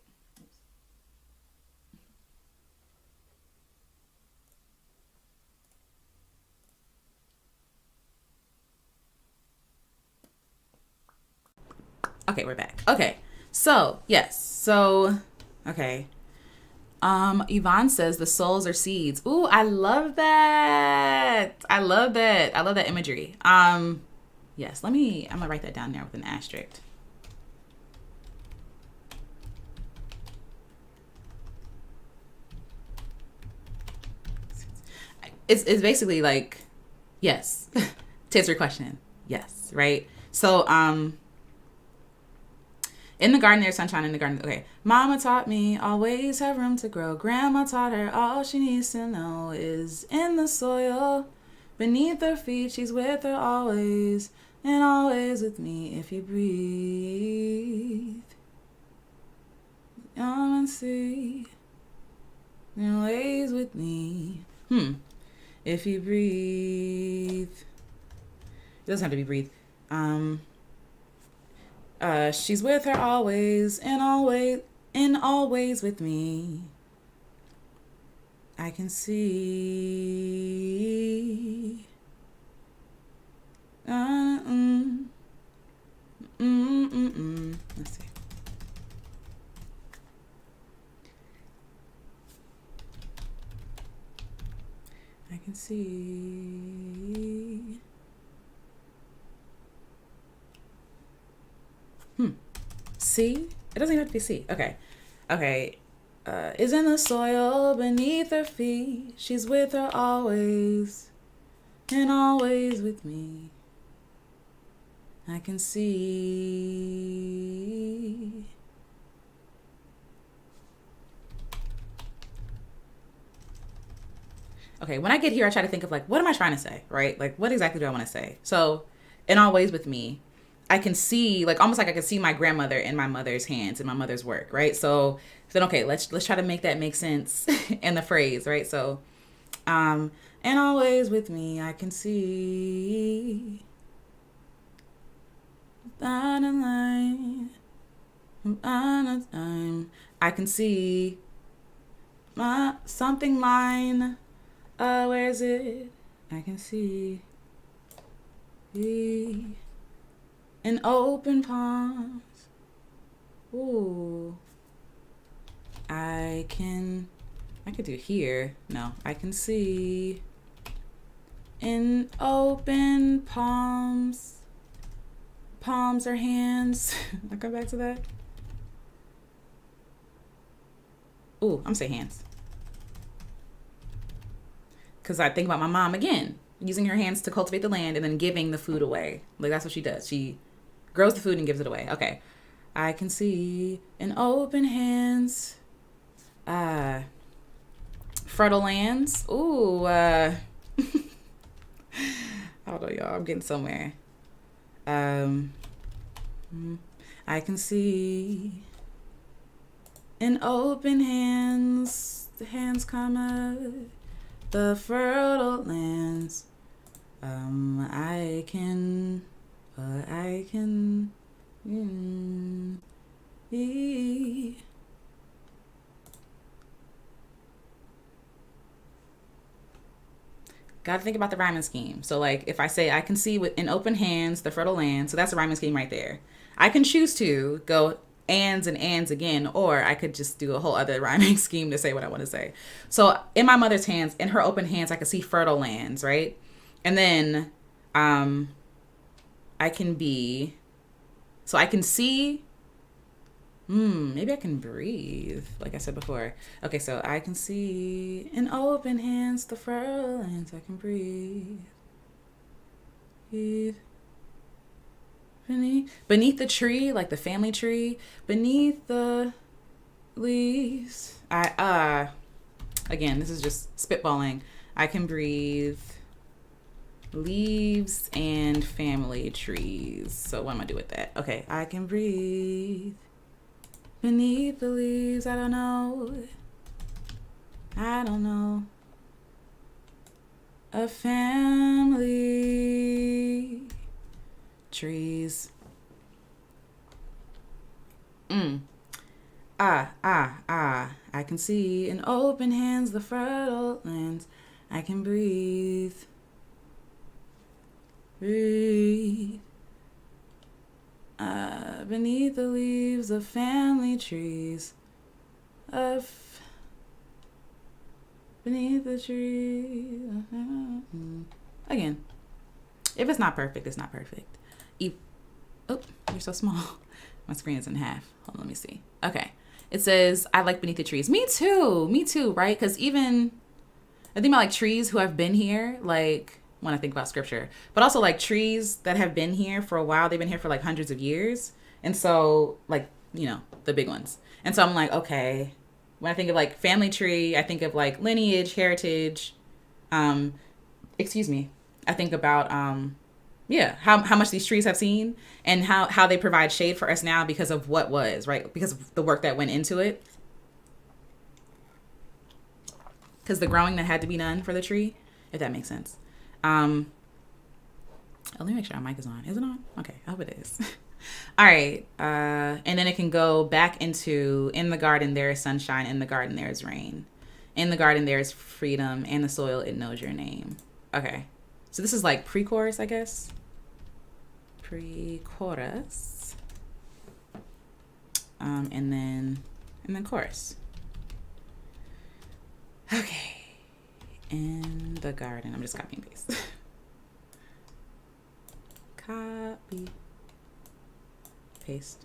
Okay, we're back. Okay. So, yes. So, okay. Yvonne says the souls are seeds. Ooh, I love that. I love that. I love that imagery. Yes, I'm gonna write that down there with an asterisk. It's basically like, yes. To answer your question, yes, right? So, in the garden there's sunshine in the garden. Okay. Mama taught me, always have room to grow. Grandma taught her, all she needs to know is in the soil beneath her feet. She's with her always, and always with me. If you breathe, come and see, and always with me. If you breathe, it doesn't have to be breathe. She's with her always, and always with me. I can see. Let's see. I can see. C? It doesn't even have to be C. Okay. Okay. Is in the soil beneath her feet. She's with her always, and always with me. I can see. Okay, when I get here, I try to think of like, what am I trying to say, right? Like, what exactly do I want to say? So, in always with me, I can see, like, almost like I can see my grandmother in my mother's hands and my mother's work, right? So then, okay, let's try to make that make sense in the phrase, right? So, um, and always with me, I can see. On a line, on a time, I can see my something line. Where is it? I can see in open palms. Ooh. I could do here. No, I can see in open palms. Palms or hands. I'll come back to that. Ooh, I'm saying hands. Because I think about my mom again, using her hands to cultivate the land and then giving the food away. Like, that's what she does. She grows the food and gives it away. Okay. I can see in open hands. Fertile lands. Ooh. Hold on, y'all. I'm getting somewhere. I can see in open hands. The hands come up. The fertile lands. I can. Got to think about the rhyming scheme. So, like, if I say I can see with in open hands the fertile land, so that's a rhyming scheme right there. I can choose to go ands and ands again, or I could just do a whole other rhyming scheme to say what I want to say. So, in my mother's hands, in her open hands, I can see fertile lands, right? And then, I can be. So I can see. Maybe I can breathe, like I said before. Okay, so I can see in open hands the fertile lands. I can breathe. Breathe. Beneath the tree, like the family tree, beneath the leaves. Again, this is just spitballing. I can breathe leaves and family trees. So what am I do with that? Okay, I can breathe beneath the leaves. I don't know. A family trees. I can see in open hands the fertile lands. I can breathe. Beneath the leaves of family trees. Beneath the tree. Again, if it's not perfect, it's not perfect. Oh, you're so small. My screen is in half. Hold on, let me see. Okay. It says, I like beneath the trees. Me too, right? Because even, I think about like trees who have been here, like when I think about scripture, but also like trees that have been here for a while. They've been here for like hundreds of years. And so like, the big ones. And so I'm like, okay, when I think of like family tree, I think of like lineage, heritage. I think about, how much these trees have seen and how they provide shade for us now because of what was, right? Because of the work that went into it. Because the growing that had to be done for the tree, if that makes sense. Let me make sure our mic is on. Is it on? Okay, I hope it is. All right. And then it can go back into, in the garden there is sunshine, in the garden there is rain. In the garden there is freedom, and the soil, it knows your name. Okay. So this is like pre-chorus, I guess. Pre-chorus. And then chorus. Okay. In the garden. I'm just copying and paste. Copy. Paste.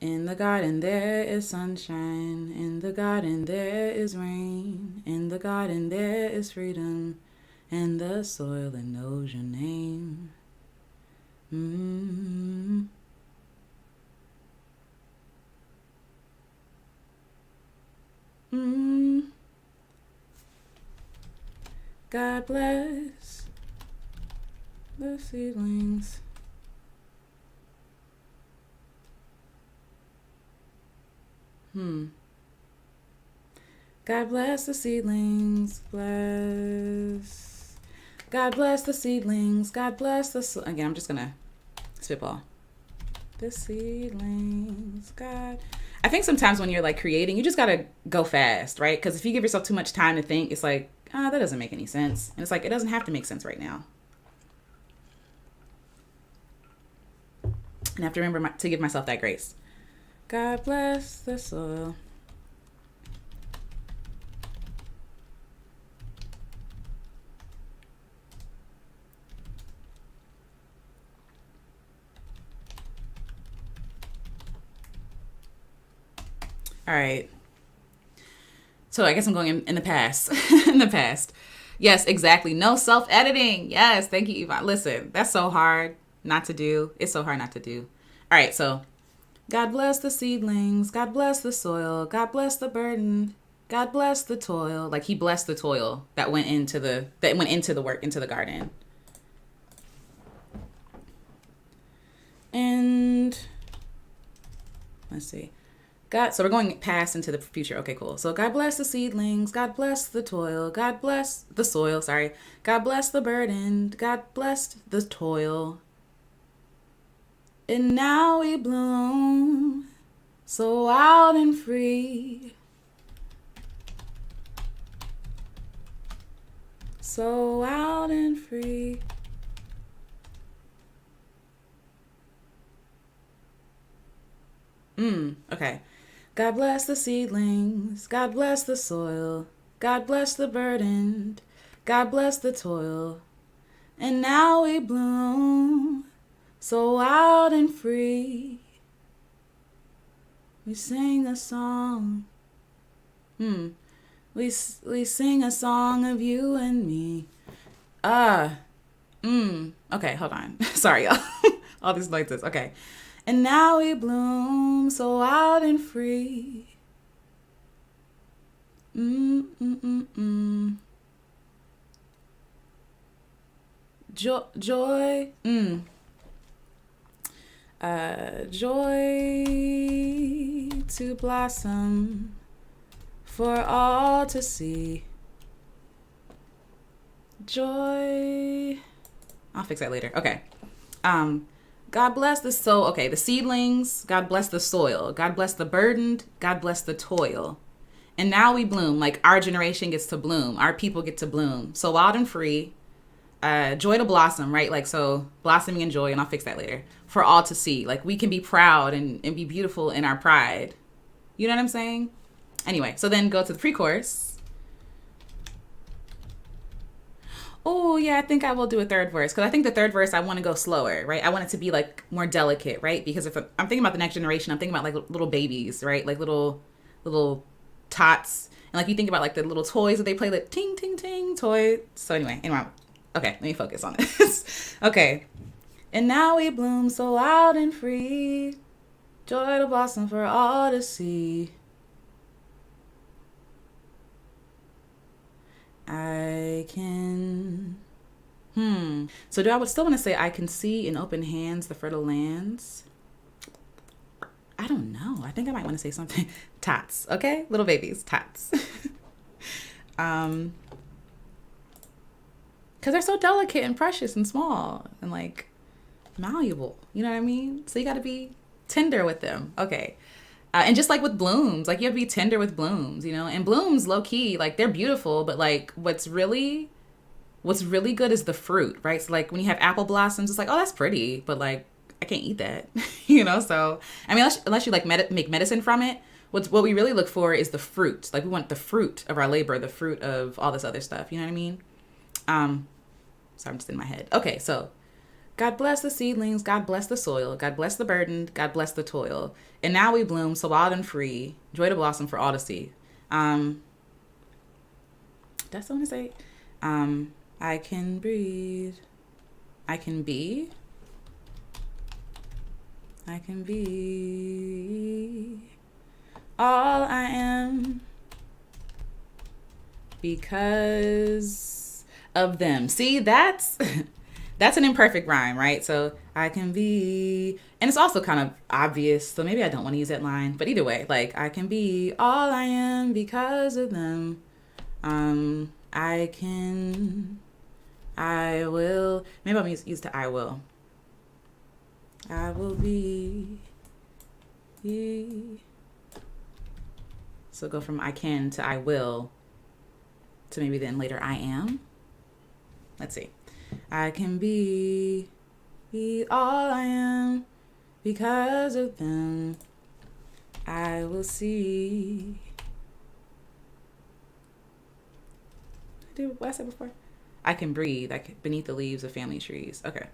In the garden there is sunshine. In the garden there is rain. In the garden there is freedom. And the soil that knows your name. Mm. Mm. God bless the seedlings. God bless the seedlings. Bless. God bless the seedlings. God bless the. Again, I'm just gonna spitball. The seedlings. God. I think sometimes when you're like creating, you just gotta go fast, right? Because if you give yourself too much time to think, it's like, that doesn't make any sense. And it's like, it doesn't have to make sense right now. And I have to remember to give myself that grace. God bless the soil. All right. So I guess I'm going in the past. In the past. Yes, exactly. No self-editing. Yes, thank you, Yvonne. Listen, that's so hard not to do. It's so hard not to do. All right, so God bless the seedlings. God bless the soil. God bless the burden. God bless the toil. Like he blessed the toil that went into the work, into the garden. And let's see. God, so we're going past into the future. Okay, cool. So God bless the seedlings. God bless the toil. God bless the soil. Sorry. God bless the burden. God blessed the toil. And now we bloom so wild and free. So wild and free. Okay. God bless the seedlings. God bless the soil. God bless the burdened. God bless the toil. And now we bloom so wild and free. We sing a song. We sing a song of you and me. Okay, hold on. Sorry, y'all. All these noises. Okay. And now we bloom so wild and free. Joy. Joy to blossom for all to see. Joy. I'll fix that later. Okay. God bless the soul. Okay, the seedlings. God bless the soil. God bless the burdened. God bless the toil. And now we bloom. Like our generation gets to bloom. Our people get to bloom. So wild and free. Joy to blossom, right? Like, so blossoming and joy, and I'll fix that later. For all to see. Like we can be proud and be beautiful in our pride. You know what I'm saying? Anyway, so then go to the pre-chorus. Oh, yeah, I think I will do a third verse. Because I think the third verse, I want to go slower, right? I want it to be, like, more delicate, right? Because if I'm thinking about the next generation, I'm thinking about, like, little babies, right? Like, little tots. And, like, you think about, like, the little toys that they play, like, ting, ting, ting, toy. So, anyway. Okay, let me focus on this. Okay. And now we bloom so loud and free. Joy to blossom for all to see. I can. So I would still want to say I can see in open hands the fertile lands. I don't know. I think I might want to say something. Tots, okay? Little babies, tots. Because they're so delicate and precious and small and like malleable. You know what I mean? So you got to be tender with them. Okay. And just like with blooms, like you have to be tender with blooms, you know, and blooms low key, like they're beautiful, but like what's really good is the fruit, right? So like when you have apple blossoms, it's like, oh, that's pretty, but like I can't eat that, you know? So, I mean, unless you like make medicine from it, what we really look for is the fruit. Like we want the fruit of our labor, the fruit of all this other stuff. You know what I mean? So I'm just in my head. Okay. So God bless the seedlings, God bless the soil, God bless the burden, God bless the toil. And now we bloom so wild and free, joy to blossom for all to see. That's what I want to say. I can breathe. I can be. I can be all I am because of them. See, that's that's an imperfect rhyme, right? So I can be, and it's also kind of obvious. So maybe I don't want to use that line, but either way, like I can be all I am because of them. I can, I will. Maybe I'll use the I will. I will be. So go from I can to I will to maybe then later I am. Let's see. I can be all I am because of them. I will see. What I said before? I can breathe like beneath the leaves of family trees. Okay.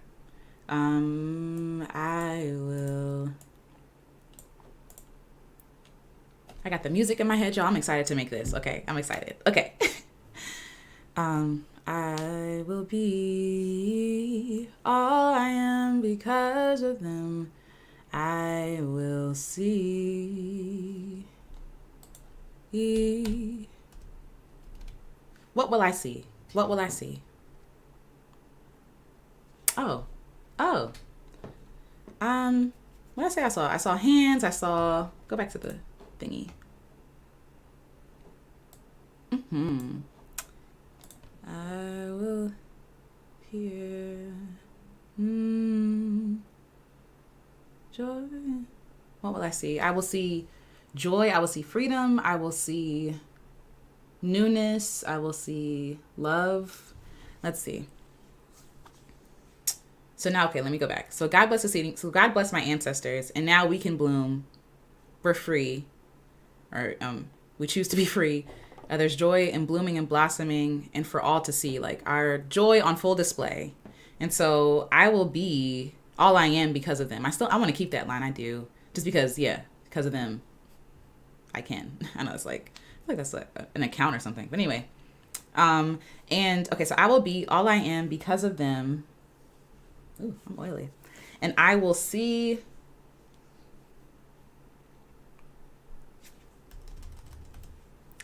I will. I got the music in my head, y'all. I'm excited to make this. Okay, I'm excited. Okay. I will be all I am because of them. I will see. What will I see? What will I see? Oh. Oh. What did I say I saw? I saw hands. I saw. Go back to the thingy. I will hear. Joy. What will I see? I will see joy. I will see freedom. I will see newness. I will see love. Let's see. So now, okay, let me go back. So God bless the seeding. So God bless my ancestors, and now we can bloom. We're free, or we choose to be free. There's joy in blooming and blossoming, and for all to see, like our joy on full display. And so I will be all I am because of them. I want to keep that line. I do, just because, yeah, because of them, I can. I know it's like, I feel like that's like an account or something. But anyway, and okay, so I will be all I am because of them. Ooh, I'm oily. And I will see.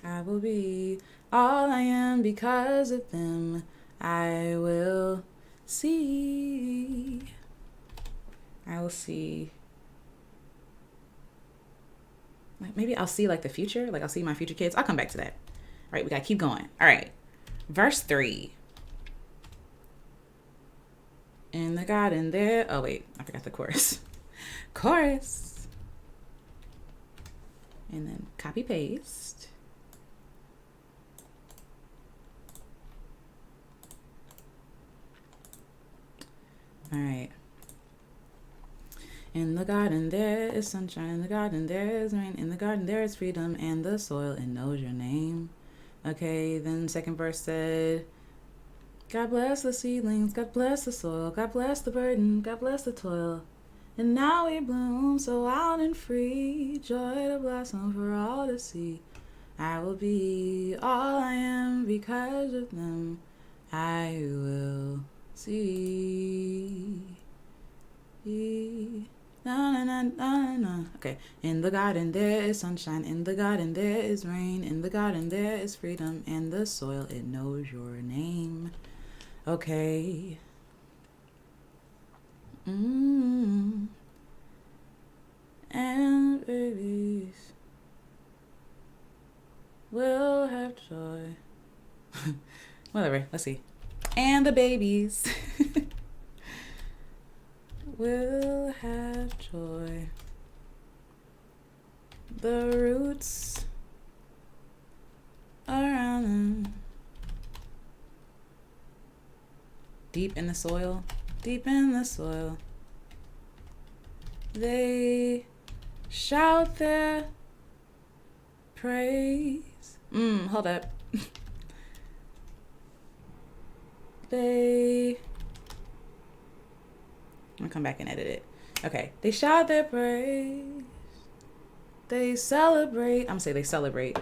I will be all I am because of them. I will see. I will see. Like maybe I'll see like the future. Like I'll see my future kids. I'll come back to that. All right, we gotta keep going. All right, verse 3. In the garden there. Oh wait, I forgot the chorus. Chorus. And then copy paste. All right. In the garden there is sunshine, in the garden there is rain, in the garden there is freedom, and the soil, it knows your name. Okay, then second verse said, God bless the seedlings, God bless the soil, God bless the burden, God bless the toil. And now we bloom so wild and free, joy to blossom for all to see. I will be all I am because of them. I will see. Na, na, na, na, na. Okay. In the garden there is sunshine, in the garden there is rain, in the garden there is freedom, and the soil, it knows your name. Okay. And babies will have joy. Whatever, let's see. And the babies will have joy. The roots around them. Deep in the soil, deep in the soil. They shout their praise. Hold up. They I'm gonna come back and edit it. Okay. They shout their praise. They celebrate. I'm gonna say they celebrate.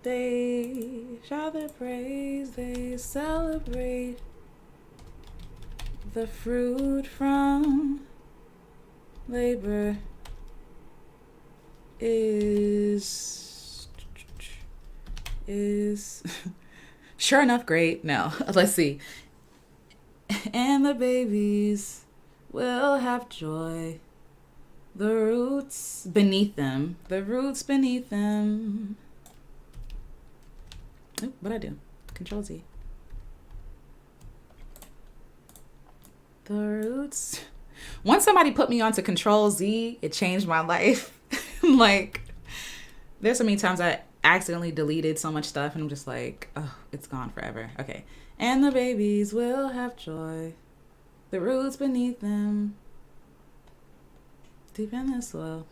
They shout their praise. They celebrate the fruit from labor is sure enough great. No, let's see. And the babies will have joy. The roots beneath them. The roots beneath them. Oh, what'd I do? Control Z. The roots. Once somebody put me onto Control Z, it changed my life. Like, there's so many times I accidentally deleted so much stuff and I'm just like, oh, it's gone forever. Okay. And the babies will have joy. The roots beneath them. Deep in the soil.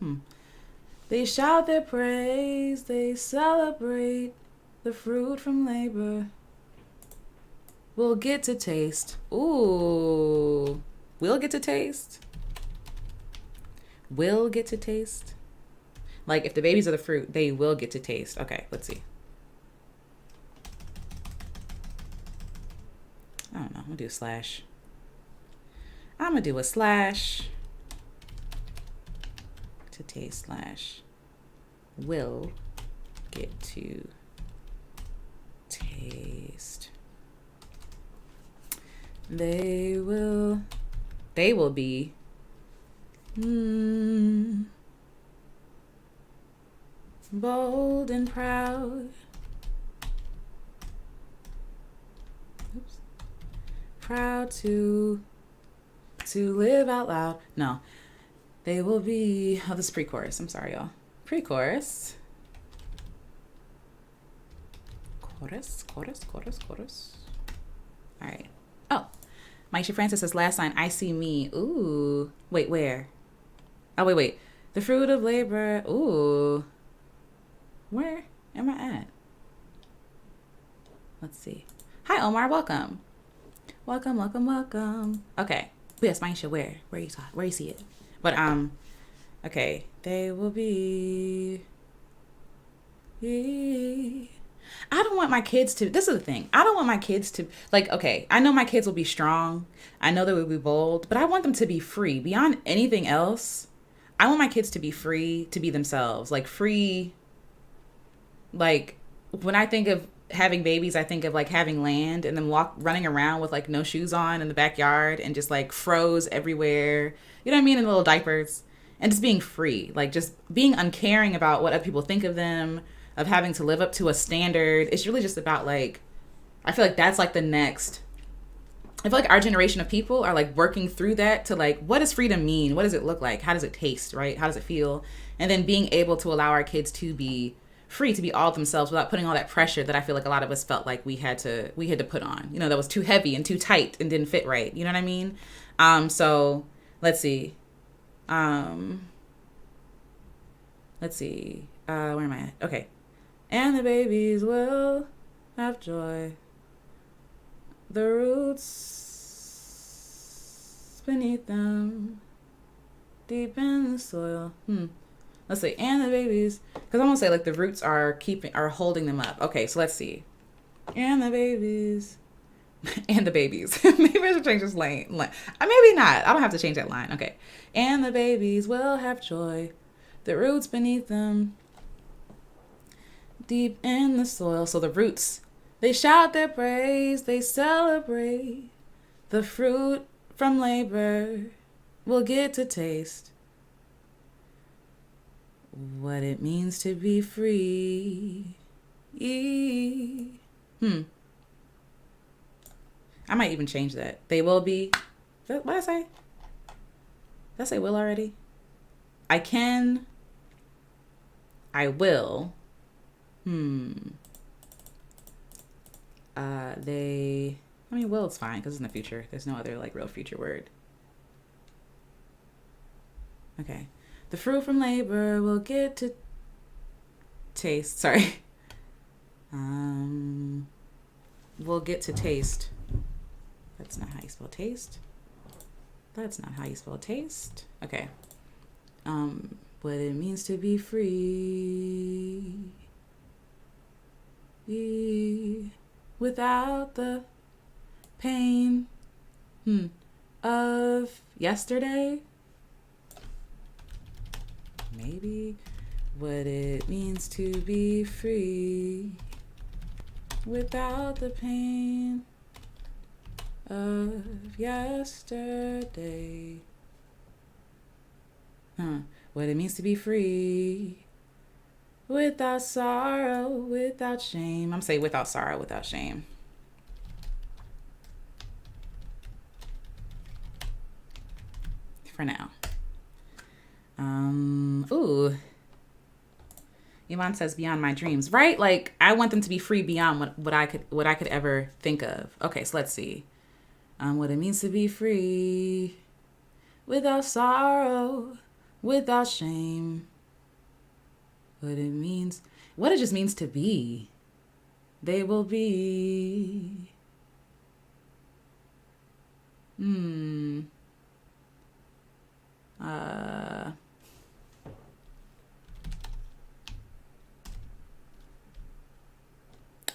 They shout their praise. They celebrate the fruit from labor. We'll get to taste. Ooh. We'll get to taste. Will get to taste. Like, if the babies are the fruit, they will get to taste. Okay, let's see. I don't know. I'm going to do a slash. I'm going to do a slash. To taste slash. Will get to taste. They will be bold and proud. Oops. Proud to live out loud. No. They will be, oh, this is pre-chorus. I'm sorry, y'all. Pre-chorus. Chorus. All right. Oh, Maisha Francis says last line, I see me. Ooh. Wait, where? Oh, wait. The fruit of labor. Ooh. Where am I at? Let's see. Hi, Omar. Welcome. Welcome. Okay. Yes, Maisha, where? Where you see it? But, okay. They will be... I don't want my kids to, this is the thing. I don't want my kids to, like, okay, I know my kids will be strong. I know they will be bold, but I want them to be free. Beyond anything else, I want my kids to be free, to be themselves. Like, free, like, when I think of having babies, I think of, like, having land and then running around with, like, no shoes on in the backyard and just, like, froze everywhere. You know what I mean? In little diapers. And just being free. Like, just being uncaring about what other people think of them, of having to live up to a standard. It's really just about, like, I feel like that's, like, the next, I feel like our generation of people are, like, working through that to, like, what does freedom mean? What does it look like? How does it taste, right? How does it feel? And then being able to allow our kids to be free, to be all themselves without putting all that pressure that I feel like a lot of us felt like we had to put on, you know, that was too heavy and too tight and didn't fit right. You know what I mean? So let's see. Where am I at? Okay. And the babies will have joy. The roots beneath them, deep in the soil. Let's see. And the babies, because I'm gonna say like the roots are holding them up. Okay, so let's see. And the babies, and the babies. Maybe I should change this line. Maybe not. I don't have to change that line. Okay. And the babies will have joy. The roots beneath them, deep in the soil. So the roots, they shout their praise, they celebrate the fruit from labor. We'll get to taste what it means to be free. I might even change that. They will be, what did I say? Did I say will already? I can, I will. Will is fine because it's in the future. There's no other like real future word. Okay. The fruit from labor will get to taste. Sorry. We'll get to taste. That's not how you spell taste. That's not how you spell taste. Okay. What it means to be free without the pain of yesterday. Maybe what it means to be free without the pain of yesterday. What it means to be free without sorrow, without shame. I'm saying without sorrow, without shame. For now. Ooh. Yvonne says beyond my dreams, right? Like I want them to be free beyond what I could ever think of. Okay, so let's see. What it means to be free without sorrow, without shame. What it just means to be. They will be.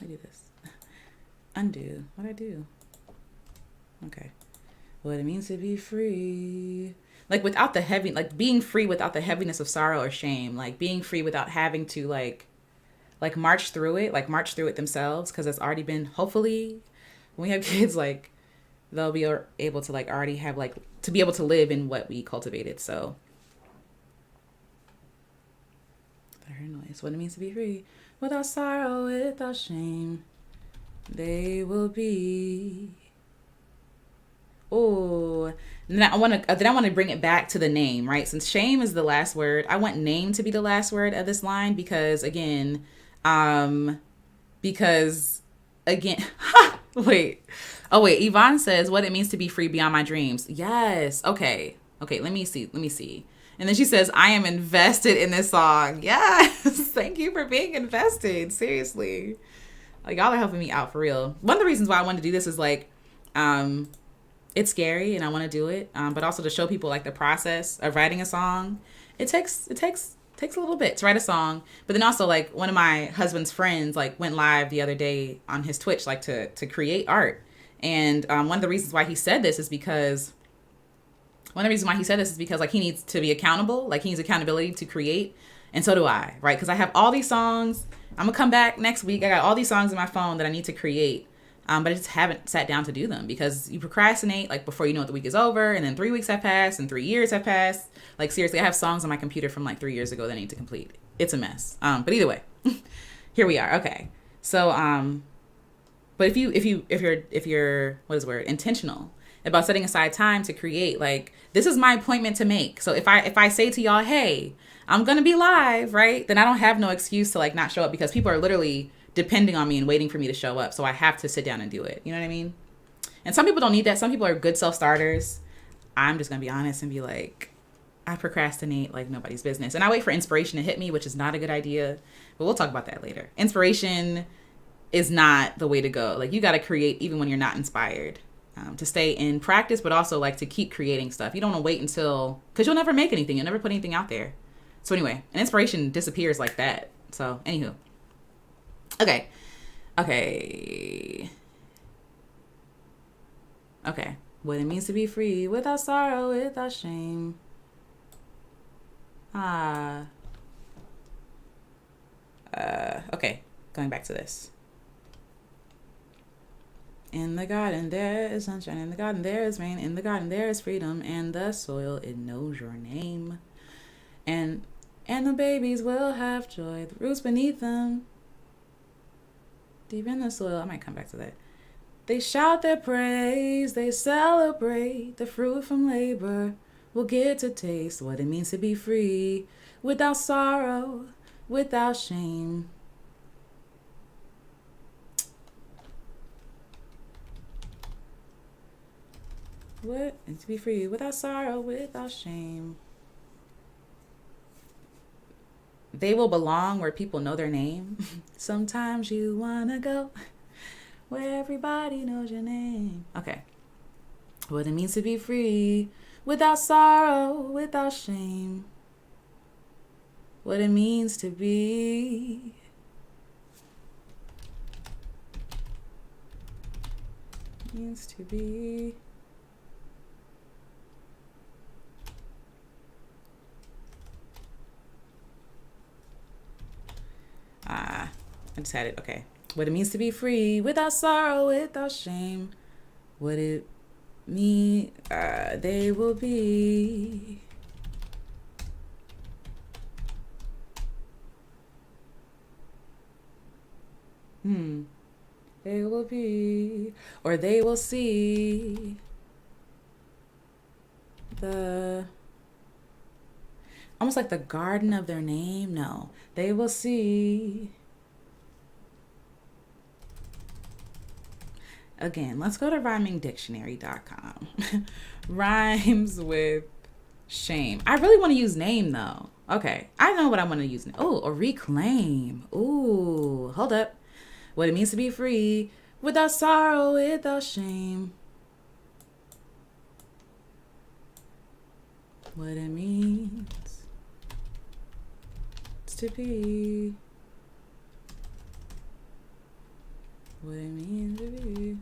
I do this. Undo. What'd I do? Okay. What it means to be free. Like without the heavy, like being free without the heaviness of sorrow or shame. Like being free without having to like march through it themselves. Cause it's already been, hopefully when we have kids, like they'll be able to like already have like, to be able to live in what we cultivated. So. Her noise. What it means to be free without sorrow, without shame. They will be. Oh, then I want to bring it back to the name, right? Since shame is the last word, I want name to be the last word of this line because again, wait. Oh wait, Yvonne says what it means to be free beyond my dreams. Yes. Okay. Let me see. And then she says, I am invested in this song. Yes. Thank you for being invested. Seriously. Like, y'all are helping me out for real. One of the reasons why I wanted to do this is like, it's scary and I want to do it. But also to show people like the process of writing a song. It takes a little bit to write a song. But then also like one of my husband's friends like went live the other day on his Twitch, like to create art. And one of the reasons why he said this is because like he needs to be accountable. Like he needs accountability to create. And so do I, right? Because I have all these songs. I'm going to come back next week. I got all these songs in my phone that I need to create. But I just haven't sat down to do them because you procrastinate like before you know it, the week is over. And then 3 weeks have passed and 3 years have passed. Like seriously, I have songs on my computer from like 3 years ago that I need to complete. It's a mess. But either way, here we are. Okay. So, but if you're, what is the word? Intentional about setting aside time to create, like this is my appointment to make. So if I say to y'all, hey, I'm going to be live, right? Then I don't have no excuse to like not show up because people are literally depending on me and waiting for me to show up. So I have to sit down and do it. You know what I mean? And some people don't need that. Some people are good self-starters. I'm just going to be honest and be like, I procrastinate like nobody's business. And I wait for inspiration to hit me, which is not a good idea. But we'll talk about that later. Inspiration is not the way to go. Like you got to create even when you're not inspired. To stay in practice, but also like to keep creating stuff. You don't want to wait until, because you'll never make anything. You'll never put anything out there. So anyway, an inspiration disappears like that. So anywho. Okay. What it means to be free without sorrow, without shame. Okay. Going back to this. In the garden there is sunshine, in the garden there is rain, in the garden there is freedom, and the soil, it knows your name. And the babies will have joy, the roots beneath them, deep in the soil. I might come back to that. They shout their praise, they celebrate the fruit from labor. We'll get to taste what it means to be free, without sorrow, without shame. What? And to be free without sorrow, without shame. They will belong where people know their name. Sometimes you wanna go where everybody knows your name. Okay. What it means to be free without sorrow, without shame. What it means to be. Means to be. I just had it. Okay. What it means to be free, without sorrow, without shame. What it mean, they will be. They will be, or they will see the, almost like the garden of their name. No, they will see. Again, let's go to rhymingdictionary.com. Rhymes with shame. I really want to use name though. Okay, I know what I want to use. Oh, or reclaim. Ooh, hold up. What it means to be free, without sorrow, without shame. What it means to be. What it means to be.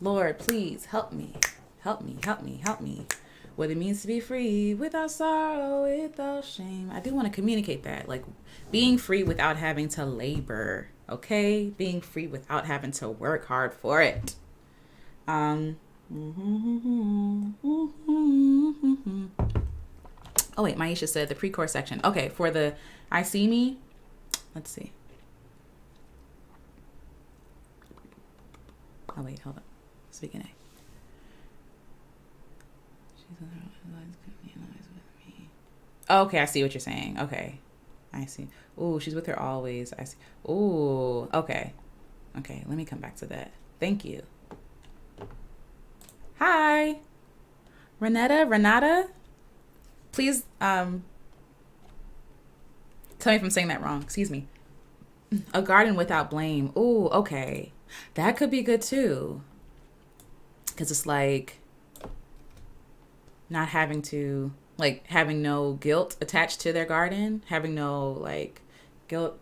Lord, please help me. Help me, help me, help me. What it means to be free, without sorrow, without shame. I do want to communicate that. Like being free without having to labor. Okay? Being free without having to work hard for it. Oh wait, Maisha said the pre-chorus section. Okay, for the I see me. Let's see. Oh wait, hold on. Speaking A. Okay, I see what you're saying. Okay, I see. Ooh, she's with her always. I see. Ooh, okay. Okay, let me come back to that. Thank you. Hi. Renata? Please, tell me if I'm saying that wrong. Excuse me. A garden without blame. Ooh, okay. That could be good too. Because it's like not having to, like having no guilt attached to their garden, having no like guilt,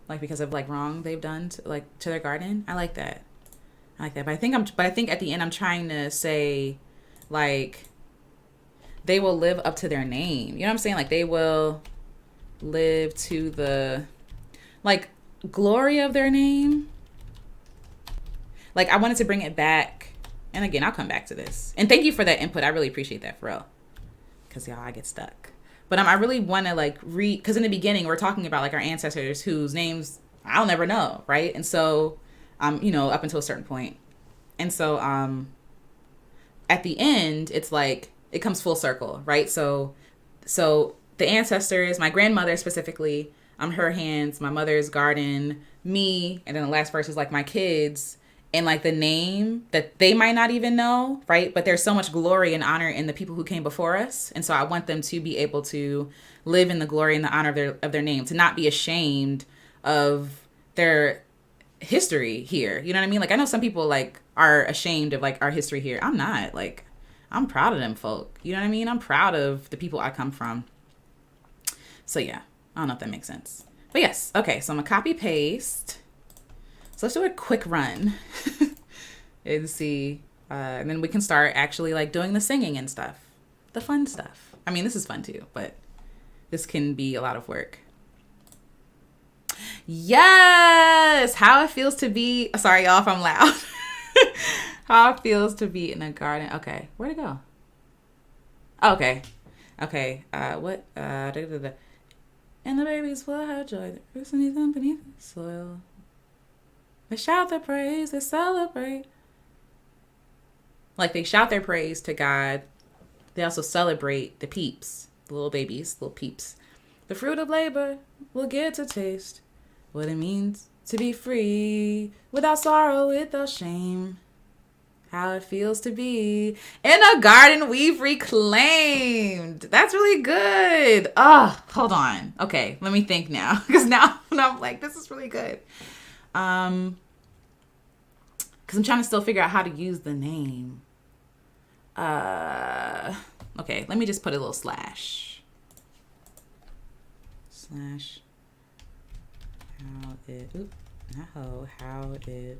like because of like wrong they've done to, like to their garden. I like that. But I think at the end I'm trying to say like they will live up to their name. You know what I'm saying? Like they will live to the like glory of their name. Like I wanted to bring it back. And again, I'll come back to this. And thank you for that input. I really appreciate that, for real. Because y'all, I get stuck. But I really want to like read, because in the beginning we're talking about like our ancestors whose names I'll never know, right? And so, you know, up until a certain point. And so, at the end, it's like it comes full circle, right? So the ancestors, my grandmother specifically, her hands, my mother's garden, me, and then the last verse is like my kids. And like the name that they might not even know, right? But there's so much glory and honor in the people who came before us. And so I want them to be able to live in the glory and the honor of their name, to not be ashamed of their history here. You know what I mean? Like I know some people like are ashamed of like our history here. I'm not. Like I'm proud of them folk. You know what I mean? I'm proud of the people I come from. So yeah, I don't know if that makes sense. But yes, okay, so I'm gonna copy paste. So let's do a quick run and see. And then we can start actually like doing the singing and stuff. The fun stuff. I mean, this is fun too, but this can be a lot of work. Yes! How it feels to be, sorry y'all if I'm loud. How it feels to be in a garden. Okay, where'd it go? Okay. What? And the babies will have joy. The roots and knees beneath the soil. They shout their praise, they celebrate. Like they shout their praise to God. They also celebrate the peeps, the little babies, little peeps. The fruit of labor will get to taste what it means to be free, without sorrow, without shame. How it feels to be in a garden we've reclaimed. That's really good. Oh, hold on. Okay, let me think now. Because now I'm like, this is really good. Because I'm trying to still figure out how to use the name. Okay, let me just put a little slash. Slash. How it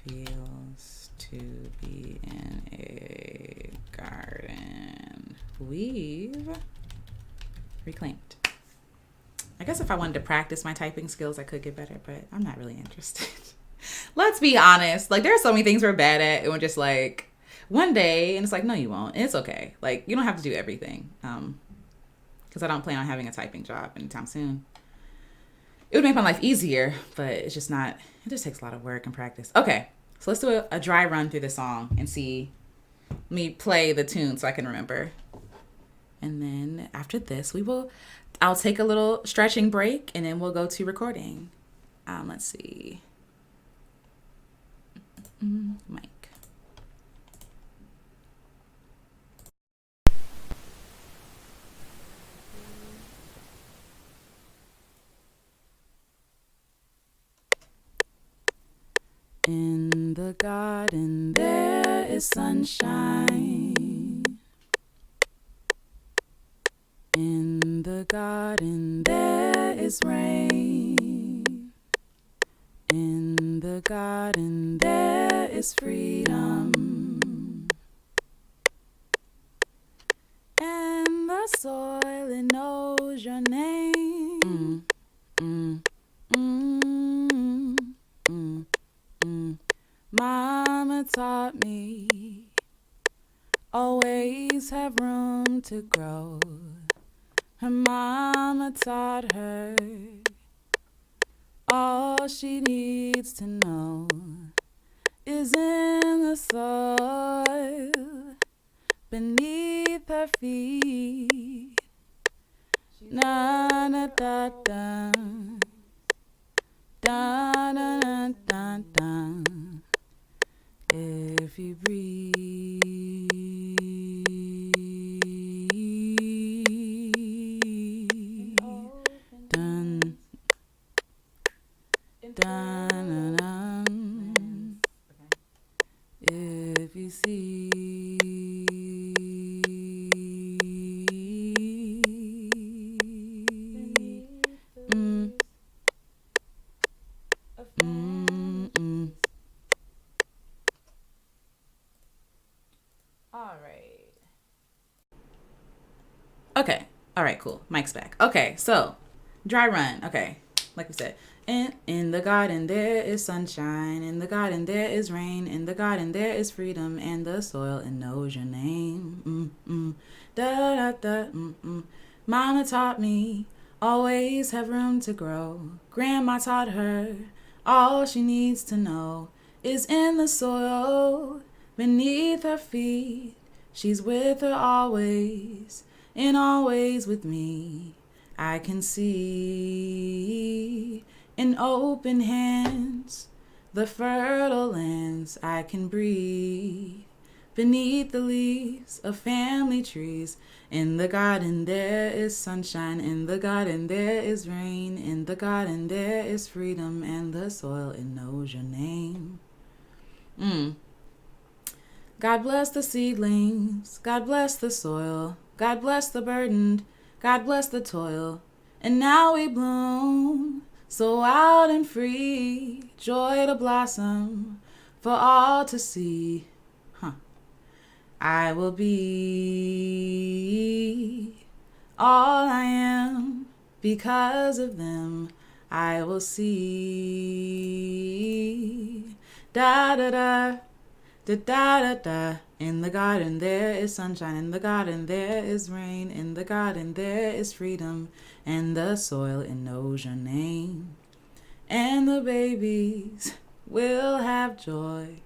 feels to be in a garden we've reclaimed. I guess if I wanted to practice my typing skills, I could get better, but I'm not really interested. Let's be honest. Like, there are so many things we're bad at, and we're just like, one day, and it's like, no, you won't. And it's okay. Like, you don't have to do everything. Because I don't plan on having a typing job anytime soon. It would make my life easier, but it's just not. It just takes a lot of work and practice. Okay, so let's do a dry run through the song and see. Let me play the tune so I can remember. And then after this, I'll take a little stretching break, and then we'll go to recording. Let's see. Mic. In the garden there is sunshine. In the garden there is rain. In the garden there is freedom. And the soil, it knows your name. Mama taught me, always have room to grow. Her mama taught her, all she needs to know is in the soil beneath her feet. Na na da da, da da da da da. If you breathe, dun, dun, dun, if you see, All right. Okay. All right, cool. Mic's back. Okay, so dry run. Okay, like we said. In the garden there is sunshine. In the garden there is rain. In the garden there is freedom. And the soil, it knows your name. Da da da. Mama taught me, always have room to grow. Grandma taught her, all she needs to know is in the soil beneath her feet. She's with her always, and always with me. I can see in open hands the fertile lands. I can breathe beneath the leaves of family trees. In the garden there is sunshine. In the garden there is rain. In the garden there is freedom. And the soil, it knows your name. God bless the seedlings, God bless the soil, God bless the burdened, God bless the toil. And now we bloom, so out and free, joy to blossom for all to see. I will be all I am because of them. I will see. Da da da. Da da da da. In the garden there is sunshine. In the garden there is rain. In the garden there is freedom. And the soil, it knows your name. And the babies will have joy.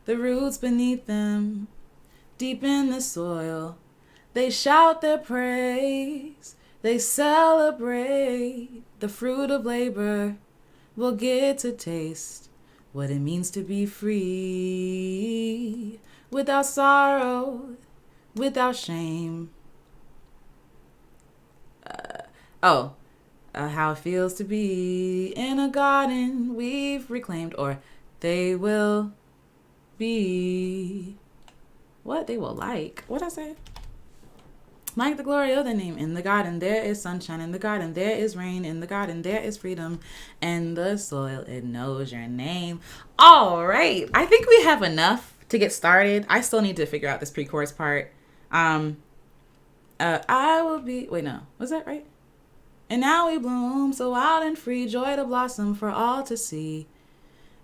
The roots beneath them, deep in the soil, they shout their praise. They celebrate the fruit of labor. We'll get to taste what it means to be free, without sorrow, without shame. How it feels to be in a garden we've reclaimed, or They will be what they will like. What I say? Like the glory of the name. In the garden there is sunshine. In the garden there is rain. In the garden there is freedom. And the soil, it knows your name. All right. I think we have enough to get started. I still need to figure out this pre-chorus part. I will be. Wait, no. Was that right? And now we bloom so wild and free, joy to blossom for all to see.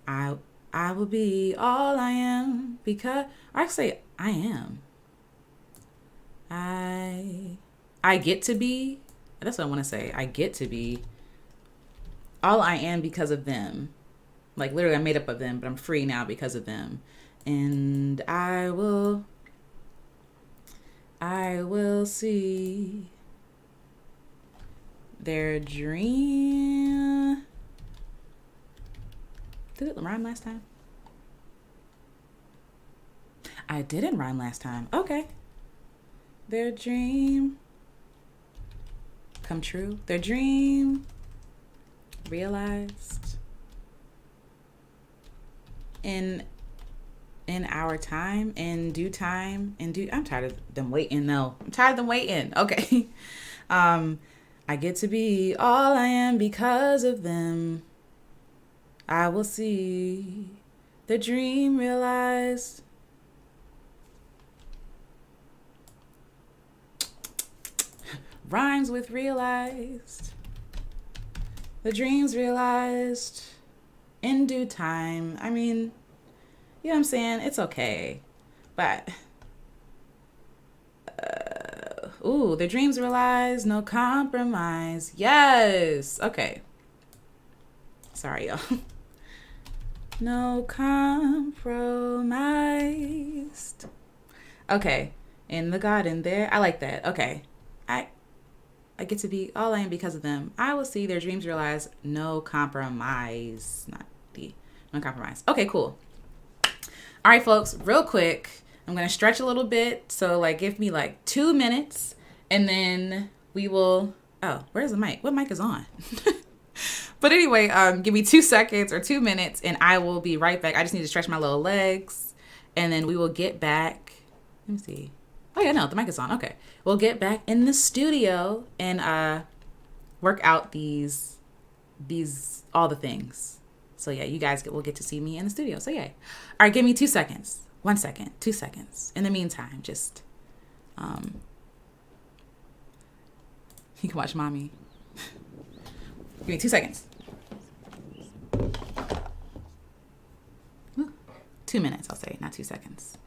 I I will be all I am because I say I am. I get to be. That's what I want to say. I get to be all I am because of them. Like literally I'm made up of them, but I'm free now because of them. And I will see their dream. Did it rhyme last time? I didn't rhyme last time. Okay. Their dream come true. Their dream realized in our time, in due time, I'm tired of them waiting though. I'm tired of them waiting. Okay. I get to be all I am because of them. I will see the dream realized. Rhymes with realized. The dreams realized in due time. I mean, you know what I'm saying? It's okay. But, the dreams realized, no compromise. Yes. Okay. Sorry, y'all. No compromised. Okay. In the garden there. I like that. Okay. I get to be all I am because of them. I will see their dreams realized. No compromise. No compromise. Okay, cool. All right, folks, real quick. I'm going to stretch a little bit. So, give me 2 minutes. And then we will. Oh, where's the mic? What mic is on? But anyway, give me 2 seconds or 2 minutes. And I will be right back. I just need to stretch my little legs. And then we will get back. Let me see. Oh, yeah, no, the mic is on. Okay. We'll get back in the studio and work out these all the things. So, yeah, you guys will get to see me in the studio. So, yeah. All right, give me 2 seconds. 1 second. 2 seconds. In the meantime, just, you can watch mommy. Give me 2 seconds. 2 minutes, I'll say, not 2 seconds.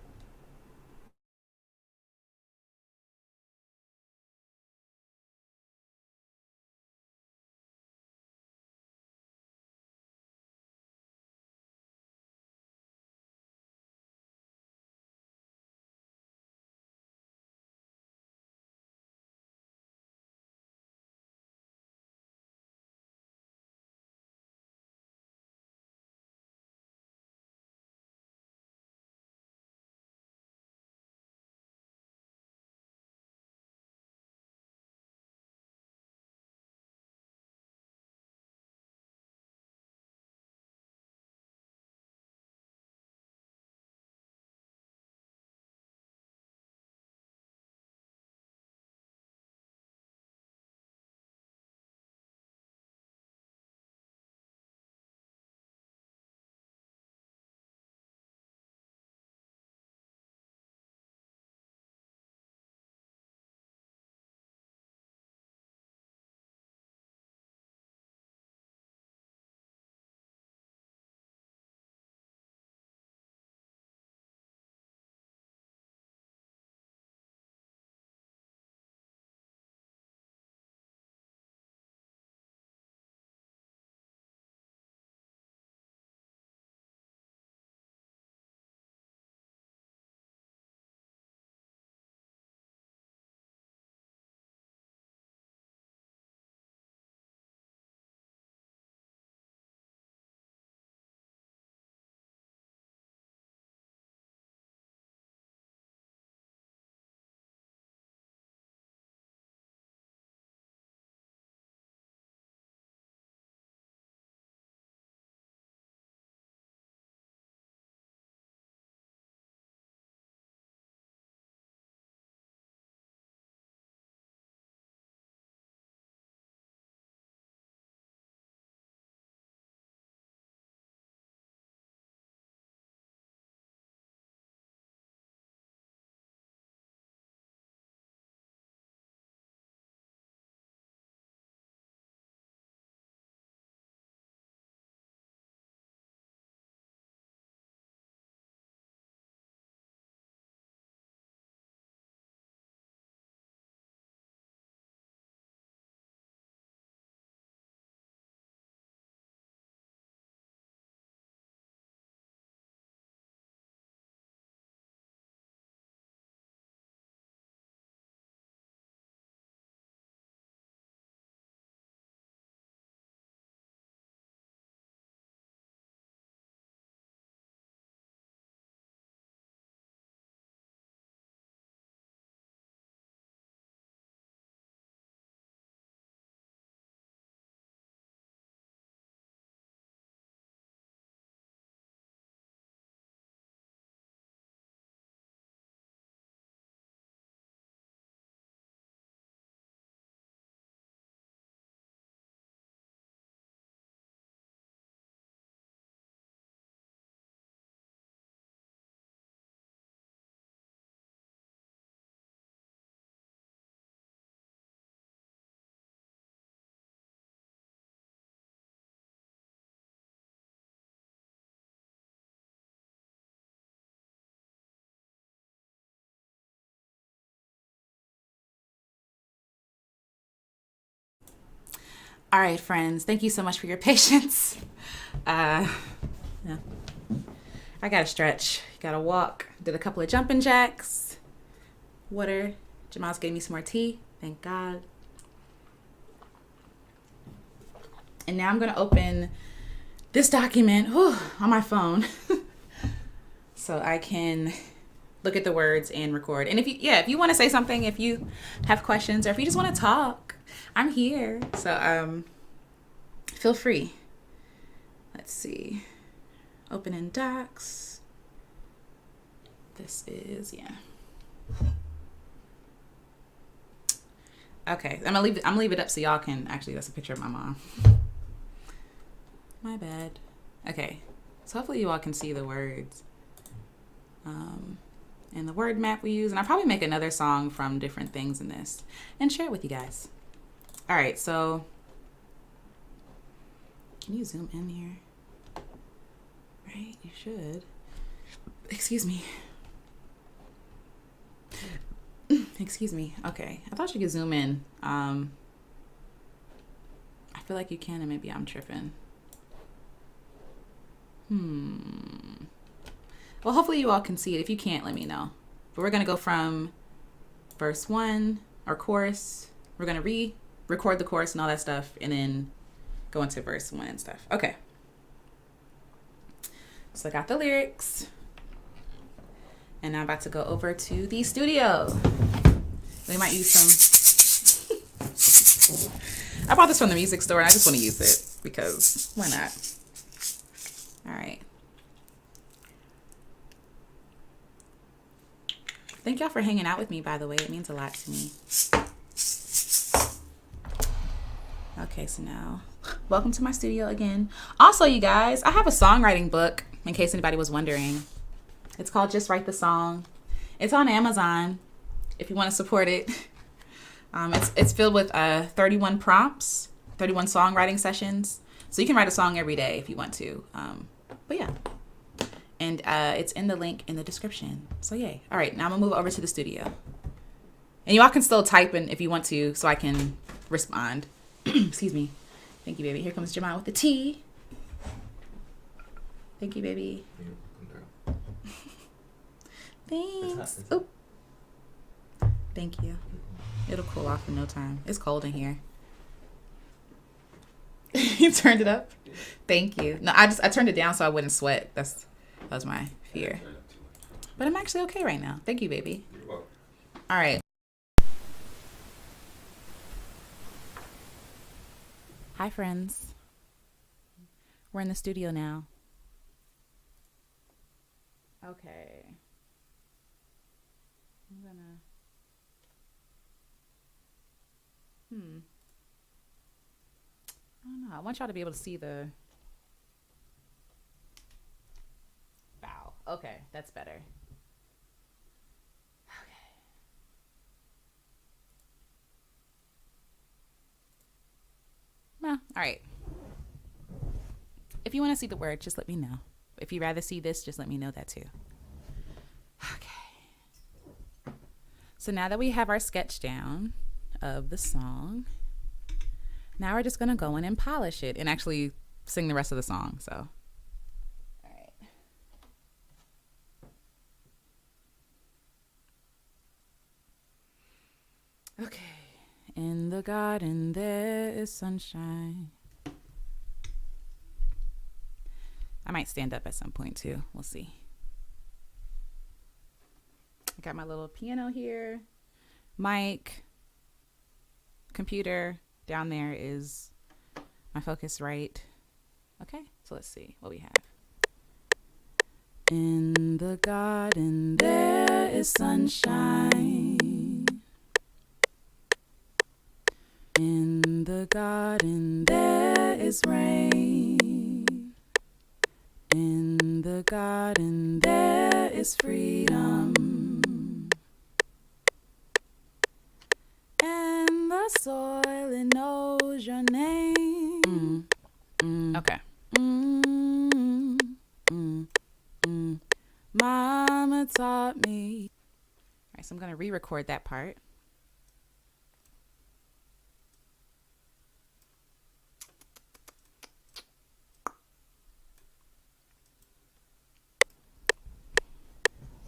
All right, friends. Thank you so much for your patience. Yeah. I gotta stretch. Gotta walk. Did a couple of jumping jacks. Water. Jamal's gave me some more tea. Thank God. And now I'm gonna open this document on my phone so I can look at the words and record. And if you want to say something, if you have questions, or if you just want to talk, I'm here. So feel free. Let's see. Open in docs. This is Okay, I'm gonna leave it up so y'all can actually. That's a picture of my mom. My bad. Okay, so hopefully you all can see the words. And the word map we use, and I'll probably make another song from different things in this and share it with you guys. All right, so can you zoom in here? Right, you should. Excuse me. Excuse me. Okay, I thought you could zoom in. I feel like you can, and maybe I'm tripping. Well, hopefully you all can see it. If you can't, let me know. But we're going to go from verse 1, or chorus. We're going to re-record the chorus and all that stuff, and then go into verse 1 and stuff. Okay. So I got the lyrics. And now I'm about to go over to the studio. We might use some... I bought this from the music store, and I just want to use it, because why not? All right. Thank y'all for hanging out with me, by the way. It means a lot to me. Okay, so now, welcome to my studio again. Also, you guys, I have a songwriting book, in case anybody was wondering. It's called Just Write the Song. It's on Amazon, if you want to support it. It's filled with 31 prompts, 31 songwriting sessions. So you can write a song every day if you want to. But yeah. And it's in the link in the description. So yay. All right, now I'm gonna move over to the studio. And you all can still type in if you want to, so I can respond. Excuse me. Thank you, baby. Here comes Jamal with the tea. Thank you, baby. Thanks. Oh. Thank you. It'll cool off in no time. It's cold in here. You turned it up? Thank you. No, I turned it down so I wouldn't sweat. That was my fear. But I'm actually okay right now. Thank you, baby. You're welcome. All right. Hi, friends. We're in the studio now. Okay. I'm gonna... I don't know. I want y'all to be able to see the... Wow. Okay, that's better. Okay. Well, all right. If you want to see the word, just let me know. If you'd rather see this, just let me know that too. Okay. So now that we have our sketch down of the song, now we're just going to go in and polish it and actually sing the rest of the song. So, all right. Okay. In the garden there is sunshine. I might stand up at some point too. We'll see. I got my little piano here. Mic. Computer. Down there is my Focusrite. Okay, so let's see what we have. In the garden there is sunshine. In the garden there is rain. In the garden there is freedom. And the soil, it knows your name. Okay. Mama taught me. All right, so I'm going to re-record that part.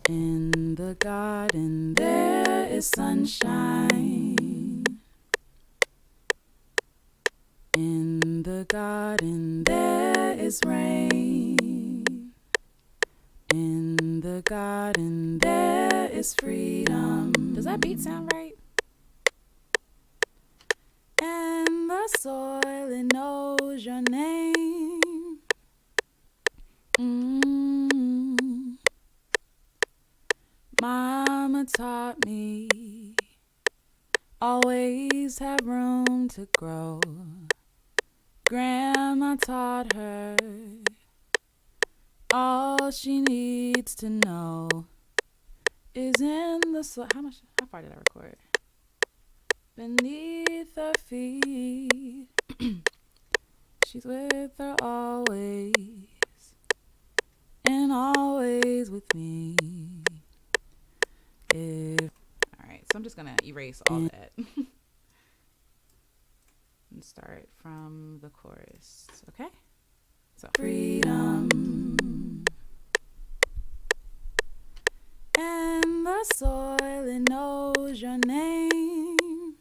In the garden there is sunshine. In the garden there is rain. In the garden there is freedom. Does that beat sound right? And the soil, it knows your name. Mama taught me, always have room to grow. Grandma taught her, all she needs to know is in the soil. How far did I record? Beneath her feet. She's with her always, and always with me. Alright, so I'm just gonna erase all that and start from the chorus. Okay? So freedom. And the soil, it knows your name.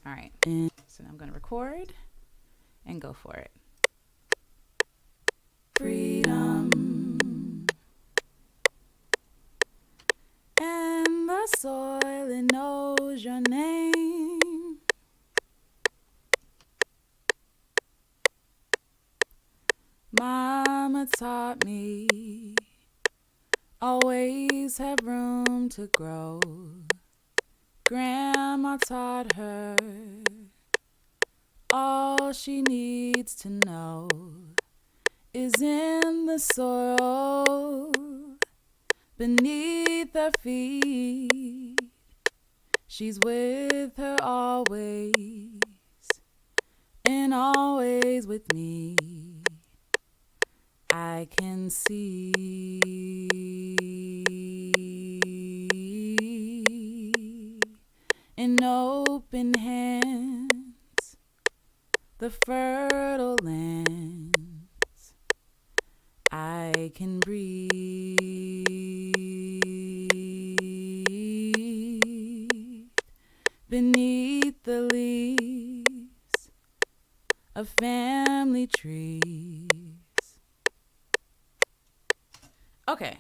Alright, so now I'm gonna record and go for it. Freedom. And the soil, it knows your name. Mama taught me, always have room to grow. Grandma taught her, all she needs to know is in the soil beneath her feet. She's with her always, and always with me. I can see in open hands the fertile lands. I can breathe beneath the leaves of family trees. Okay.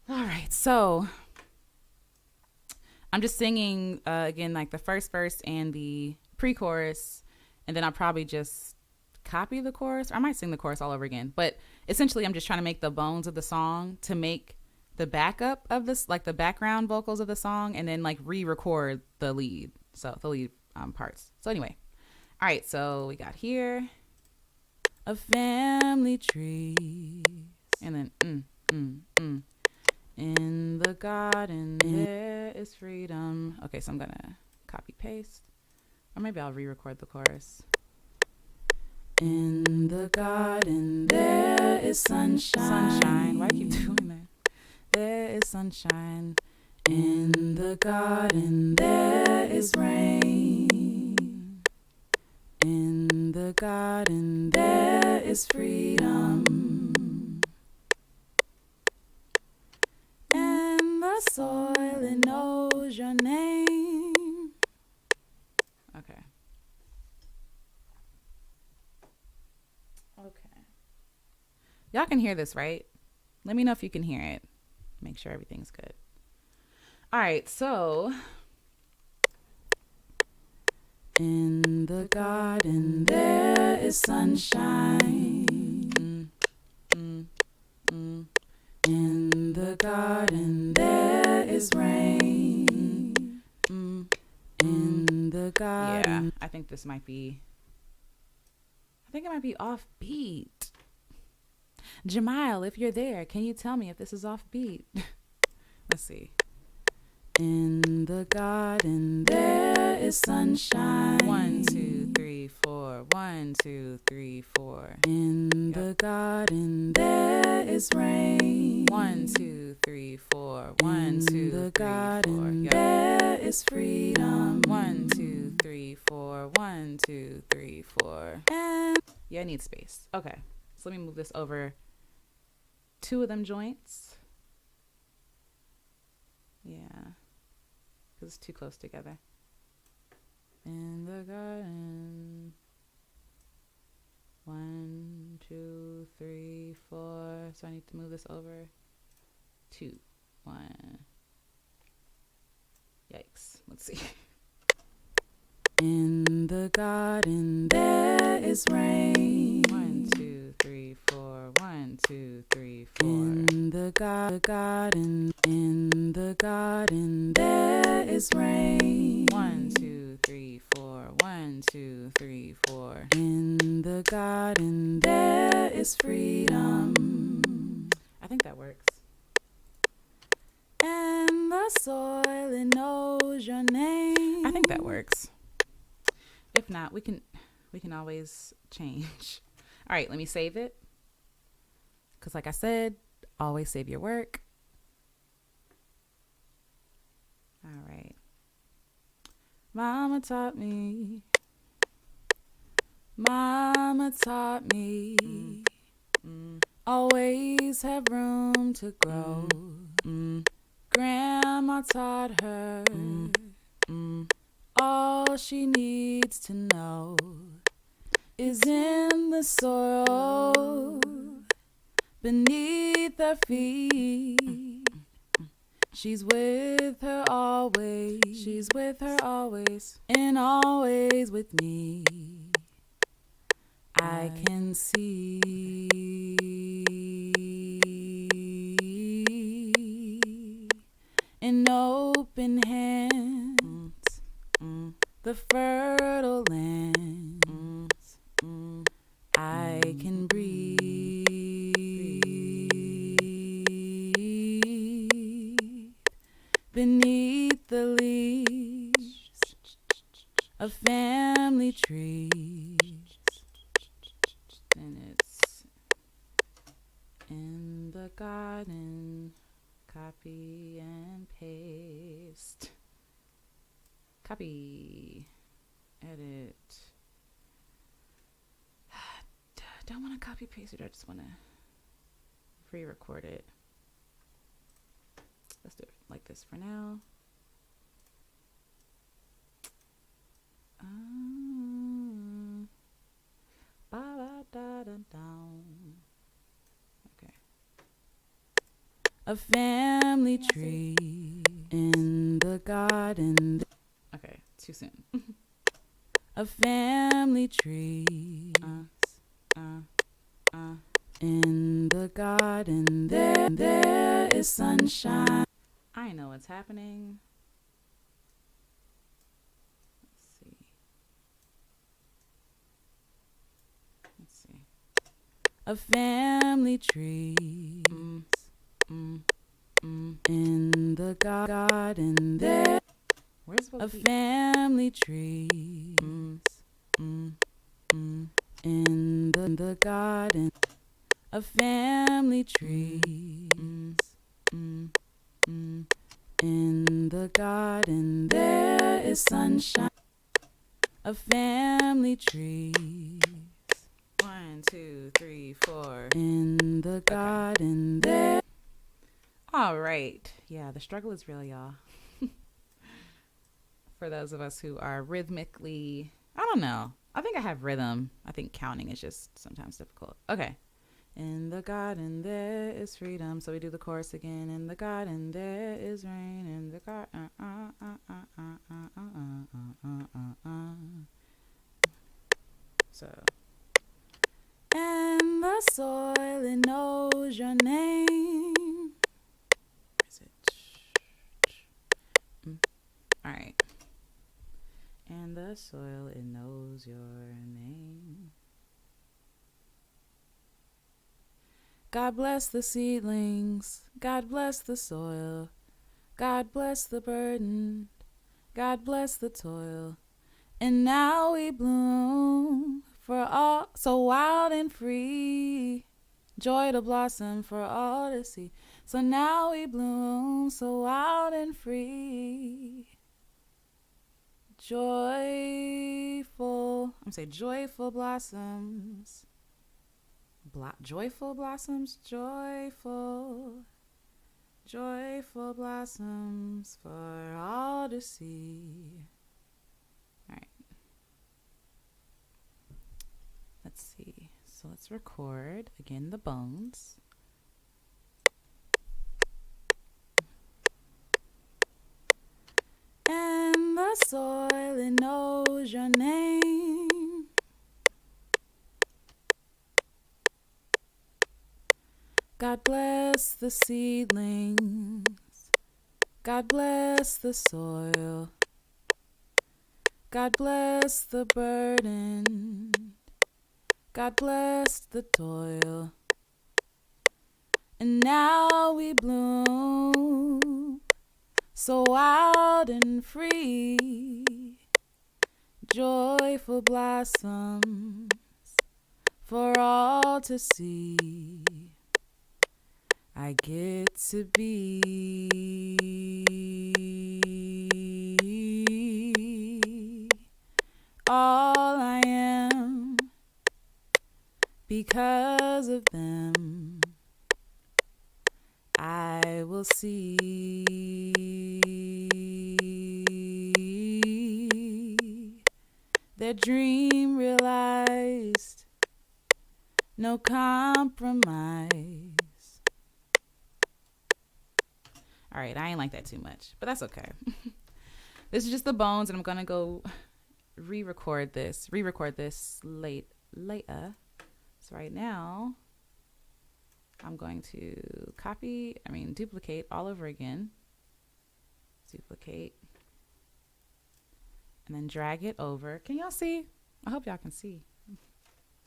All right. So I'm just singing again, like the first verse and the pre-chorus, and then I'll probably just copy the chorus. Or I might sing the chorus all over again. But essentially, I'm just trying to make the bones of the song to make the backup of this, like the background vocals of the song, and then like re-record the lead. So the lead parts. So anyway. All right. So we got here a family tree. And then, in the garden, there is freedom. Okay, so I'm going to copy paste. Or maybe I'll re-record the chorus. In the garden, there is sunshine. Sunshine. Why do you keep doing that? There is sunshine. In the garden, there is rain. In the garden, there is freedom. Soil, it knows your name. Okay. Y'all can hear this, right? Let me know if you can hear it. Make sure everything's good. All right, so in the garden there is sunshine. In the garden there is rain. In the garden. Yeah, I think it might be off beat. Jamile, if you're there, can you tell me if this is off beat? Let's see. In the garden there is sunshine. 1, 2, 3, 4. 1, 2, 3, 4. In the garden there is rain. 1, 2, 3, 4. 1, 2, 3, 4. In the garden there is freedom. 1, 2, 3, 4. 1, 2, 3, 4. And Yeah, I need space. Okay. So let me move this over 2 of them joints. Yeah. Because it's too close together. In the garden. 1, 2, 3, 4. So I need to move this over 2, 1. Yikes. Let's see. In the garden there is rain. 1, 2, 3, 4. 1, 2, 3, 4. In the garden. In the garden there is rain. 1, 2, 3, 4. 1, 2, 3, 4. In the garden there is freedom. I think that works. And the soil, it knows your name. I think that works. If not, we can always change. All right, let me save it. Because like I said, always save your work. All right. Mama taught me. Always have room to grow. Grandma taught her. All she needs to know is in the soil beneath her feet. She's with her always. She's with her always. And always with me. I can see in open hands the fertile lands. I can breathe beneath the leaves of family trees. And it's in the garden. Copy and paste. Copy. Edit. Don't want to copy paste it. I just want to pre-record it. Let's do it like this for now. Okay. A family tree in the garden. Okay, too soon. A family tree in the garden. There is sunshine. I know what's happening. Let's see. A family tree in the garden. There. Where's a family tree in the garden. A family tree in the garden. There is sunshine. A family tree. 1, 2, 3, 4. In the garden. There. All right. Yeah, the struggle is real, y'all. For those of us who are rhythmically, I don't know. I think I have rhythm. I think counting is just sometimes difficult. Okay. In the garden there is freedom. So we do the chorus again. In the garden there is rain. In the garden. So. And the soil, it knows your name. Where is it? All right. And the soil, it knows your name. God bless the seedlings. God bless the soil. God bless the burden. God bless the toil. And now we bloom for all, so wild and free. Joy to blossom for all to see. So now we bloom so wild and free. joyful. I'm gonna say joyful blossoms. Joyful blossoms, joyful blossoms for all to see. All right. Let's see. So let's record again the bones. And the soil, it knows your name. God bless the seedlings. God bless the soil. God bless the burden. God bless the toil. And now we bloom so wild and free. Joyful blossoms for all to see. I get to be all I am because of them. I will see their dream realized, no compromise. All right, I ain't like that too much, but that's okay. This is just the bones, and I'm gonna go re-record this later. So right now, I'm going to duplicate all over again. Duplicate. And then drag it over. Can y'all see? I hope y'all can see.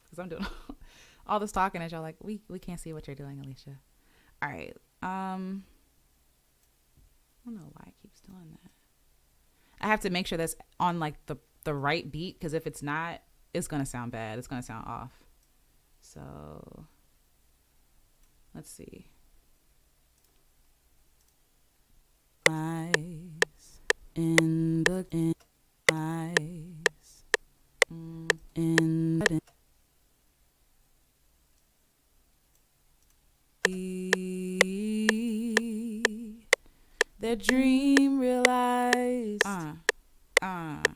Because I'm doing all this talking and y'all like, we can't see what you're doing, Alicia. All right. I don't know why it keeps doing that. I have to make sure that's on like the right beat, because if it's not, it's going to sound bad. It's going to sound off. So let's see. Eyes in the eyes in the their dream realized,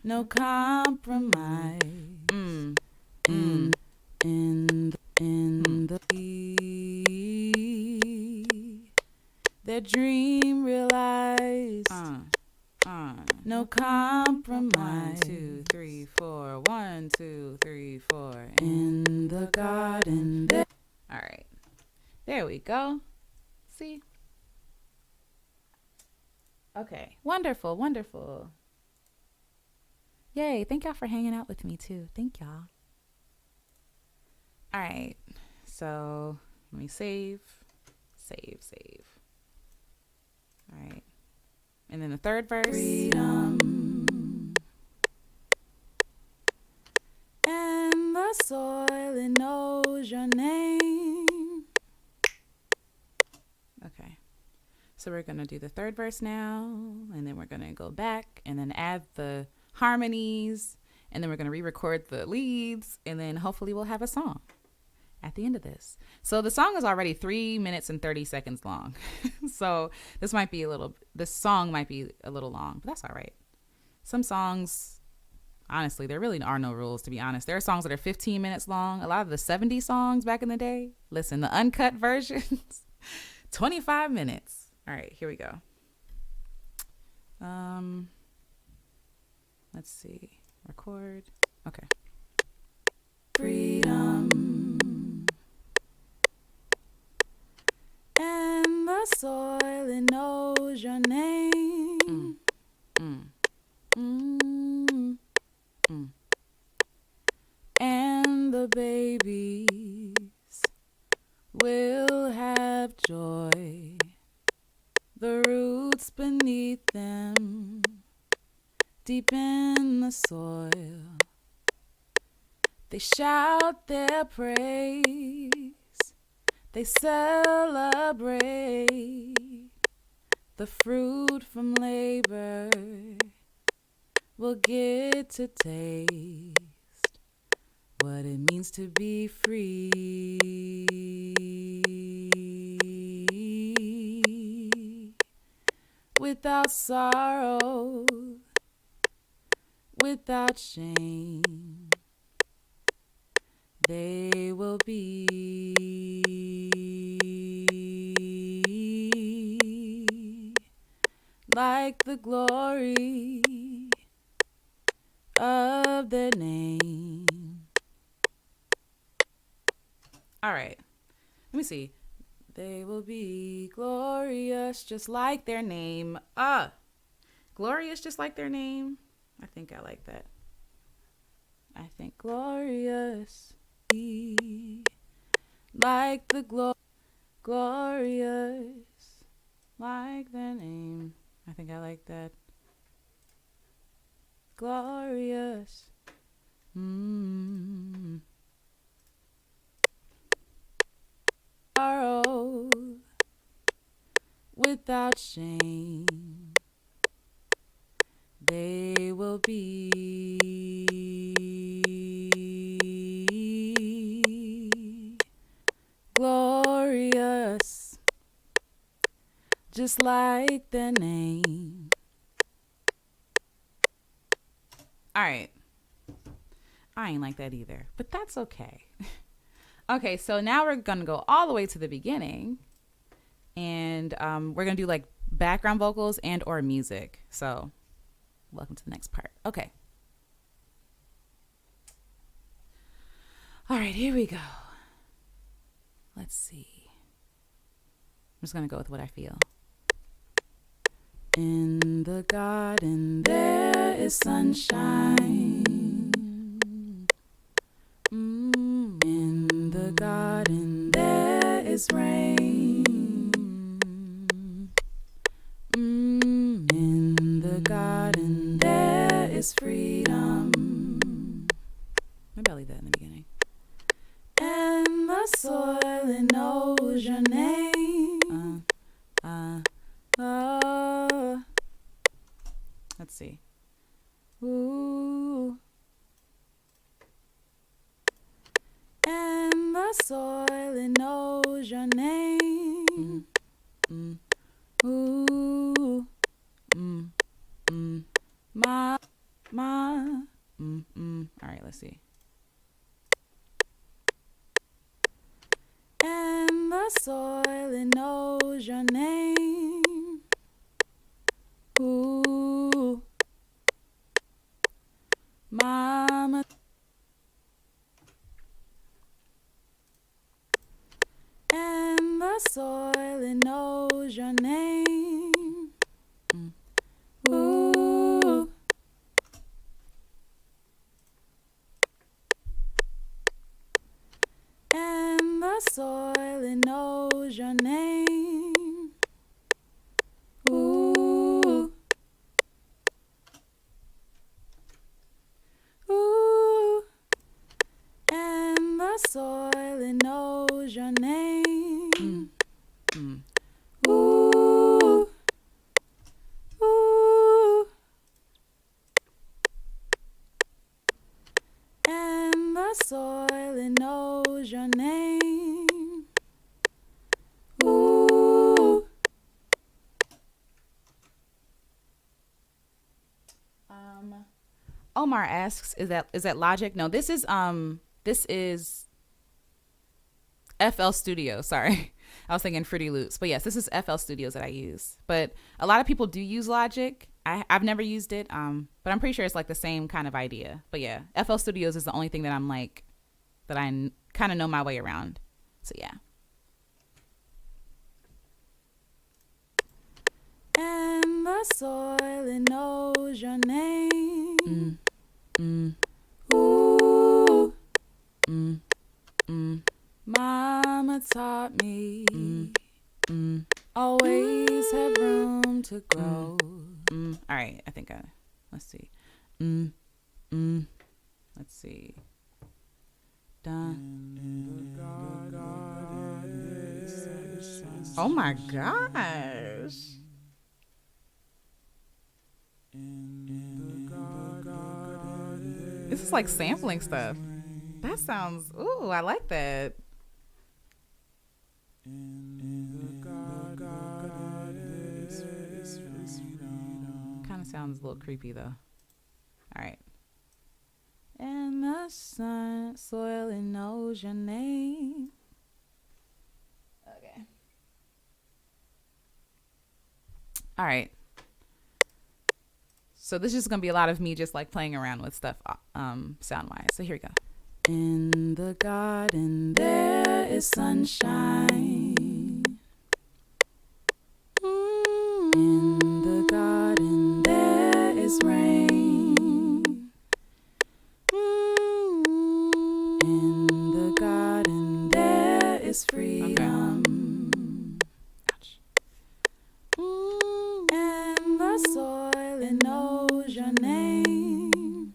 no compromise. In the their dream realized, no compromise. 1, 2, 3, 4. 1, 2, 3, 4. In the garden. All right, there we go. See. Okay, wonderful. Yay, thank y'all for hanging out with me too. Thank y'all. All right, so let me save. All right, and then the third verse. Freedom. And the soil, it knows your name. Okay. So we're going to do the third verse now, and then we're going to go back and then add the harmonies, and then we're going to re-record the leads, and then hopefully we'll have a song at the end of this. So the song is already 3 minutes and 30 seconds long. So this song might be a little long, but that's all right. Some songs, honestly, there really are no rules, to be honest. There are songs that are 15 minutes long. A lot of the 70s songs back in the day, listen, the uncut versions, 25 minutes. All right, here we go. Let's see. Record. Okay. Freedom. And the soil, it knows your name. And the babies will have joy. The roots beneath them, deep in the soil, they shout their praise. They celebrate the fruit from labor will get to taste what it means to be free. Without sorrow, without shame, they will be like the glory of their name. All right, let me see. They will be glorious just like their name. Glorious just like their name. I think I like that. I think glorious like the glorious like their name. I think I like that. Glorious. Sorrow without shame, they will be glorious just like their name. All right. I ain't like that either, but that's okay. Okay, so now we're going to go all the way to the beginning, and we're going to do like background vocals and or music. So welcome to the next part. Okay. All right, here we go. Let's see. I'm just going to go with what I feel. In the garden there is sunshine. In the garden there is rain. In the garden there is freedom. Maybe I'll leave that in the beginning. And the soil, it knows your name. Let's see. Ooh. And the soil, it knows your name. Ooh. My. All right, let's see. And the soil, it knows your name. Ooh. Mama. And the soil, it knows your name. Ooh. And the soil, it knows your name. Ooh. Ooh. And the soil, it knows your name. Ooh. Ooh. And the soil, it knows your name. Ooh. Omar asks, is that Logic? No, this is FL Studio. Sorry. I was thinking Fruity Loops. But yes, this is FL Studios that I use. But a lot of people do use Logic. I've never used it. But I'm pretty sure it's like the same kind of idea. But yeah, FL Studios is the only thing that I'm like, that I kind of know my way around. So yeah. And the soil, it knows your name. Ooh. Mama taught me always have room to grow. All right, I think let's see. Let's see. Done. Oh my gosh. In the garden. This is like sampling stuff. That sounds, ooh, I like that. Kind of sounds a little creepy though. All right. And the sun, soil, it knows your name. Okay. All right. So this is gonna be a lot of me just like playing around with stuff, sound wise. So here we go. In the garden there is sunshine. In the garden there is rain. In the garden there is freedom. Ouch. And the soil, it knows your name.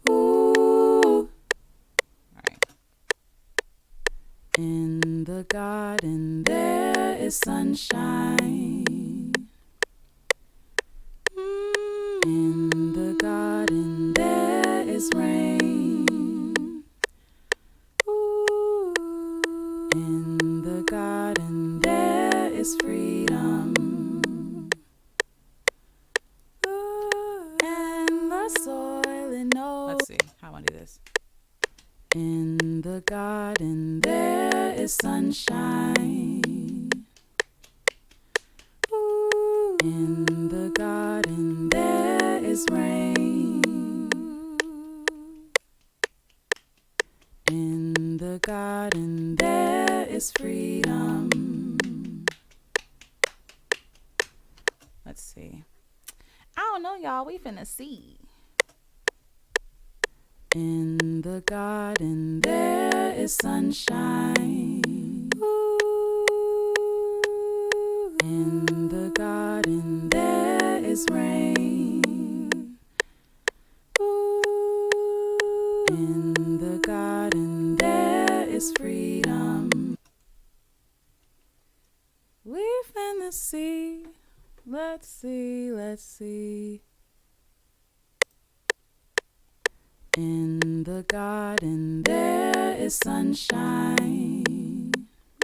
Ooh. All right. In the garden there is sunshine. In the garden there is rain. Ooh. In the garden there is freedom. Ooh. And the soil, it knows. Let's see how I want to do this. In the garden there is sunshine. Ooh. In the garden there is rain. In the garden there is freedom. Let's see. I don't know, y'all. We finna see. In the garden there is sunshine. Ooh. In the garden there is rain. Ooh. In the garden there is freedom. We finna see. Let's see, let's see. In the garden there is sunshine.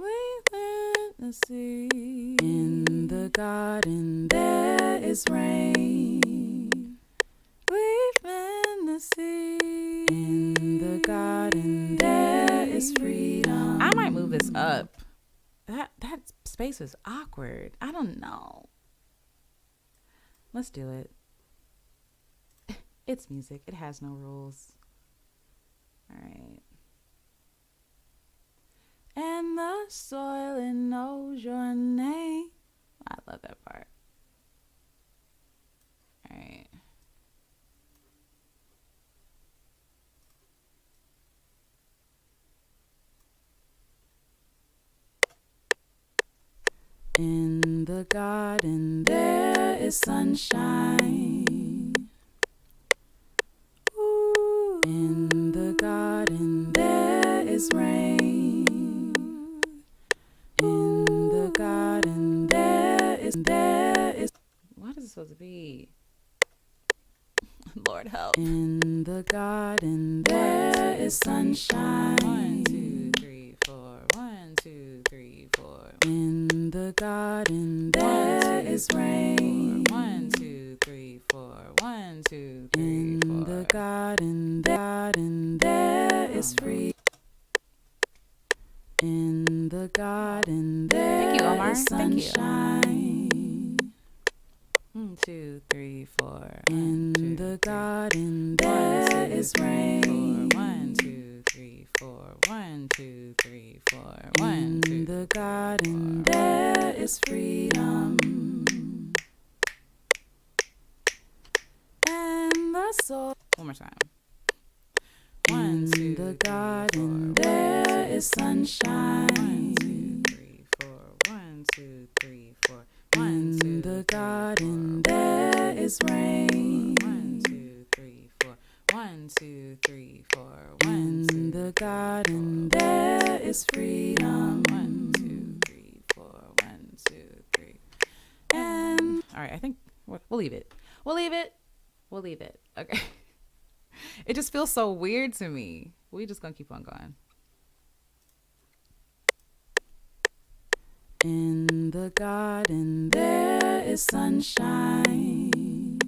We finna see. In the garden there is rain. We finna see. In the garden there is freedom. I might move this up. That space is awkward. I don't know. Let's do it. It's music. It has no rules. All right. And the soil, it knows your name. I love that part. All right. In the garden there is sunshine. Ooh. In the garden there is rain. In the garden there is what is it supposed to be? Lord help. In the garden there is sunshine. 1, 2, 3, 4. 1, 2, 3, 4. In the garden there is rain. 1, 2, 3, 4. 1, 2, 3, 4. In the garden there is free. In the garden there is sunshine. 1, 2, 3, 4. In the garden there is rain. 1, 2, 3, 4. 1, 2, 3, 4. In the garden there is freedom. And the soul. One more time. 1, 2, in the garden there is sunshine. 1, 2, 3, 4. 1, 2, 3, 4. In the garden there is rain. 1, 2, 3, 4. 1, 2, 3, 4. In the garden there is freedom. 1, 2, 3, 4. 1, 2, 3. And all right, I think we'll leave it. We'll leave it. Okay. It just feels so weird to me. We just gonna keep on going. In the garden there is sunshine.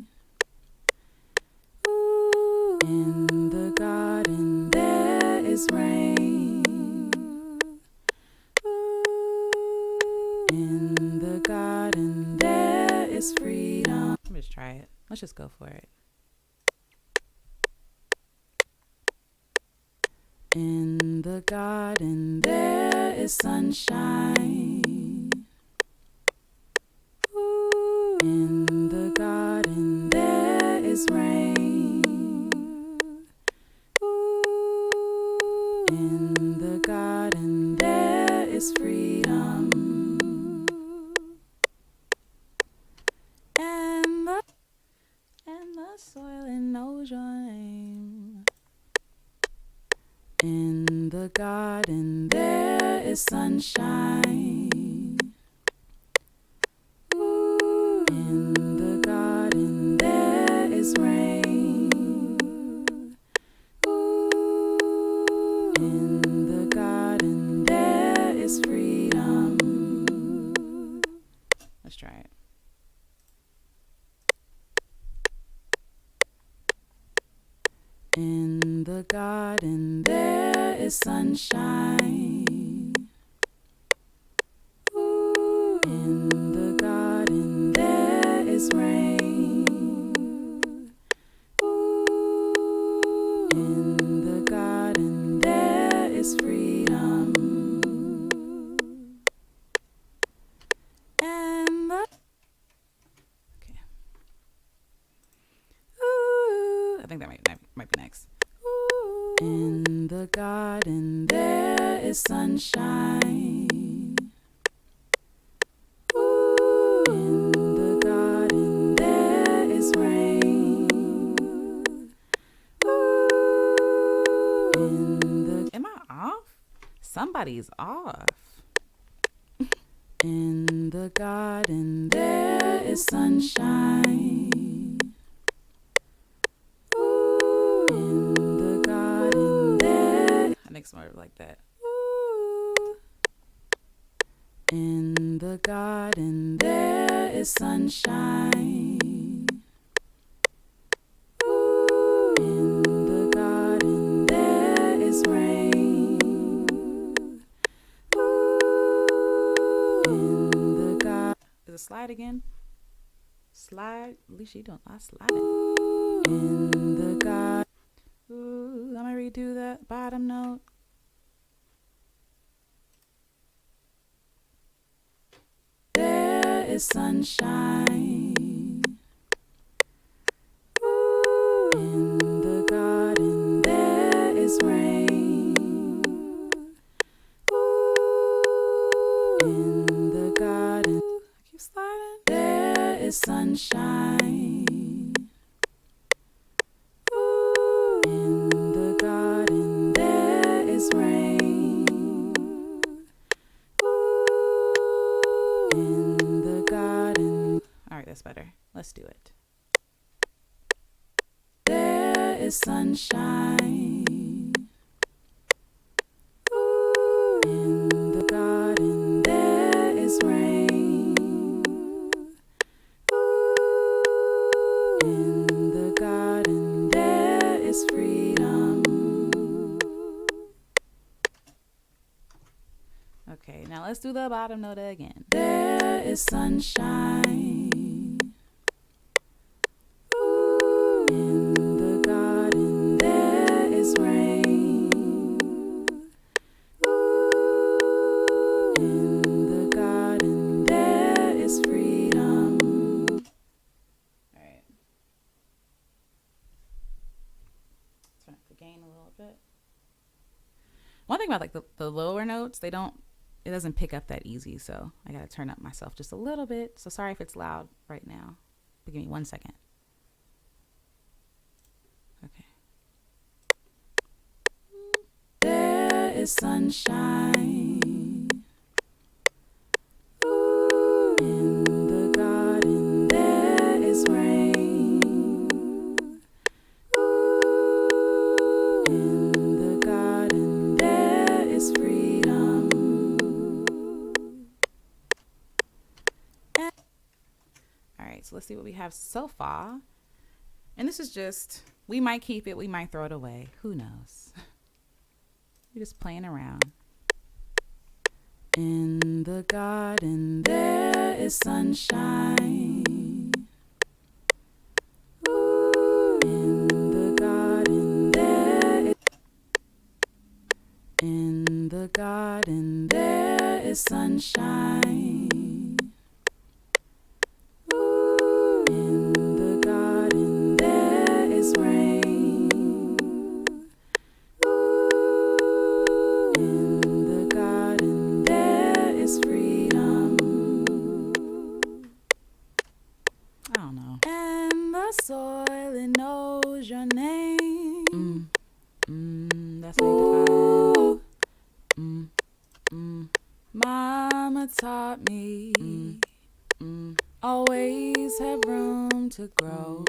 Ooh. In the garden there is rain. Ooh. In the garden there is freedom. Let me just try it. Let's just go for it. In the garden there is sunshine. Ooh. In the garden there is rain. Ooh. In the garden there is freedom. And the soil it knows your name. In the garden there is sunshine. Ooh. In the garden there is rain. Ooh. In the garden there is freedom. Let's try it. In the garden there is sunshine. Ooh. In the garden there is rain. Ooh. In the garden there is freedom. And the okay. Ooh. I think that might be next. Ooh. In the garden there is sunshine. Ooh. In the garden there is rain. Ooh. In the Am I off? Somebody's off. In the garden there is sunshine. Sort of like that. Ooh. In the garden there is sunshine. Ooh. In the garden there is rain. Ooh. In the garden. Is it slide again? Slide. At least you don't. I slide it. In the garden. Ooh. Let me redo that bottom note. Is sunshine. Ooh. In the garden there is rain. Ooh. In the garden keep sliding. There is sunshine. Ooh. In the garden there is rain. Ooh. In the garden. All right, that's better. Let's do it. There is sunshine. Ooh. In the garden there is rain. Ooh. In the garden there is freedom. Okay, now let's do the bottom note again. There is sunshine. Ooh. In the garden there is rain. Ooh. In the garden there is freedom. All right. Turn up the gain a little bit. One thing about like the lower notes, it doesn't pick up that easy, so I gotta turn up myself just a little bit. So sorry if it's loud right now, but give me 1 second. Okay. There is sunshine. Ooh. In the garden there is rain. Ooh. right, so let's see what we have so far. And this is just, we might keep it, we might throw it away. Who knows? We're just playing around. In the garden there is sunshine. Ooh. In the garden there is, in the garden there is sunshine. Ooh. In the garden there is rain. Ooh. In the garden there is freedom. I don't know. And the soil, it knows your name. That's how you define. Mama taught me. Always have room to grow.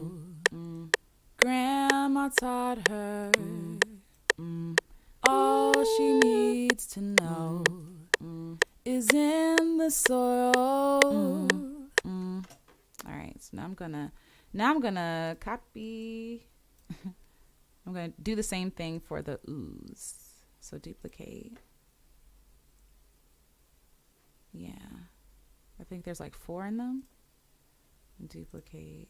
Grandma taught her. All she needs to know is in the soil. All right, so now I'm gonna copy. I'm gonna do the same thing for the ooze. So duplicate. Yeah, I think there's like 4 in them. And duplicate.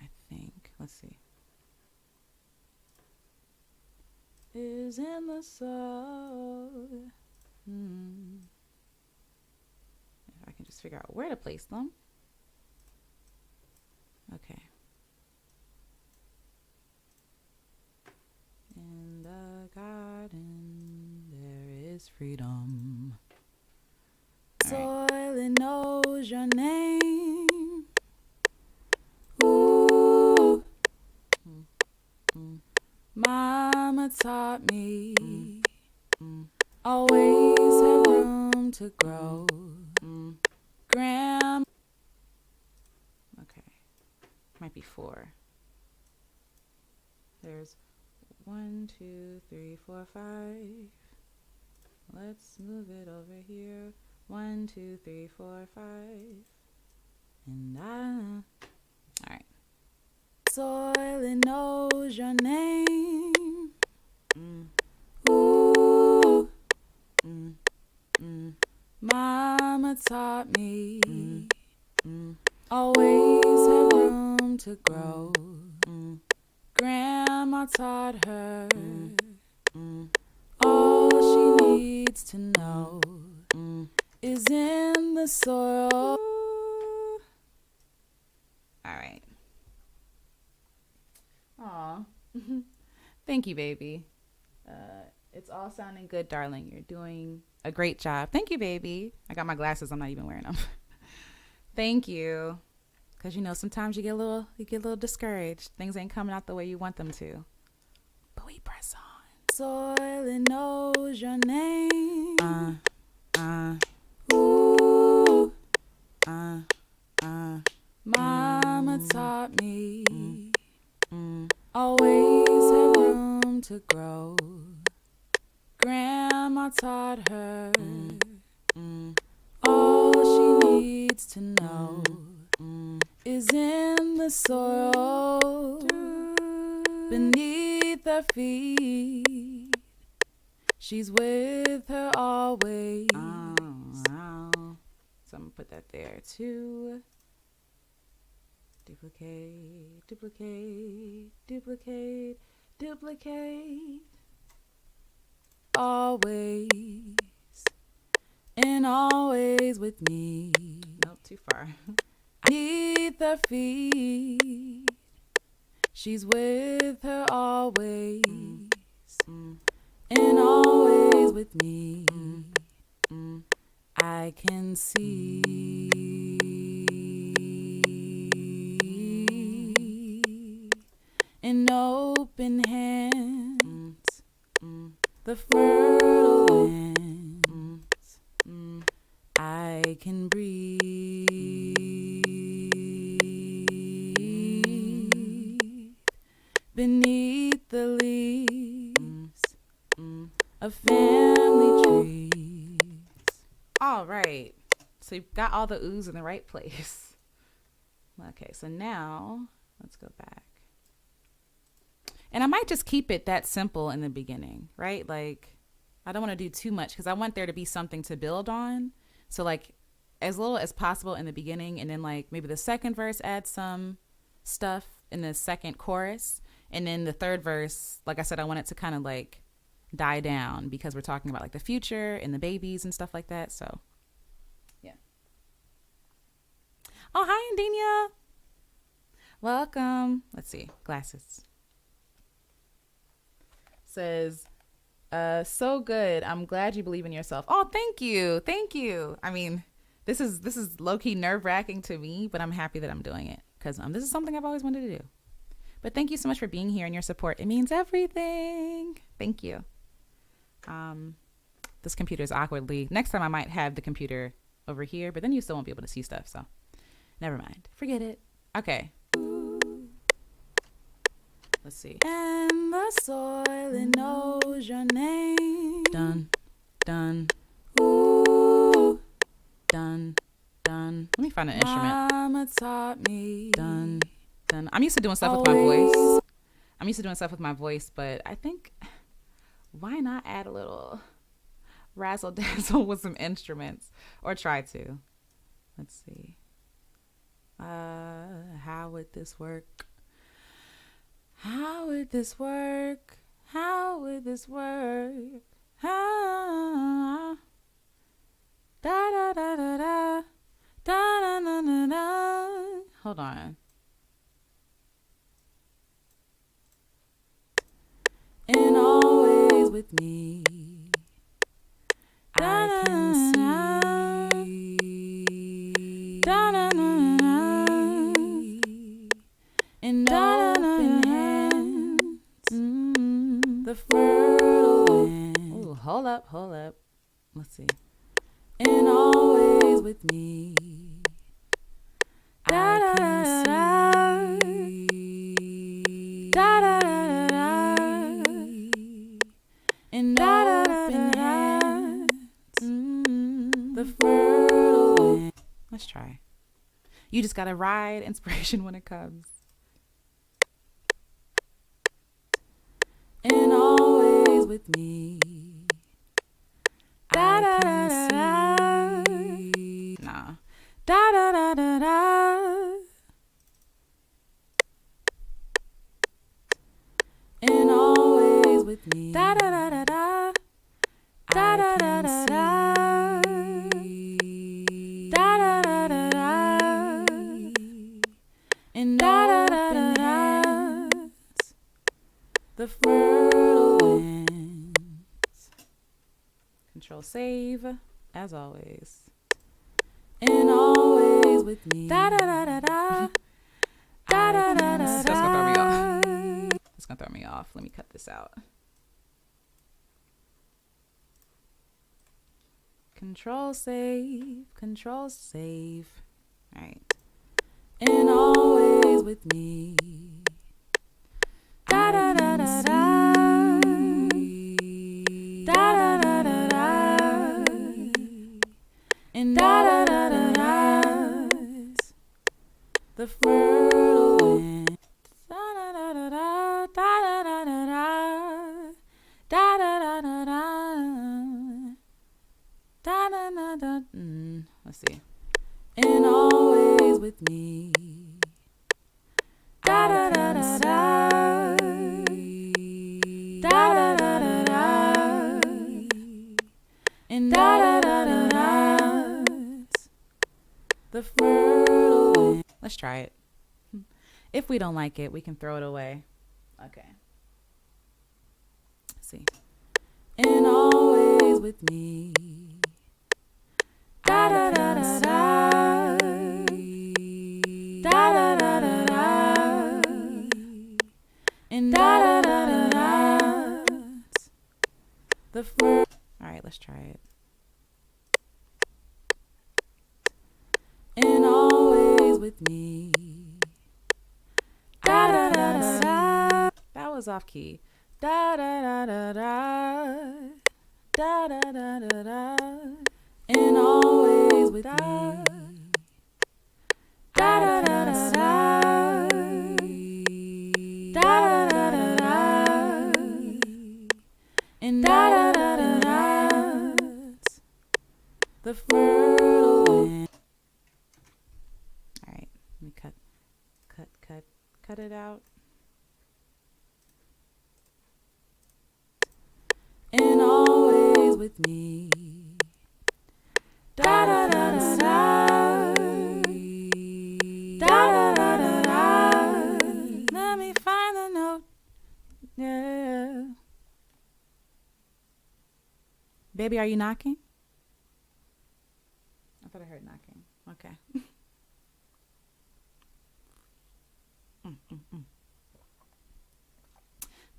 I think. Let's see. Is in the soul. If I can just figure out where to place them. Okay. In the garden there is freedom. Soil, it knows your name. Ooh. Mama taught me. Always have room to grow. Grandma. Okay. Might be 4. There's 1, 2, 3, 4, 5. Let's move it over here. 1, 2, 3, 4, 5. And all right. Soil, it knows your name. Ooh. Mama taught me. Always have room to grow. Grandma taught her. All she needs to know is in the soil. All right. Aw. Thank you, baby. It's all sounding good, darling. You're doing a great job. Thank you, baby. I got my glasses. I'm not even wearing them. Thank you. Because, you know, sometimes you get a little discouraged. Things ain't coming out the way you want them to. But we press on. Soil, it knows your name. Ooh. Mama taught me. Always have room to grow. Grandma taught her. All she needs to know is in the soil. Beneath her feet. She's with her always. So I'm gonna put that there too. Duplicate, duplicate, duplicate, duplicate. Always and always with me. Nope, too far. Beneath her feet. She's with her always and always with me. I can see in open hands the fertile lands. I can breathe beneath the leaves of family trees. All right. So you've got all the oohs in the right place. Okay, so now let's go back. And I might just keep it that simple in the beginning, right? Like, I don't want to do too much because I want there to be something to build on. So, like, as little as possible in the beginning, and then, like, maybe the second verse adds some stuff in the second chorus. And then the third verse, like I said, I want it to kind of, like, die down because we're talking about, like, the future and the babies and stuff like that. So, yeah. Oh, hi, Indinia. Welcome. Let's see. Glasses. Says, so good. I'm glad you believe in yourself. Oh, thank you. Thank you. I mean, this is low-key nerve-wracking to me, but I'm happy that I'm doing it because this is something I've always wanted to do. But thank you so much for being here and your support. It means everything. Thank you. This computer is awkwardly. Next time I might have the computer over here, but then you still won't be able to see stuff. So never mind. Forget it. Okay. Let's see. And the soil, it knows your name. Dun, dun. Ooh. Dun, dun. Let me find an instrument. Mama taught me. Dun, dun. I'm used to doing stuff with my voice. But I think, why not add a little razzle dazzle with some instruments? Or try to. Let's see. How would this work? How would this work? How would this work? Ah, da da da da da da da da da. Hold on. And always with me, I can see. Da da da da. And open hands, the fertile land. Ooh, hold up. Let's see. And always with me, I can see. And open hands, the fertile land. Let's try. You just gotta ride inspiration when it comes. And always with me, I can see. Nah. Da da da da da. And always with me. Da da da da da. Da da da da da. Da da da da da. And da da da da da. The fertile lands. Control save, as always. And always with me. Da da da da da. Da da da da. That's gonna throw me off. That's gonna throw me off. Let me cut this out. Control save. Control save. All right. And always with me. Da da da da da. Da da da da da. And da da da da da. The fertile land. Da da da da da. Da da da da da. Da da da da da. Da da da da. Let's see. And always with me. Da da da da da. Da da da da da. And da da da da da. The fertile land. Let's try it. If we don't like it, we can throw it away. Okay. Let's see. And always with me. Da da da da da. Da da da da da. And da da da da da. The first. All right, let's try it. And always with me. Da da da da da. That was off key. Da da da da da. Da da da da da. And always with me. Da da da da. Let me cut it out. And always with me. Da da da da da. Da da da da da. Let me find the note. Yeah. Baby, are you knocking? I thought I heard knocking. Okay.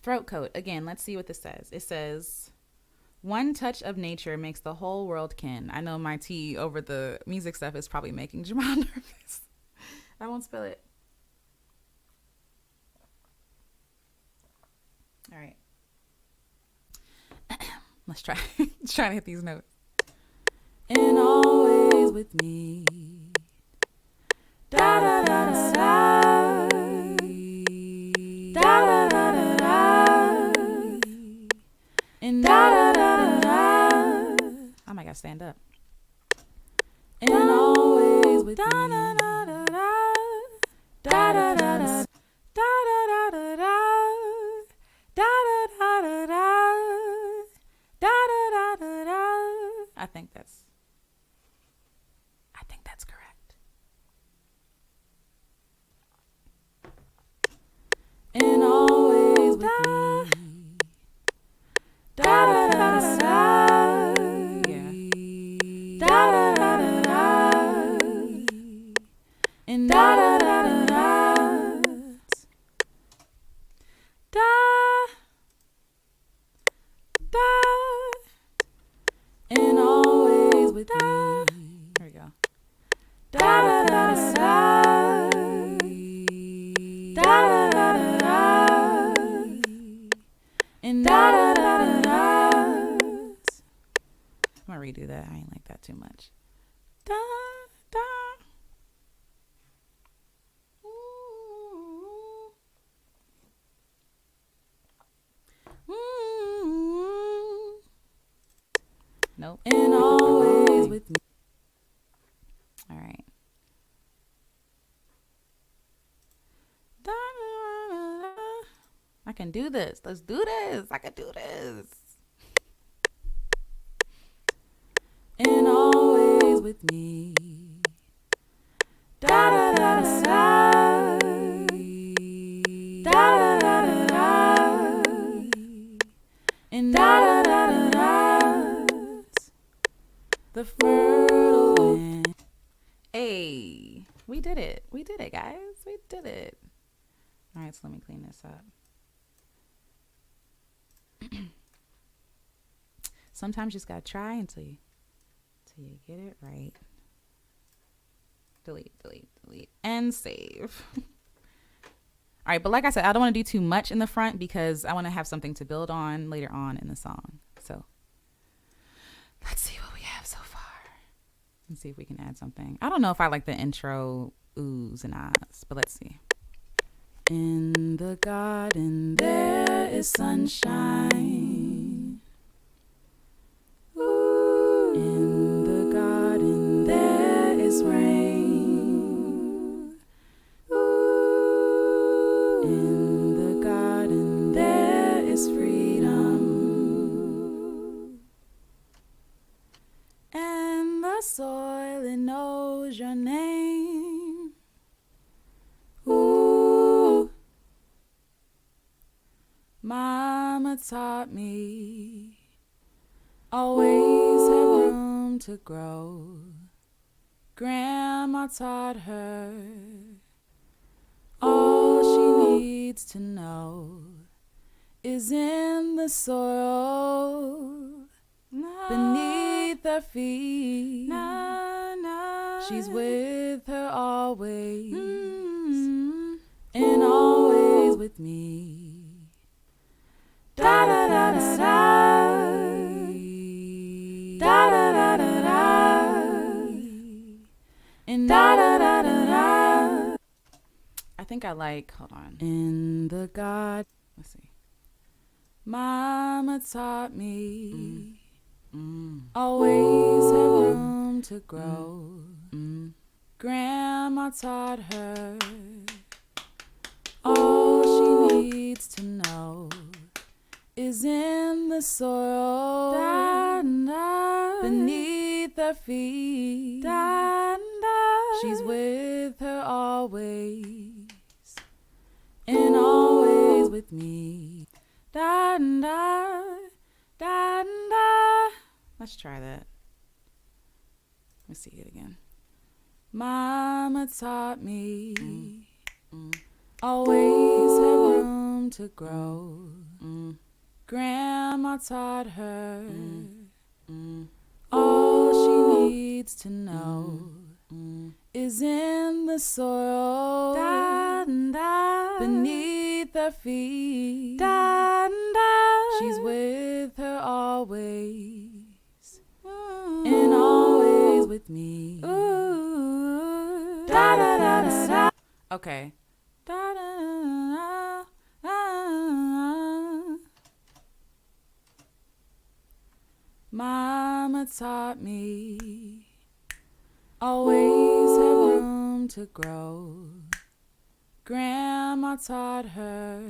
Throat coat. Again, let's see what this says. It says, one touch of nature makes the whole world kin. I know my tea over the music stuff is probably making Jamal nervous. I won't spill it. All right. Let's try. Trying to hit these notes. And always with me. Da da da da da. Da da da da da. And da da da da da. I might gotta stand up. And always with me. Da da da da da. Da da da da. Da da da da da. Da da da da da. Da da da da da. I think that's correct. And always with me. Da da da da da. Yeah. Da da da da da. And da da da da da. Da da. And always with me. Here we go. Da da da da da. Da da da da da. And da da da da da. I'm gonna redo that. I ain't like that too much. Da da. Nope. And always with me. All right. I can do this. Let's do this. I can do this. And always with me. Da da da da da. Da da da da da. And da da da da da. The fertile wind. Hey, we did it. We did it, guys. We did it. All right, so let me clean this up. Sometimes you just gotta try until you get it right. Delete, and save. All right, but like I said, I don't want to do too much in the front because I want to have something to build on later on in the song. So let's see what we have so far. Let's see if we can add something. I don't know if I like the intro oohs and ahs, but let's see. In the garden there is sunshine. Ooh. In the garden there is rain. Ooh. In the garden there is freedom. And the soil, it knows your name. Ooh. Mama taught me always have room to grow. Grandma taught her all she needs to know is in the soil beneath her feet. She's with her always and always with me. Da da da da da. Da da da da da. And da da da da da. I think I like, hold on. In the God, let's see. Mama taught me always have room to grow. Grandma taught her all she needs to know is in the soil beneath her feet. She's with her always and always with me. Let's try that. Let's see it again. Mama taught me always have room to grow. Grandma taught her all she needs to know is in the soil beneath her feet. She's with her always and always with me. Okay. Mama taught me always have room to grow. Grandma taught her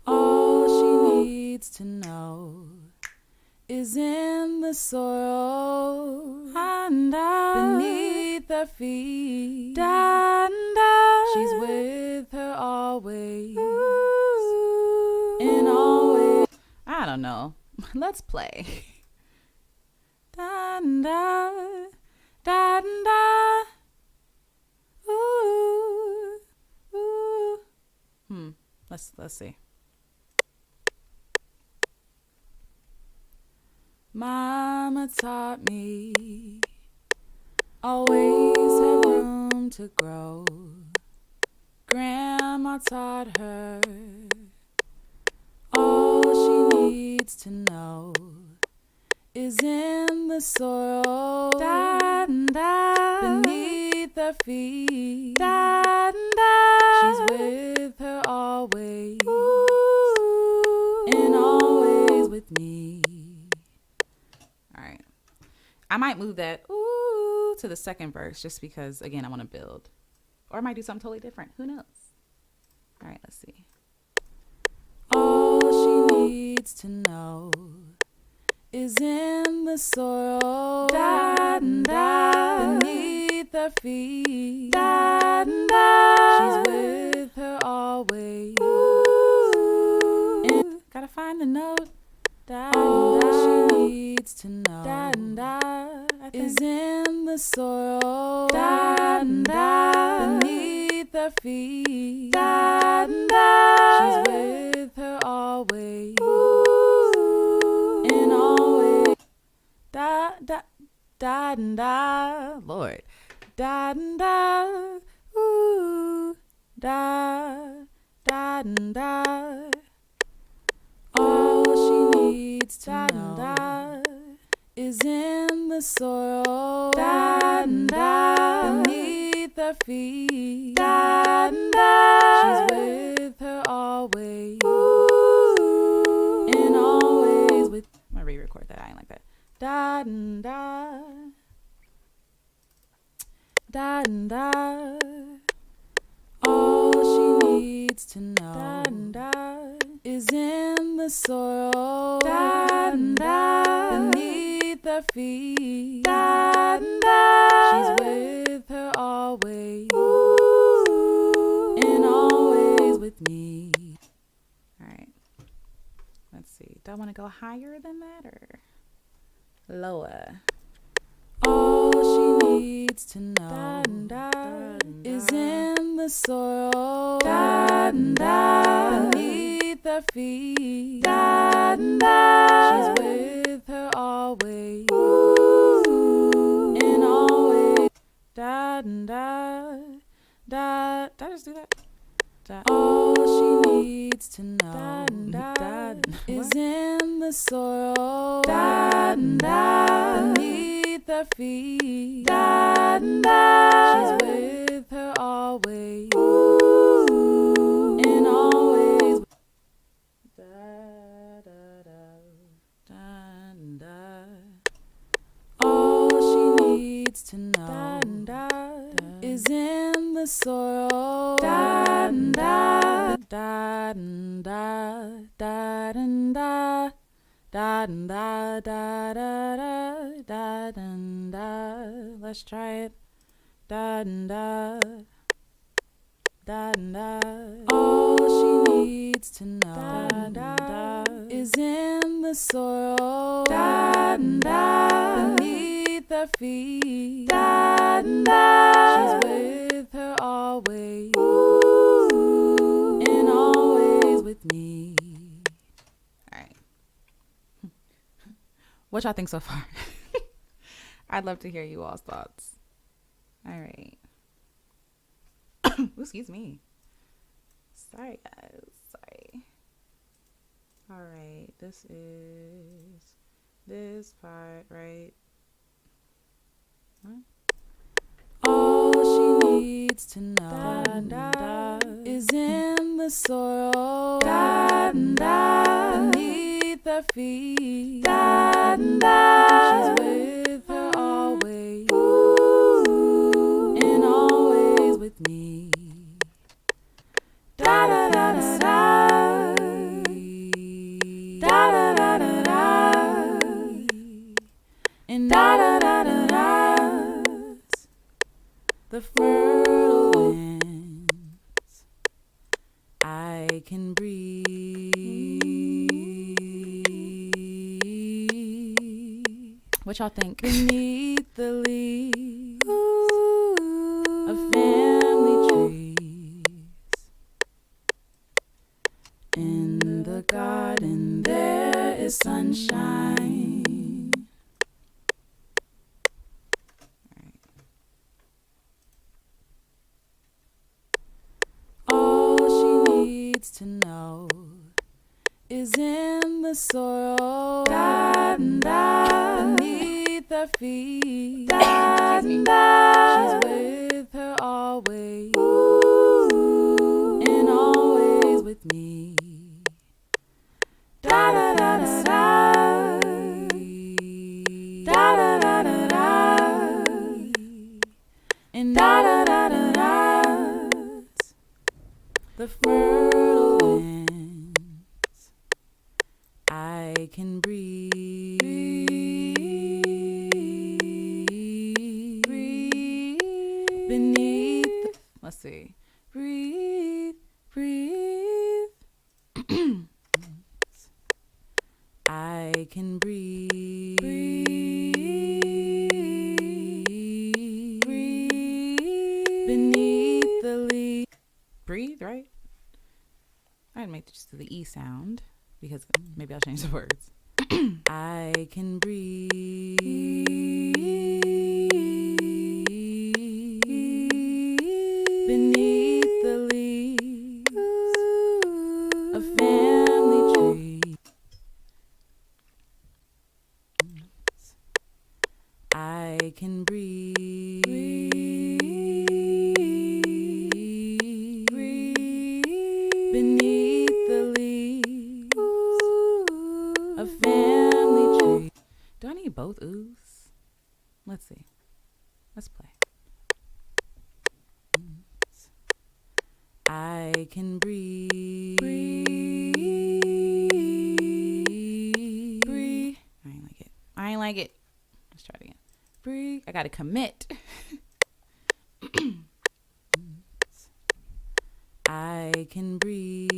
all she needs to know is in the soil beneath her feet. She's with her always and always. I don't know. Let's play. Let's see. Mama taught me always have room to grow. Grandma taught her all she needs to know is in the soil beneath her feet. She's with her always and always with me. All right. I might move that ooh to the second verse just because, again, I want to build. Or I might do something totally different. Who knows? All right, let's see. All she needs to know is in the soil beneath her feet. She's with her always. And gotta find the note. All she needs to know is in the soil beneath her feet. She's with her always and always. Lord. Ooh, all she needs to know is in the soil beneath her feet. She's with her always and always with. I'm gonna re-record that. I ain't like that. All she needs to know is in the soil beneath her feet. She's with her always and always with me. All right. Let's see. Do I want to go higher than that or lower? All she needs to know is in the soil beneath her feet. She's with her always and always. Did I just do that? All she needs to know is in the soil beneath her feet. She's with her always and always. All she needs to know is in the soil. Da da da da da da. Da da da da da da da. Let's try it. Da da da da. All she needs to know is in the soil. Da da. Beneath her feet. Da da. She's with her always. And always with me. What y'all think so far? I'd love to hear you all's thoughts. All right. Excuse me. Sorry, guys. Sorry. All right. This is this part, right? Huh? All she needs to know is in the soil. Beneath her feet. She's with her always. And always with me. Da da da da da. Da da da da da. And da da da da da. The fertile winds I can breathe. What y'all think? Beneath the leaves of family trees. In the garden there is sunshine. All she needs to know is in the soil. Beneath her feet. She's with her always. And always with me. Da da da da da. Da da da da da. And da da da da da. The fertile winds I can breathe. Beneath. Let's see. Breathe, breathe. I can breathe. Beneath the leaves. Breathe, right? I'd make just the E sound because maybe I'll change the words. I can breathe. Beneath the leaves of family trees. I can breathe. Beneath the leaves of family trees. Do I need both oohs? Let's see. Let's play. I can breathe. Breathe. I ain't like it. I ain't like it. Let's try it again. Breathe. I gotta commit. I can breathe.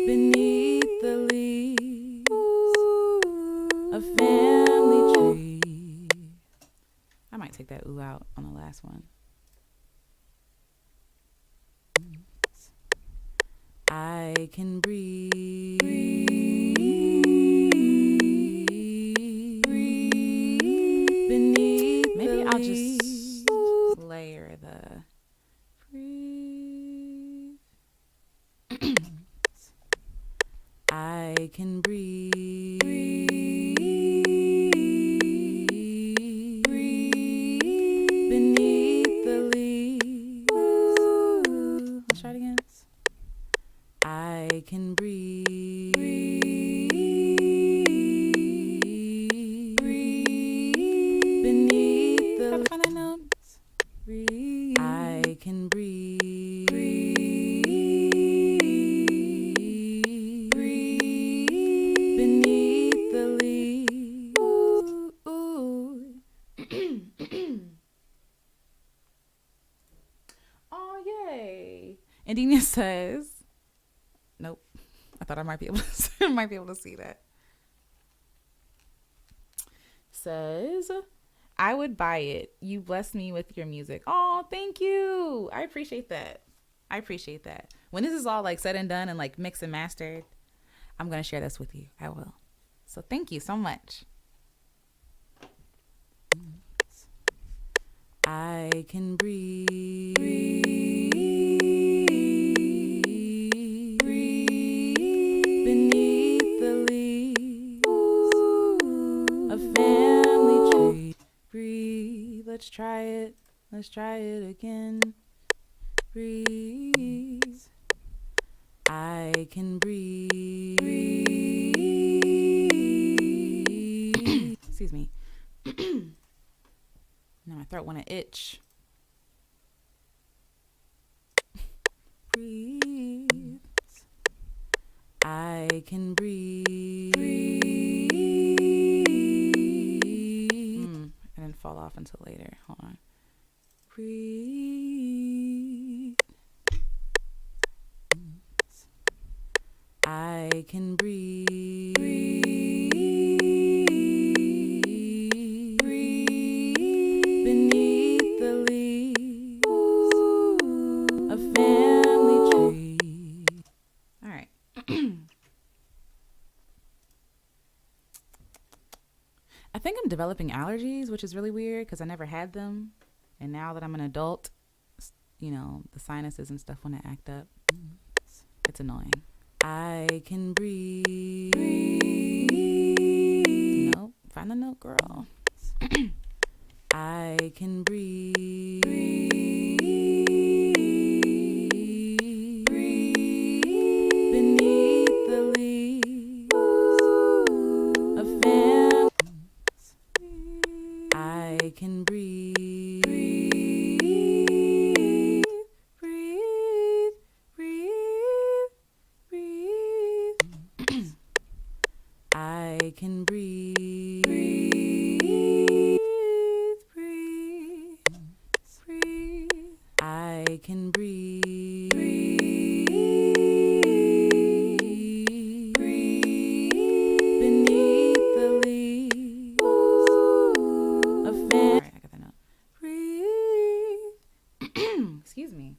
Beneath the leaves of family trees. I might take that ooh out on the last one. I can breathe. Beneath. Maybe I'll just layer the breathe. I can breathe. Beneath the leaves. Let's try it again. I can breathe. Indina says, nope. I thought I might be able to might be able to see that. Says, I would buy it. You bless me with your music. Oh, thank you. I appreciate that. I appreciate that. When this is all like said and done and like mixed and mastered, I'm gonna share this with you. I will. So thank you so much. I can breathe. Beneath the leaves of family tree. Breathe. Let's try it. Let's try it again. Breathe. I can breathe. Excuse me. Now my throat want to itch. Breathe. I can breathe. I didn't fall off until later. Hold on. Breathe. I can breathe. Beneath the leaves of family tree. All right. I think I'm developing allergies, which is really weird because I never had them. And now that I'm an adult, you know, the sinuses and stuff want to act up. It's annoying. I can breathe. Nope. Find the note, girl. I can breathe. Beneath the leaves of family. I can breathe. Breathe. Breathe. Breathe. I can breathe. Breathe. Breathe. I can breathe. Beneath the leaves of family. All right, I got that note. Breathe. Excuse me.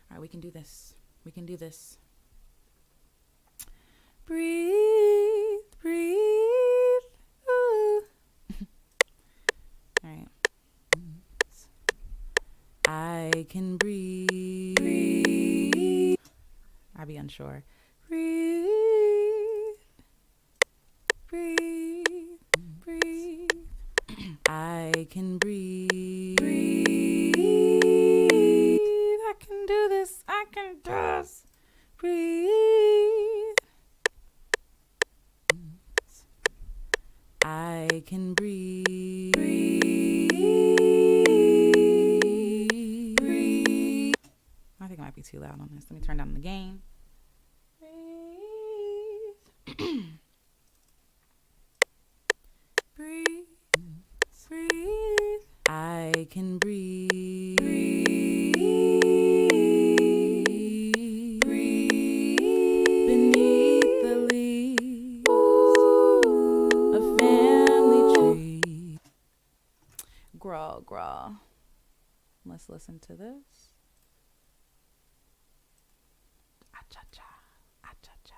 All right, we can do this. We can do this. Breathe, breathe. Ooh. All right. I can breathe. I'll be unsure. Breathe, breathe, breathe. I can breathe. I can do this. I can do this. Breathe. I can breathe. I think it might be too loud on this. Let me turn down the gain. Breathe. Breathe. Breathe. I can breathe. Beneath the leaves of family tree. Girl. Let's listen to this. Ah-cha-cha. Ah-cha-cha.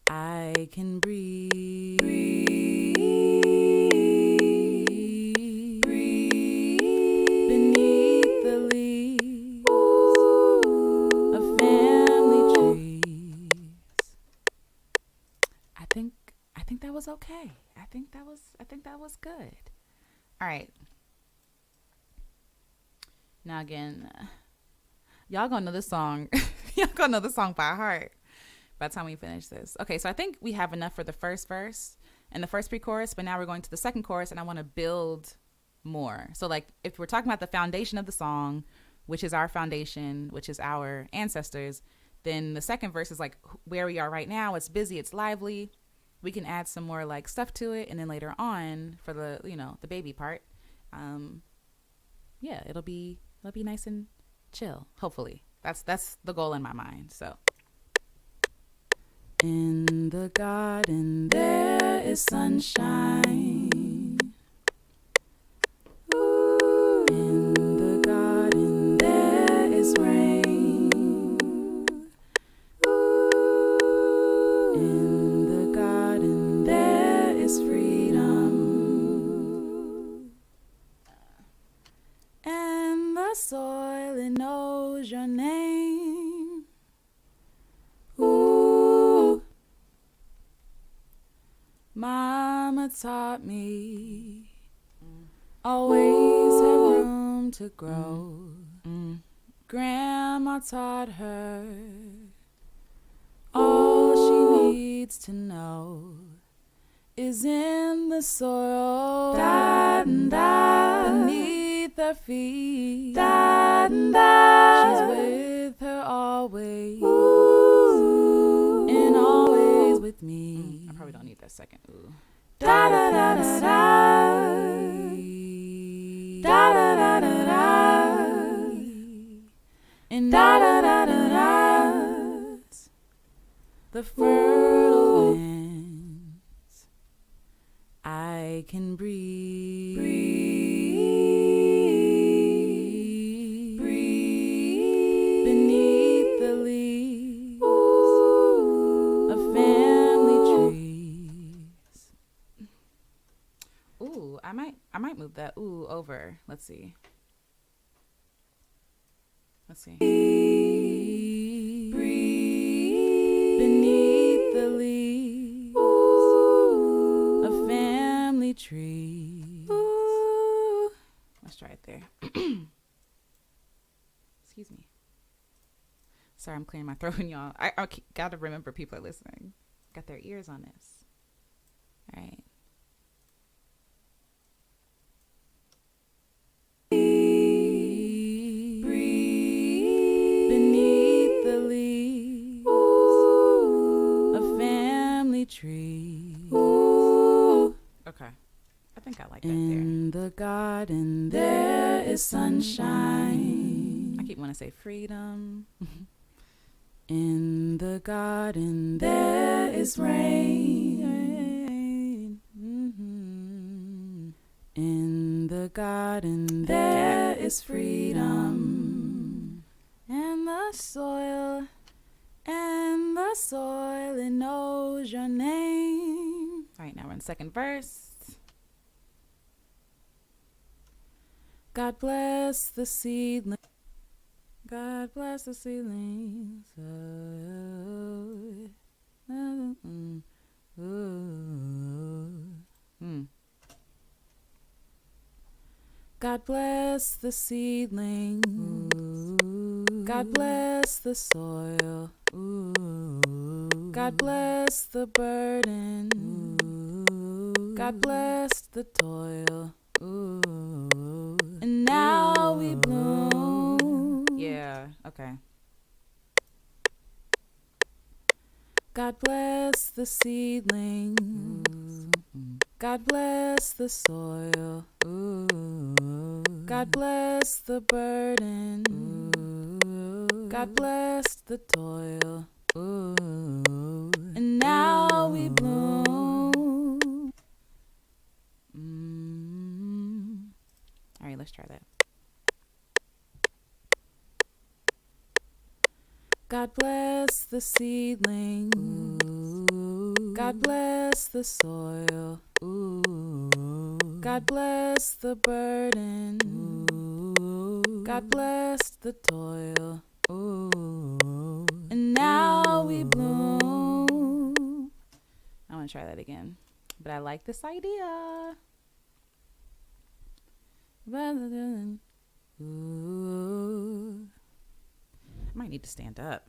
I can breathe. Beneath the leaves of family trees. I think that was okay. I think that was good. All right. Now again, y'all gonna know this song. Y'all gonna know this song by heart by the time we finish this. Okay, so I think we have enough for the first verse and the first pre-chorus, but now we're going to the second chorus, and I want to build more. So like if we're talking about the foundation of the song, which is our foundation, which is our ancestors, then the second verse is like where we are right now. It's busy, it's lively. We can add some more like stuff to it, and then later on for the, you know, the baby part, yeah, it'll be nice and chill. Hopefully, that's the goal in my mind. So, in the garden there is sunshine. Ooh. In the garden there is rain. Ooh. In the garden there is freedom. And the soil, it knows your name. Ooh. Mama taught me always have room to grow. Grandma taught her all she needs to know is in the soil, beneath her feet. She's with her always, and always with me. I probably don't need that second. Ooh. Da da da da da. Da da da da da. And da da da da da. The fertile winds I can breathe. Breathe beneath the leaves of family trees. Ooh, I might move that ooh over. Let's see. Breathe beneath the leaves of family trees. Ooh. Let's try it there. Excuse me. Sorry, I'm clearing my throat, y'all. I gotta remember people are listening. Got their ears on this. All right. Breathe beneath the leaves of family trees. Okay. I think I like that there. In the garden there is sunshine. I keep wanting to say freedom. In the garden there is rain. In the garden there is freedom. And the soil, it knows your name. All right, now we're in the second verse. God bless the seedling. God bless the seedlings. God bless the seedlings. God bless the soil. God bless the burden. God bless the toil. And now we bloom. Yeah, okay. God bless the seedlings. God bless the soil. God bless the burden. God bless the toil. And now we bloom. All right, let's try that. God bless the seedlings. God bless the soil. God bless the burden. God bless the toil. And now we bloom. I want to try that again, but I like this idea. Rather than ooh. I might need to stand up.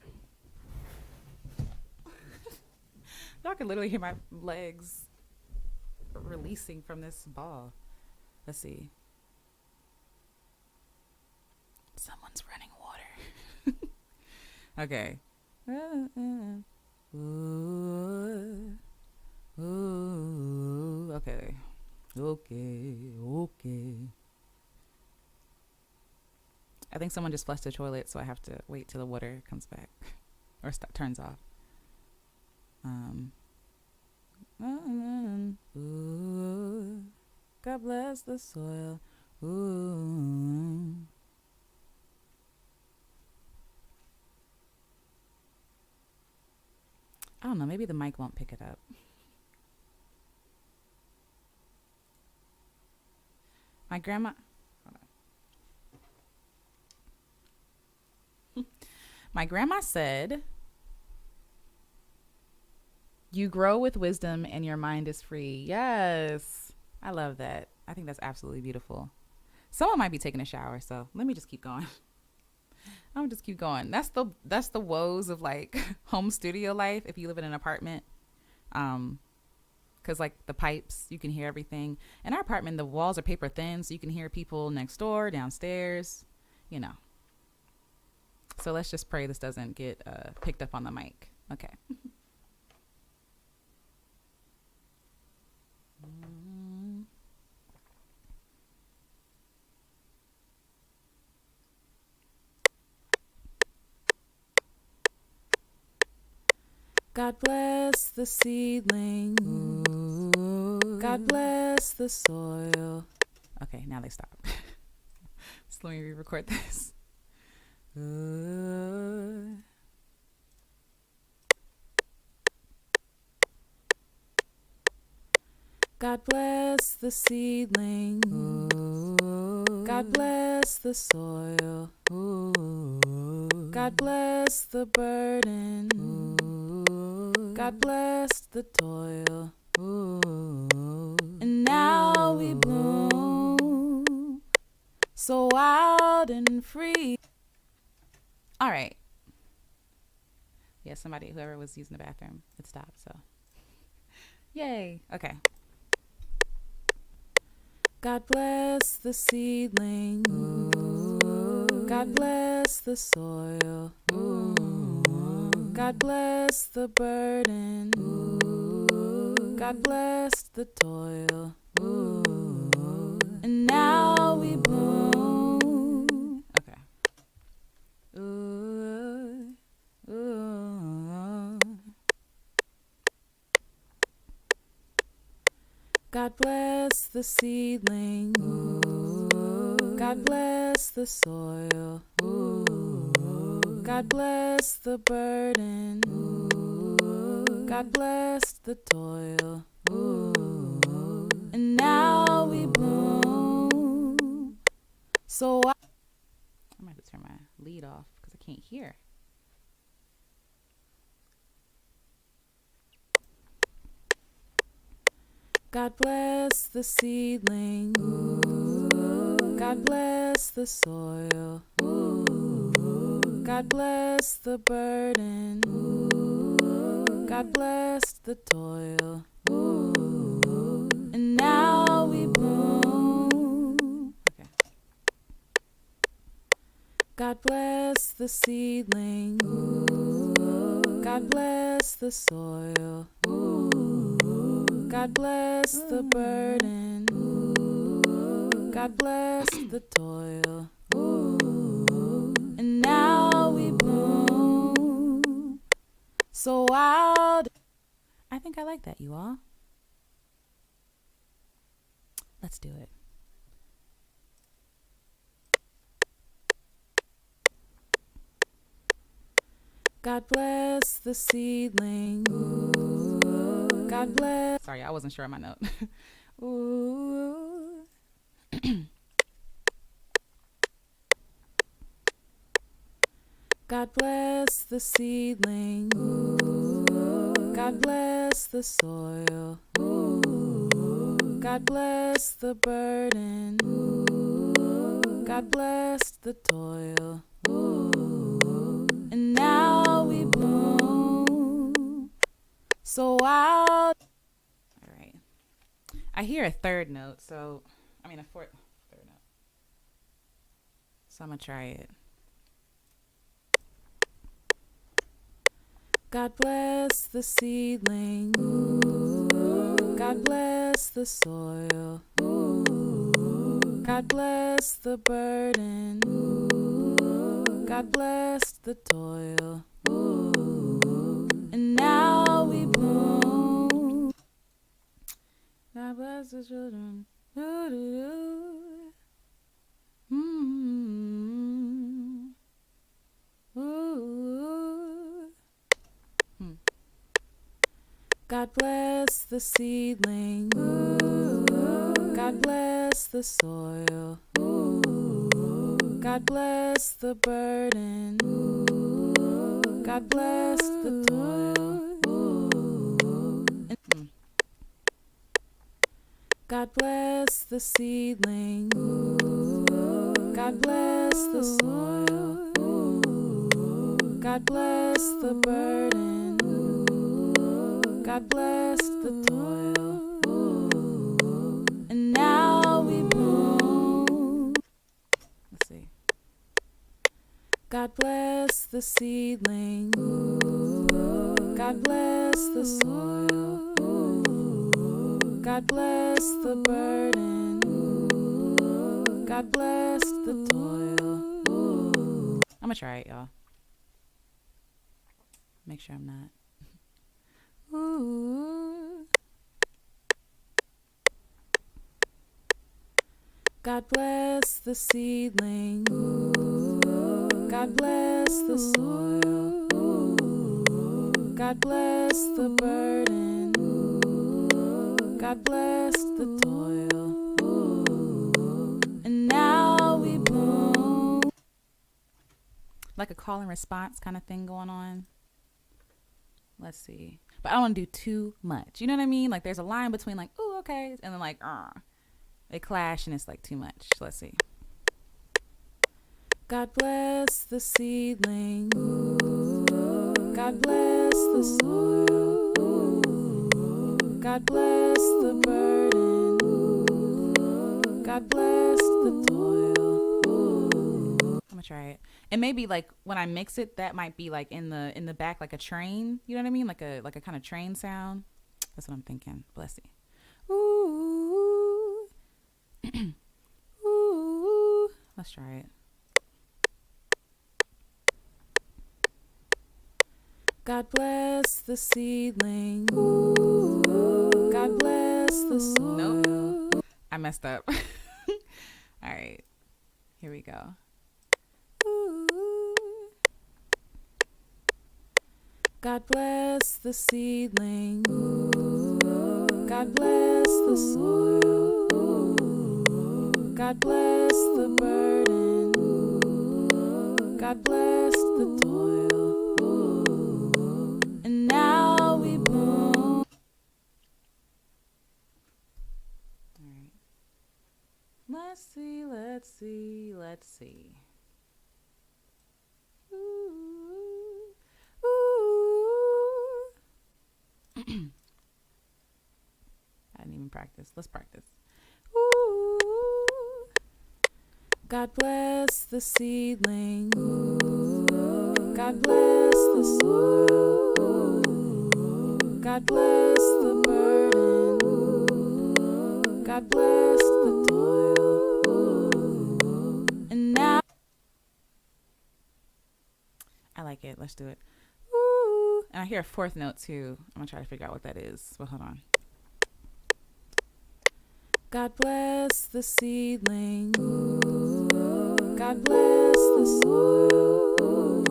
Y'all can literally hear my legs releasing from this ball. Let's see. Someone's running water. Okay. Okay. Okay. I think someone just flushed the toilet, so I have to wait till the water comes back or turns off. Ooh, God bless the soil. Ooh. I don't know. Maybe the mic won't pick it up. My grandma. My grandma said, "You grow with wisdom and your mind is free." Yes. I love that. I think that's absolutely beautiful. Someone might be taking a shower, so let me just keep going. I'm just keep going. That's the woes of like home studio life if you live in an apartment. Cuz like the pipes, you can hear everything. In our apartment, the walls are paper thin, so you can hear people next door, downstairs, you know. So let's just pray this doesn't get picked up on the mic. Okay. God bless the seedling. Ooh. God bless the soil. Okay, now they stop. So let me re-record this. Ooh. God bless the seedling. Ooh. God bless the soil. Ooh. God bless the burden. Ooh. God bless the toil. Ooh. And now we bloom so wild and free. All right. Yeah, somebody, whoever was using the bathroom, it stopped, so. Yay. Okay. God bless the seedling. Ooh. God bless the soil. Ooh. God bless the burden. Ooh. God bless the toil. Ooh. And now we bloom. Okay. Ooh. Ooh. God bless the seedling. Ooh. God bless the soil. Ooh. God bless the burden. Ooh. God bless the toil. Ooh. And now we bloom. So I'm going to turn my lead off because I can't hear. God bless the seedling. Ooh. God bless the soil. Ooh. God bless the burden. Ooh. God bless the toil. Ooh. And now we bloom. Okay. God bless the seedling. Ooh. God bless the soil. Ooh. God bless the burden. Ooh. God bless the toil. Ooh. And now we bloom so wild. I think I like that, you all. Let's do it. God bless the seedling. Ooh. God bless. Sorry, I wasn't sure on my note. Ooh. God bless the seedling. Ooh. God bless the soil. Ooh. God bless the burden. Ooh. God bless the toil. Ooh. And now we bloom so wild. All right. I hear a third note, so I mean a fourth third note. So I'm gonna try it. God bless the seedling. God bless the soil. God bless the burden. God bless the toil. And now we bloom. God bless the children. God bless the seedling. God bless the soil. God bless the burden. God bless the toil. God bless the seedling. God bless the soil. God bless the burden. God bless the toil. And now we bloom. Let's see. God bless the seedling. God bless the soil. God bless the burden. God bless the toil. I'm gonna try it, y'all. Make sure I'm not. Ooh. God bless the seedling. God bless the soil. God bless the burden. God bless the toil. And now we bloom. Like a call and response kind of thing going on. Let's see. But I don't want to do too much. You know what I mean? Like there's a line between like, ooh, okay. And then like, they clash and it's like too much. Let's see. God bless the seedling. God bless the soil. God bless the burden. God bless the toil. I'm gonna try it. And maybe like when I mix it, that might be like in the back, like a train. You know what I mean? Like a kind of train sound. That's what I'm thinking. Bless you. Ooh. Ooh. Let's try it. God bless the seedling. God bless the soil. Nope. I messed up. All right. Here we go. God bless the seedling. God bless the soil. God bless the burden. God bless the toil. And now we bloom. All right. Let's see, let's see, let's see. Ooh. Ooh. I didn't even practice. Let's practice. Ooh. God bless the seedling. God bless the soil. God bless the burden. God bless the toil. And now I like it. Let's do it. Ooh. And I hear a fourth note too. I'm gonna try to figure out what that is. Well, hold on. God bless the seedling. God bless the soil.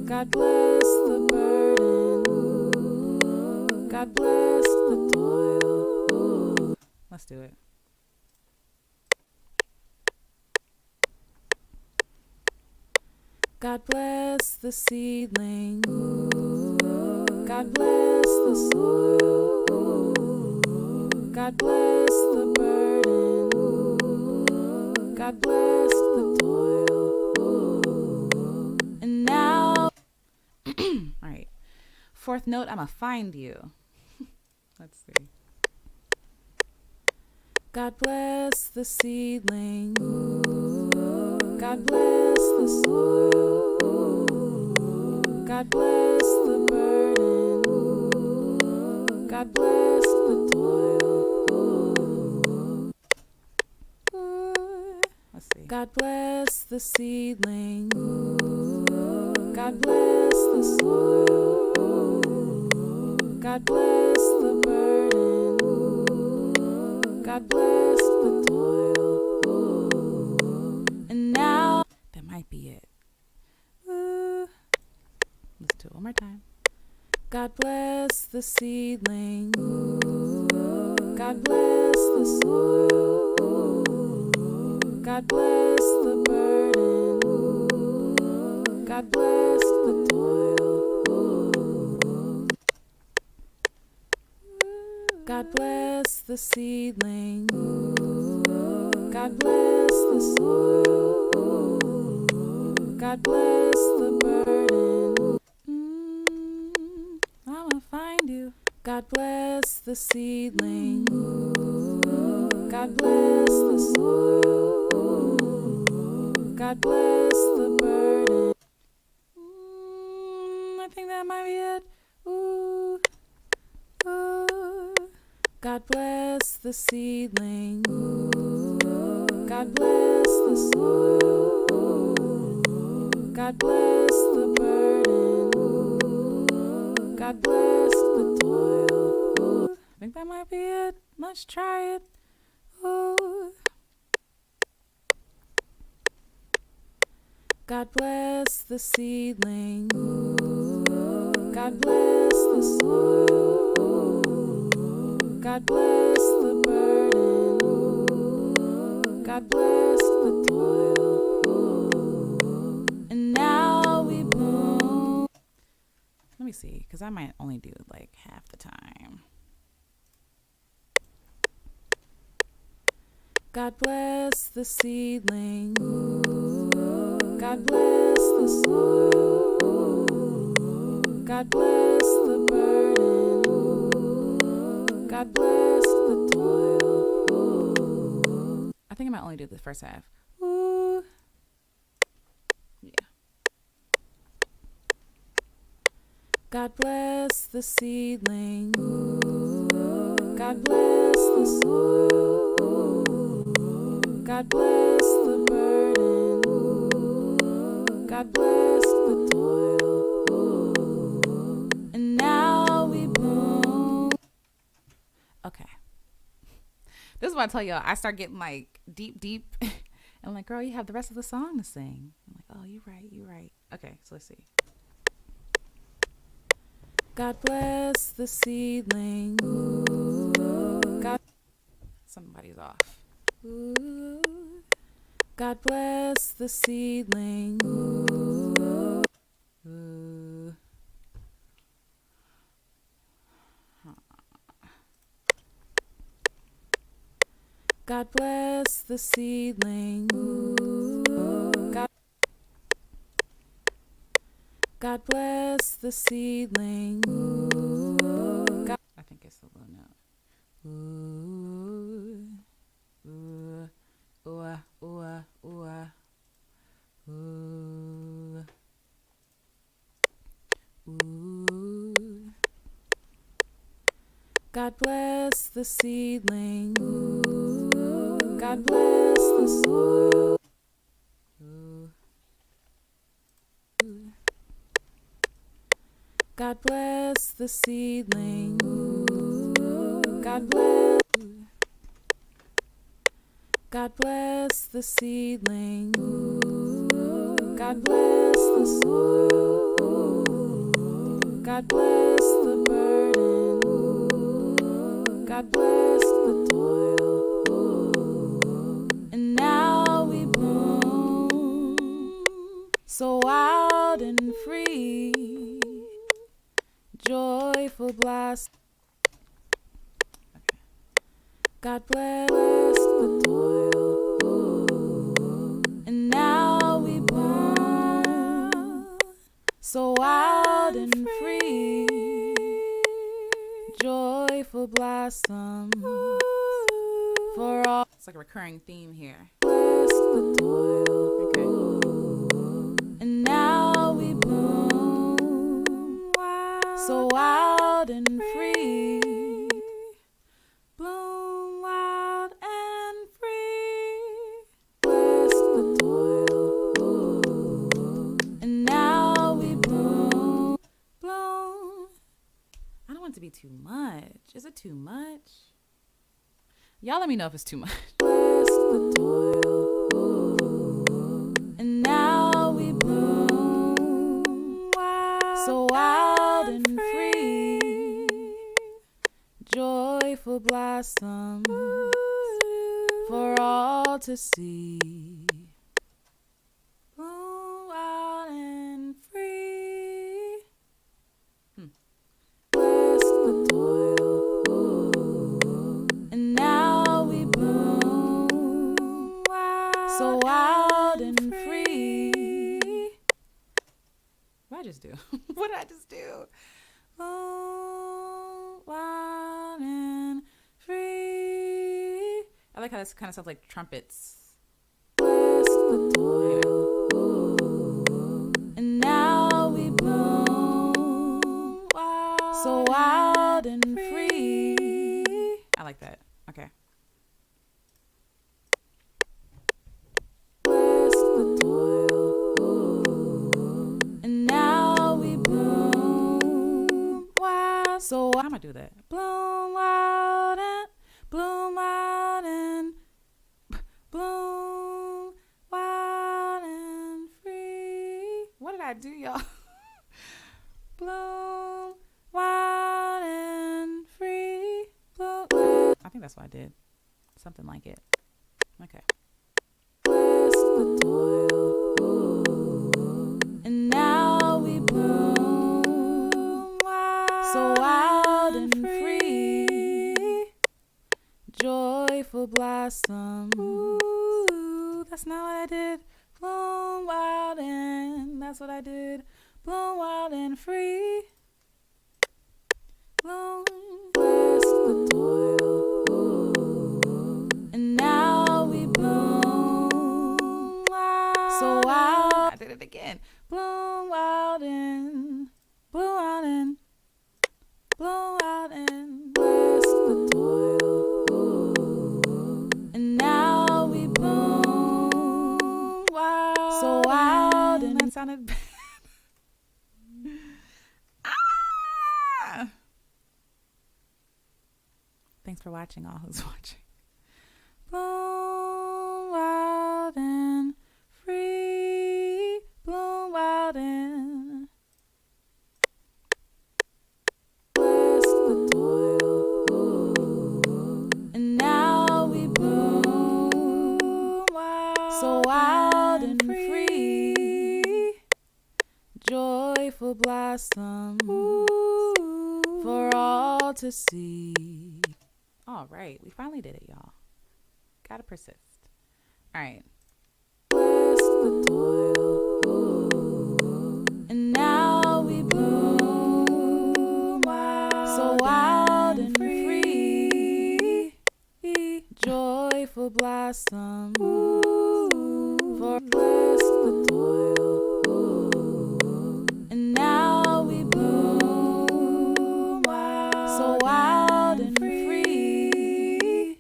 God bless the burden. God bless the toil. Let's do it. God bless the seedling. God bless the soil. God bless the burden. God bless the toil. And now, all right. Fourth note, I'ma find you. Let's see. God bless the seedling. God God bless the soil. God bless the burden. God bless the toil. Let's see. God bless the seedling. God bless the soil. God bless the burden. God bless the toil. And now that might be it. Let's do it one more time. God bless the seedling. God bless the soil. God bless the burden. God bless the toil. God bless the seedling. God bless the soil. God bless the burden. I'ma find you. God bless the seedling. God bless the soil. God bless the burden. I think that might be it. Ooh. God bless the seedling. God bless the soil. God bless the burden. God bless the toil. I think that might be it. Let's try it. Ooh. God bless the seedling. God bless the soil. God bless the burden. God bless the toil. And now we bloom. Let me see, because I might only do like half the time. God bless the seedling. God bless the soil. God bless the burden. God bless the toil. I think I might only do the first half. Ooh. Yeah. God bless the seedling. God bless the soil. God bless the burden. God bless the toil. And now we bloom. Okay. This is what I tell y'all. I start getting like deep. And I'm like, girl, you have the rest of the song to sing. I'm like, oh, you're right. Okay, so let's see. God bless the seedling. God, somebody's off. Ooh. God bless the seedling. Ooh. God bless the seedling. God bless the seedling. God, I think it's a low note. God bless the seedling. God bless the soil. God bless the seedling. God bless. God bless the seedling. God bless the soil. God bless the burden. God bless the toil. And now we bloom so wild and free. Joyful blast. Okay. God bless the toil. And now we bloom so wild and free. Joyful blossom for all. It's like a recurring theme here. Bless the toil. Okay. it too much? Y'all let me know if it's too much. The toil, and now we bloom, so wild and free, joyful blossoms for all to see. Bloom wild and free. Bless the toil, and now we bloom, so wild and free. What did I just do? What did I just do? Bloom wild and free. I like how this kind of sounds like trumpets. Bless the toil, and now we bloom, so wild and free. I like that. Okay. Bless the toil, and now we bloom, so how am I do that? Bloom wild and bloom wild and bloom wild and free. What did I do, y'all? Bloom wild and free. Bloom. I think that's what I did. Something like it. Okay. Bless the toil, and now we bloom, so wild and free, joyful blossom. Ooh, that's not what I did. Bloom wild and that's what I did. Bloom wild and free. Bloom. Bless the toil, and now we bloom, so wild. I did it again. Bloom wild and bloom wild and bloom wild and bless the toil, and now we bloom, so wild and that sounded bad. Thanks for watching, all who's watching. Bloom wild and free, bloom wild and bless the toil, and now we bloom, so wild and free, joyful blossom for all to see. All right, we finally did it, y'all. Gotta persist. All right. Bless the toil, and now we bloom, so wild and free, joyful blossom for bless the toil, and now we bloom, so wild and free.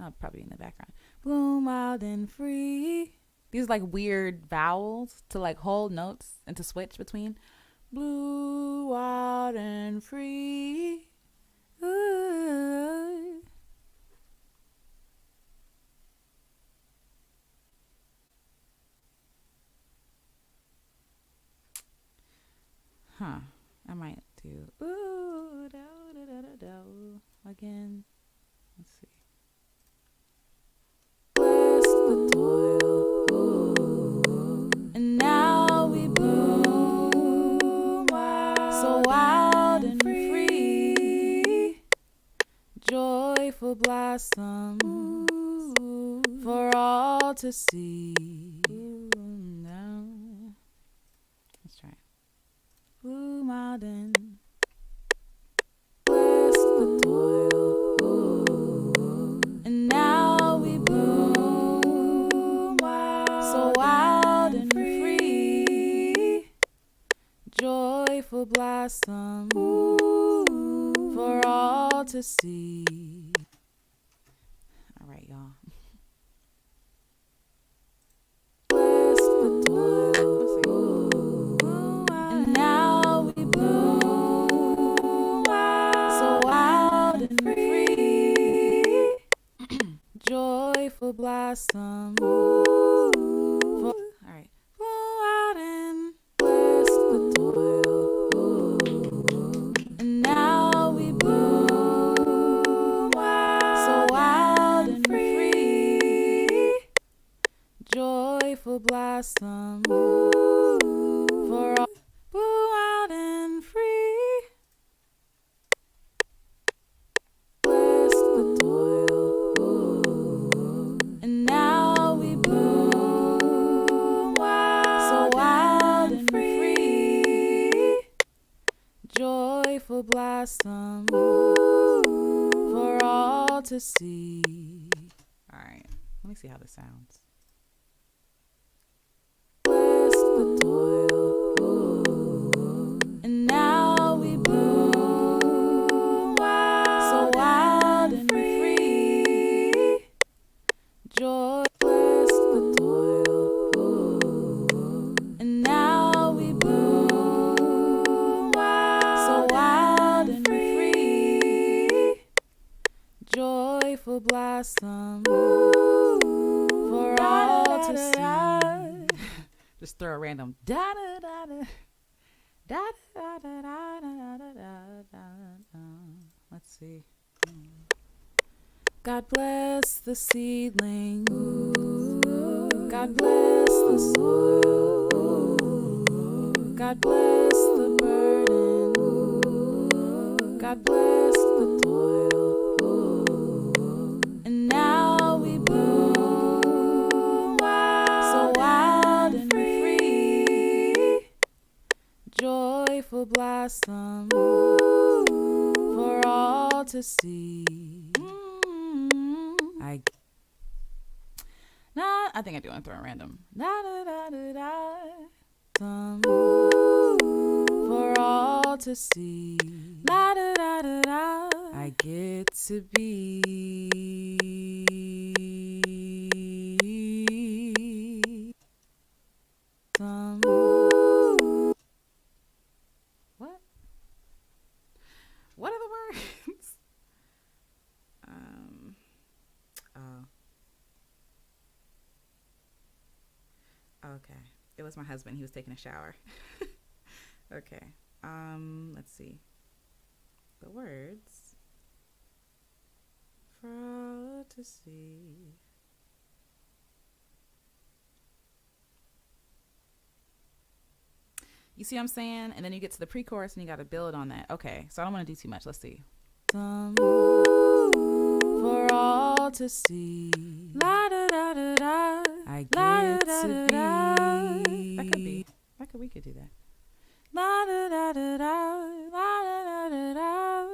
I'll probably in the background. Bloom wild and free. These are like weird vowels to like hold notes and to switch between. Blue, wild and free. Ooh. Huh. I might do ooh, do, do, do, do, do, again. Let's see. Bless the toil, and now we bloom, so wild and free, joyful blossom for all to see. No. Let's try it. Bloom wild and bless the toil, and now we bloom, so wild and free, joyful blossom for all to see. All right, y'all. Bless the toil, and now we bloom, so wild. Joyful blossom. All right. Blow out and bless the toil. And now we bloom so wild and free. Joyful blossom for all. Blow out and free. Bless the toil. And now we bloom so wild and free. Joyful blossom for all to see. All right, let me see how this sounds. Bless the toil, and now we bloom so wild and free. Joy, bless the toil, and now we bloom so wild and free. Joyful blossom for all to see. Just throw a random da da da da da da da da da da da. Let's see. God bless the seedling. God bless the soil. God bless the burden. God bless the toil. And now we bloom so wild and free. Joyful blossom for all to see. I think I do want to throw a random. Da da da da da. For all to see. La da da da da. I get to be. What? What are the words? Oh. Okay. It was my husband. He was taking a shower. Okay. Let's see. The words for all to see. You see what I'm saying? And then you get to the pre-chorus and you got to build on that. Okay. So I don't want to do too much. Let's see. For all to see. La da da da da. I get to be. We could do that. La da da da da. La da da da da.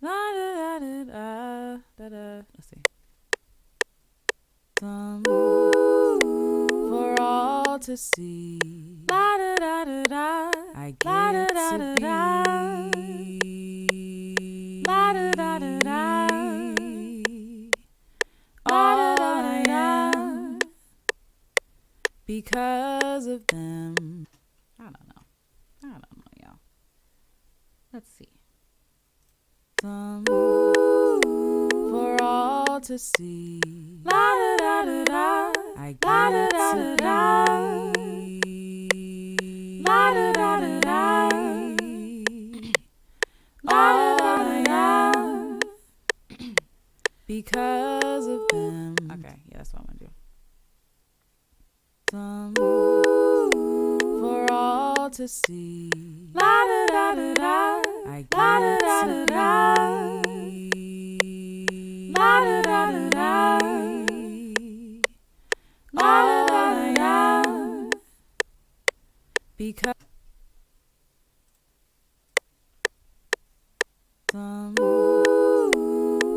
La da da da da da da. Let's see. For all to see. La da da da da. I get to be. La da da da da. All I am because of them. I don't know, y'all. Let's see. For all to see. La da da da da. I get to be. La da da da da. All I am because of them. Okay, yeah, that's what I'm gonna do. For all to see. La da da da da. I get to be. La da da da da. All I am because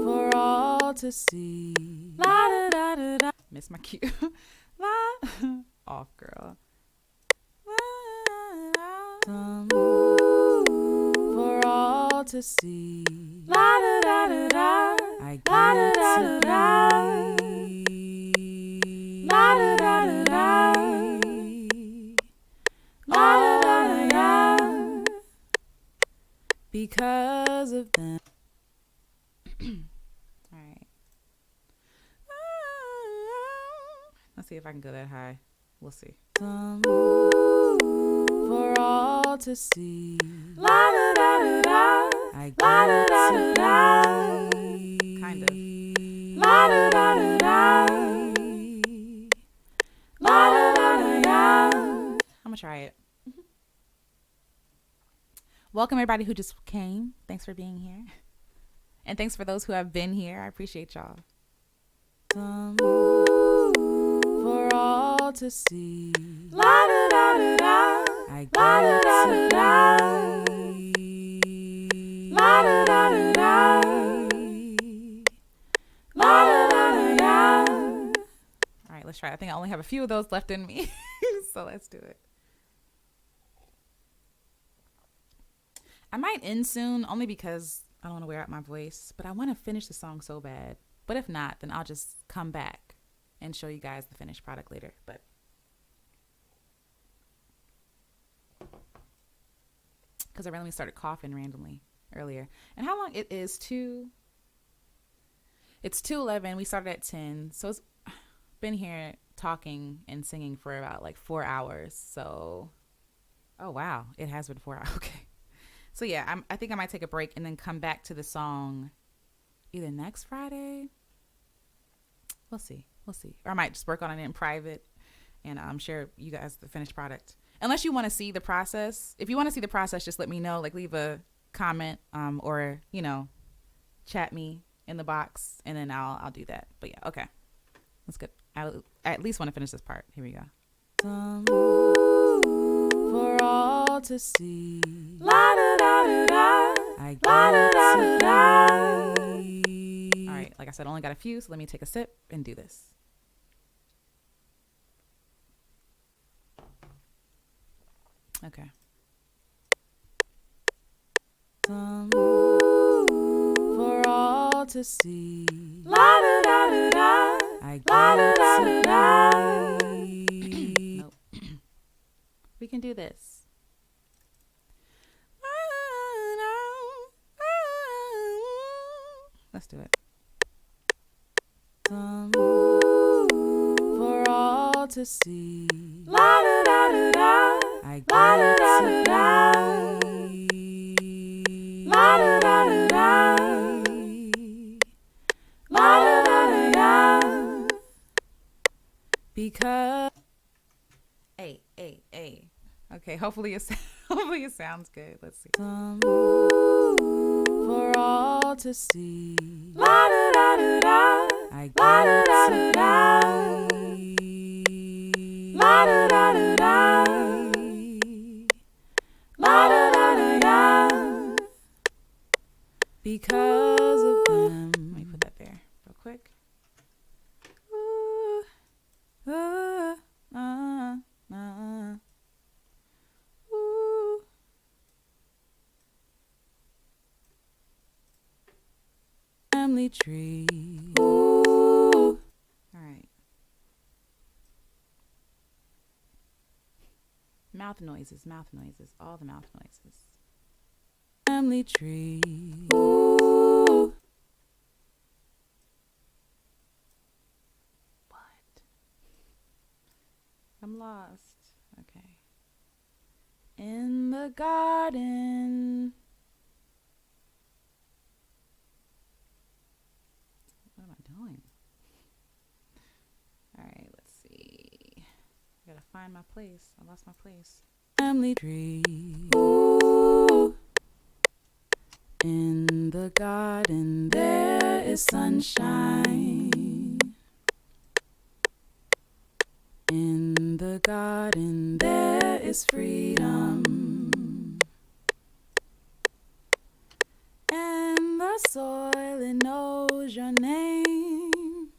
for all to see. La da da da da. Miss my cue. La off, girl. For all to see. La da da da da. I get to be. La da da da da. All I am because of them. All right. Let's see if I can go that high. We'll see. For all to see. La da da da da. I got it to kind of. La da da da da. La da da da da. I'm gonna try it. Welcome everybody who just came. Thanks for being here. And thanks for those who have been here. I appreciate y'all. For all to see. La da da da da. I got it to la da da da da. La da da da da. All right, let's try it. I think I only have a few of those left in me. So let's do it. I might end soon only because I don't want to wear out my voice, but I want to finish the song so bad. But if not, then I'll just come back and show you guys the finished product later. But because I randomly started coughing randomly earlier. And how long it is? It's 2:11. We started at 10. So it's been here talking and singing for about like 4 hours. So, oh wow, it has been 4 hours. Okay. So yeah, I think I might take a break and then come back to the song either next Friday. We'll see. Or I might just work on it in private and share you guys the finished product. Unless you want to see the process. If you want to see the process, just let me know. Like leave a comment or, chat me in the box and then I'll do that. But yeah, okay. That's good. I at least want to finish this part. Here we go. For all to see. La da da da da. I got it to da. All right, like I said, I only got a few, so let me take a sip and do this. Okay. For all to see. La da da da da. I got it to da. Nope. We can do this. Let's do it. For all to see. La da da da da. I got it to da. La da da da da. La da da da da. Because hey. Okay, hopefully it sounds good. Let's see. For all to see. La da da da da. I got it to da. La da da da da. La da da da da. Because of them. Let me put that there real quick. Ooh, ooh. Family tree. Ooh. All right. Mouth noises, all the mouth noises. Family tree. Ooh. What? I'm lost. Okay. In the garden. What am I doing? All right, let's see. I gotta find my place. I lost my place. Family tree. Ooh. In the garden there is sunshine. In the garden there is freedom. And the soil, it knows your name.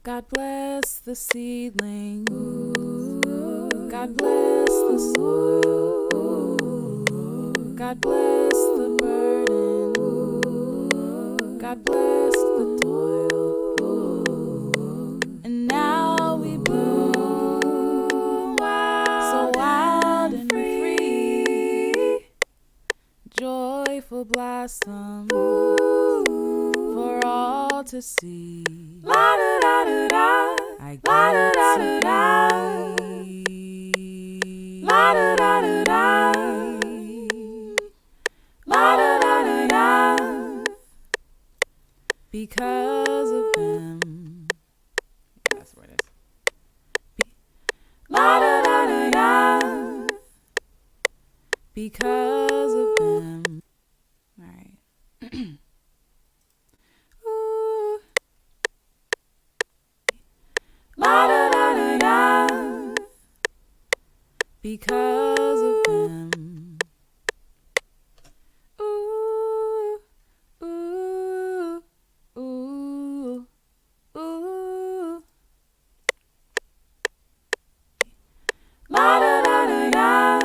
God bless the seedling. Ooh. God bless the soil. Ooh. God bless the burden. Ooh. God bless the toil. Ooh. And now we bloom. Wow. So while blossom for all to see. La da da da da. I get to be. La da da da da. La da da da da. Because of them. That's where it is. La da da da da. Because of them. All right. Ooh. La da da da da. Because of them. Ooh. Ooh. Ooh. Ooh. La da da da da.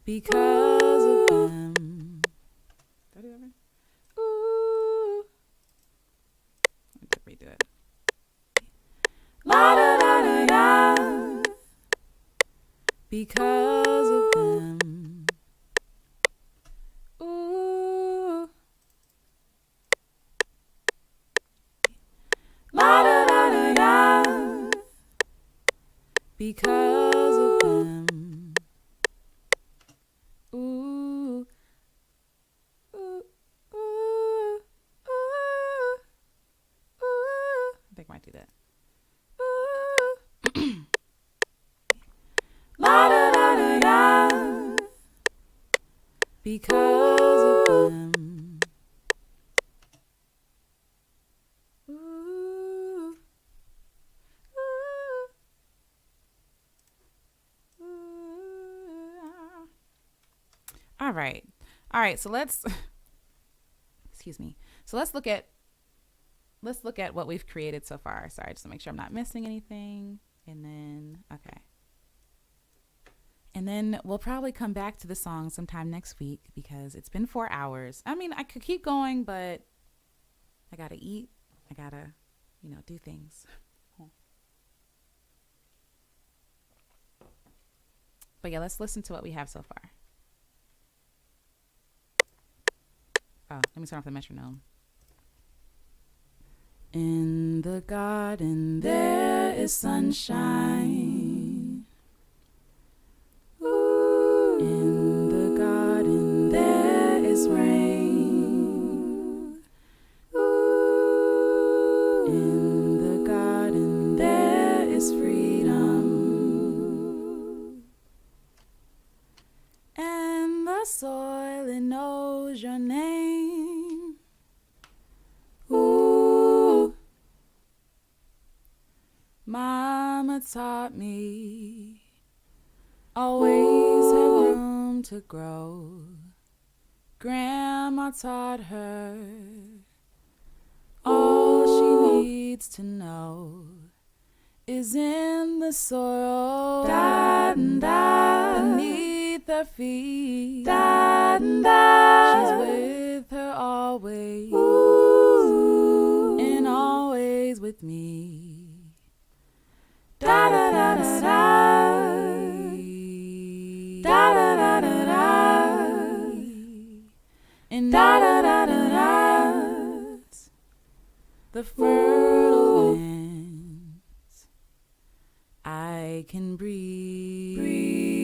Because of them. Did I do that right? Ooh. Let me redo it. La da da da da. Because of them. Ooh. La da da da da. Because of them. Ooh. Ooh. Ooh. Ooh. Ooh. I think I might do that. Ooh. La da da da da. Because of them. Ooh. Ooh. Ooh. All right. So let's excuse me. So let's look at what we've created so far. Sorry, just to make sure I'm not missing anything. And then we'll probably come back to the song sometime next week because it's been 4 hours. I mean, I could keep going, but I gotta eat. I gotta, do things. But yeah, let's listen to what we have so far. Oh, let me turn off the metronome. In the garden there is sunshine. Ooh. In the garden there is rain. Ooh. In the garden there is freedom. And the soil, it knows your name. Ooh. Mama taught me always have room to grow. Grandma taught her all she needs to know is in the soil. Beneath her feet. She's with her always. Ooh. And always with me. Da da da da da. Da da da da da. And da da da da da. The fertile lands I can breathe. Breathe.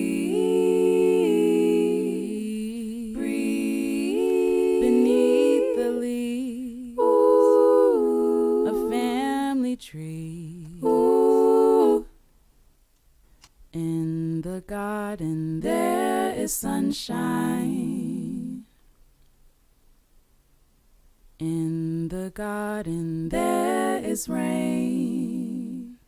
Beneath the leaves. Ooh. A family tree. Ooh. In the garden there is sunshine. In the garden there is rain.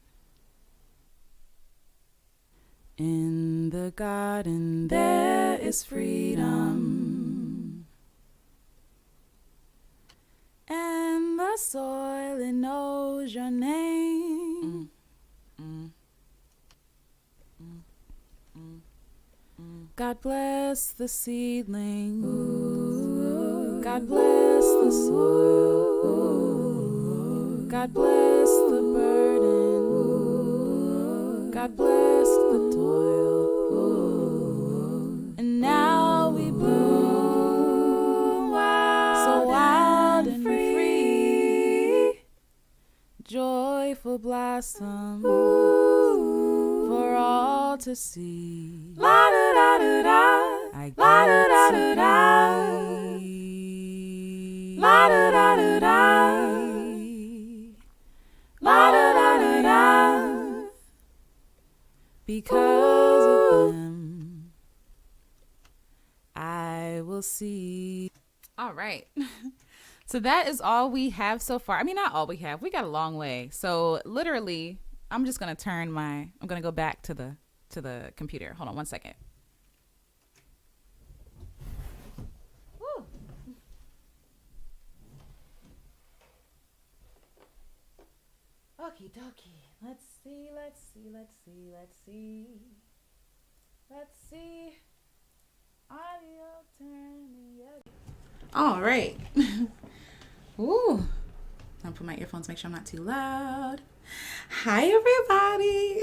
In the garden there is freedom. And the soil, it knows your name. God bless the seedling. Ooh. God bless the soil. Ooh. God bless the burden. Ooh. God bless the toil. Ooh. And now we bloom. awesome for all to see. La da da da da. I get la da da da da. La da da da da. La da da da da. Because of them, I will see. All right. So that is all we have so far. I mean, not all we have. We got a long way. So literally, I'm just going to I'm going to go back to the computer. Hold on one second. Woo. Okie dokie. Let's see. Audio turn. All right. Ooh. I'll put my earphones, make sure I'm not too loud. Hi, everybody.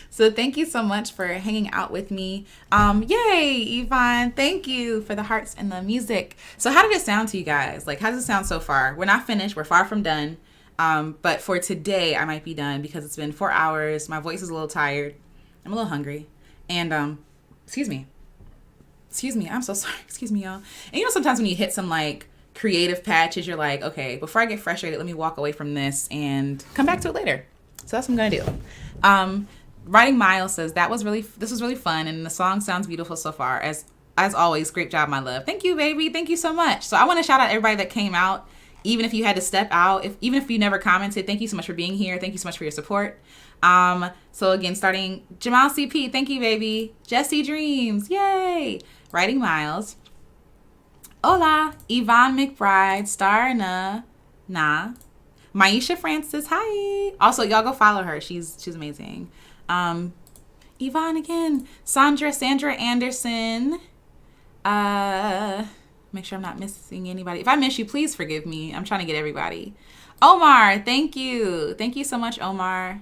So thank you so much for hanging out with me. Yay, Yvonne. Thank you for the hearts and the music. So how did it sound to you guys? Like, how does it sound so far? We're not finished. We're far from done. But for today, I might be done because it's been 4 hours. My voice is a little tired. I'm a little hungry. And, excuse me, I'm so sorry. Excuse me, y'all. And you know, sometimes when you hit some like creative patches, you're like, okay, before I get frustrated, let me walk away from this and come back to it later. So that's what I'm going to do. Writing Miles says, this was really fun. And the song sounds beautiful so far. As always, great job, my love. Thank you, baby. Thank you so much. So I want to shout out everybody that came out, even if you had to step out, even if you never commented. Thank you so much for being here. Thank you so much for your support. So again, starting Jamal CP, thank you, baby. Jesse Dreams, yay. Writing Miles. Hola. Yvonne McBride, Star Na. Maisha Francis, hi. Also, y'all go follow her. She's amazing. Yvonne again. Sandra Anderson. Make sure I'm not missing anybody. If I miss you, please forgive me. I'm trying to get everybody. Omar, thank you. Thank you so much, Omar.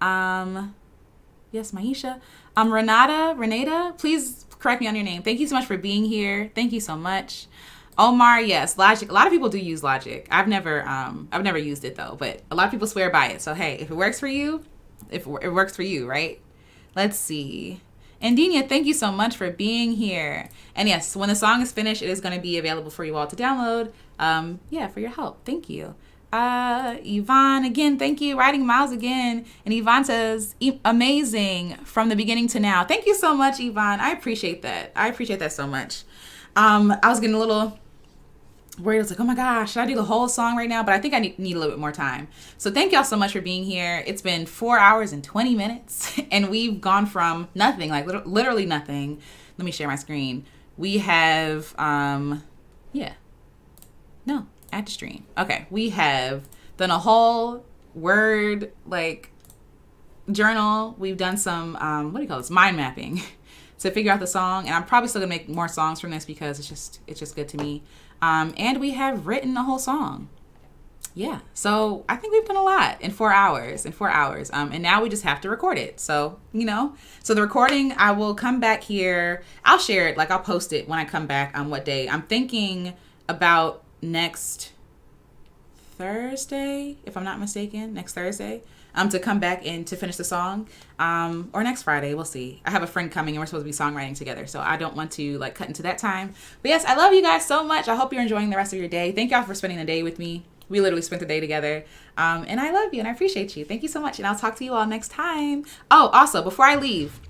Yes, Maisha. Renata, please correct me on your name. Thank you so much for being here. Thank you so much. Omar, yes, Logic. A lot of people do use Logic. I've never used it though, but a lot of people swear by it. So hey, if it works for you, it works for you, right? Let's see. Andina, thank you so much for being here. And yes, when the song is finished, it is going to be available for you all to download. For your help. Thank you. Yvonne, again, thank you. Writing Miles again. And Yvonne says, amazing from the beginning to now. Thank you so much, Yvonne. I appreciate that. I appreciate that so much. I was getting a little worried. I was like, oh my gosh, should I do the whole song right now? But I think I need a little bit more time. So thank y'all so much for being here. It's been 4 hours and 20 minutes and we've gone from nothing, like literally nothing. Let me share my screen. We have, add to stream. Okay. We have done a whole word, like journal. We've done some, mind mapping to figure out the song. And I'm probably still gonna make more songs from this because it's just good to me. And we have written a whole song. Yeah. So I think we've done a lot in 4 hours, and now we just have to record it. So, so the recording, I will come back here. I'll share it. Like I'll post it when I come back on what day. I'm thinking about next Thursday, if I'm not mistaken, next Thursday, to come back and to finish the song, or next Friday, we'll see. I have a friend coming and we're supposed to be songwriting together, so I don't want to like cut into that time. But yes, I love you guys so much. I hope you're enjoying the rest of your day. Thank y'all for spending the day with me. We literally spent the day together, and I love you and I appreciate you. Thank you so much, and I'll talk to you all next time. Oh, also, before I leave,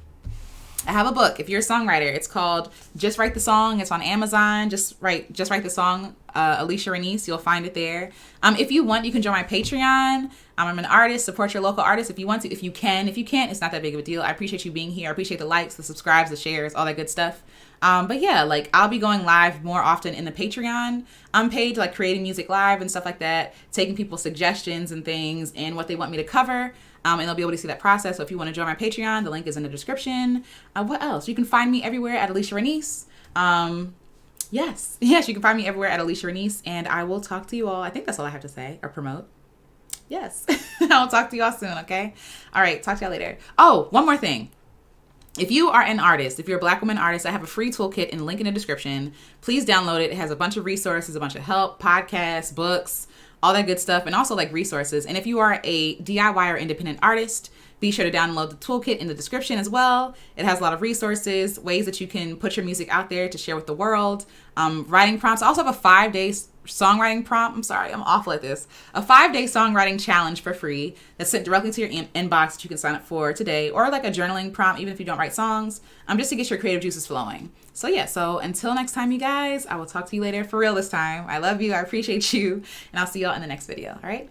I have a book. If you're a songwriter, it's called Just Write the Song. It's on Amazon. Just write the song. Alicia Renice, you'll find it there. If you want, you can join my Patreon. I'm an artist. Support your local artist if you want to. If you can. If you can't, it's not that big of a deal. I appreciate you being here. I appreciate the likes, the subscribes, the shares, all that good stuff. But yeah, like I'll be going live more often in the Patreon page, like creating music live and stuff like that, taking people's suggestions and things and what they want me to cover. And they'll be able to see that process. So if you want to join my Patreon, the link is in the description. What else? You can find me everywhere at Alicia Renice. Yes, you can find me everywhere at Alicia Renice. And I will talk to you all. I think that's all I have to say or promote. Yes, I'll talk to you all soon, okay? All right, talk to y'all later. Oh, one more thing. If you are an artist, if you're a Black woman artist, I have a free toolkit in the link in the description. Please download it. It has a bunch of resources, a bunch of help, podcasts, books, all that good stuff, and also like resources. And if you are a DIY or independent artist, be sure to download the toolkit in the description as well. It has a lot of resources, ways that you can put your music out there to share with the world, writing prompts. I also have a 5-day songwriting prompt. I'm sorry, I'm awful at this. A 5-day songwriting challenge for free that's sent directly to your inbox that you can sign up for today, or like a journaling prompt, even if you don't write songs, just to get your creative juices flowing. So yeah, so until next time, you guys, I will talk to you later, for real this time. I love you. I appreciate you. And I'll see y'all in the next video. All right.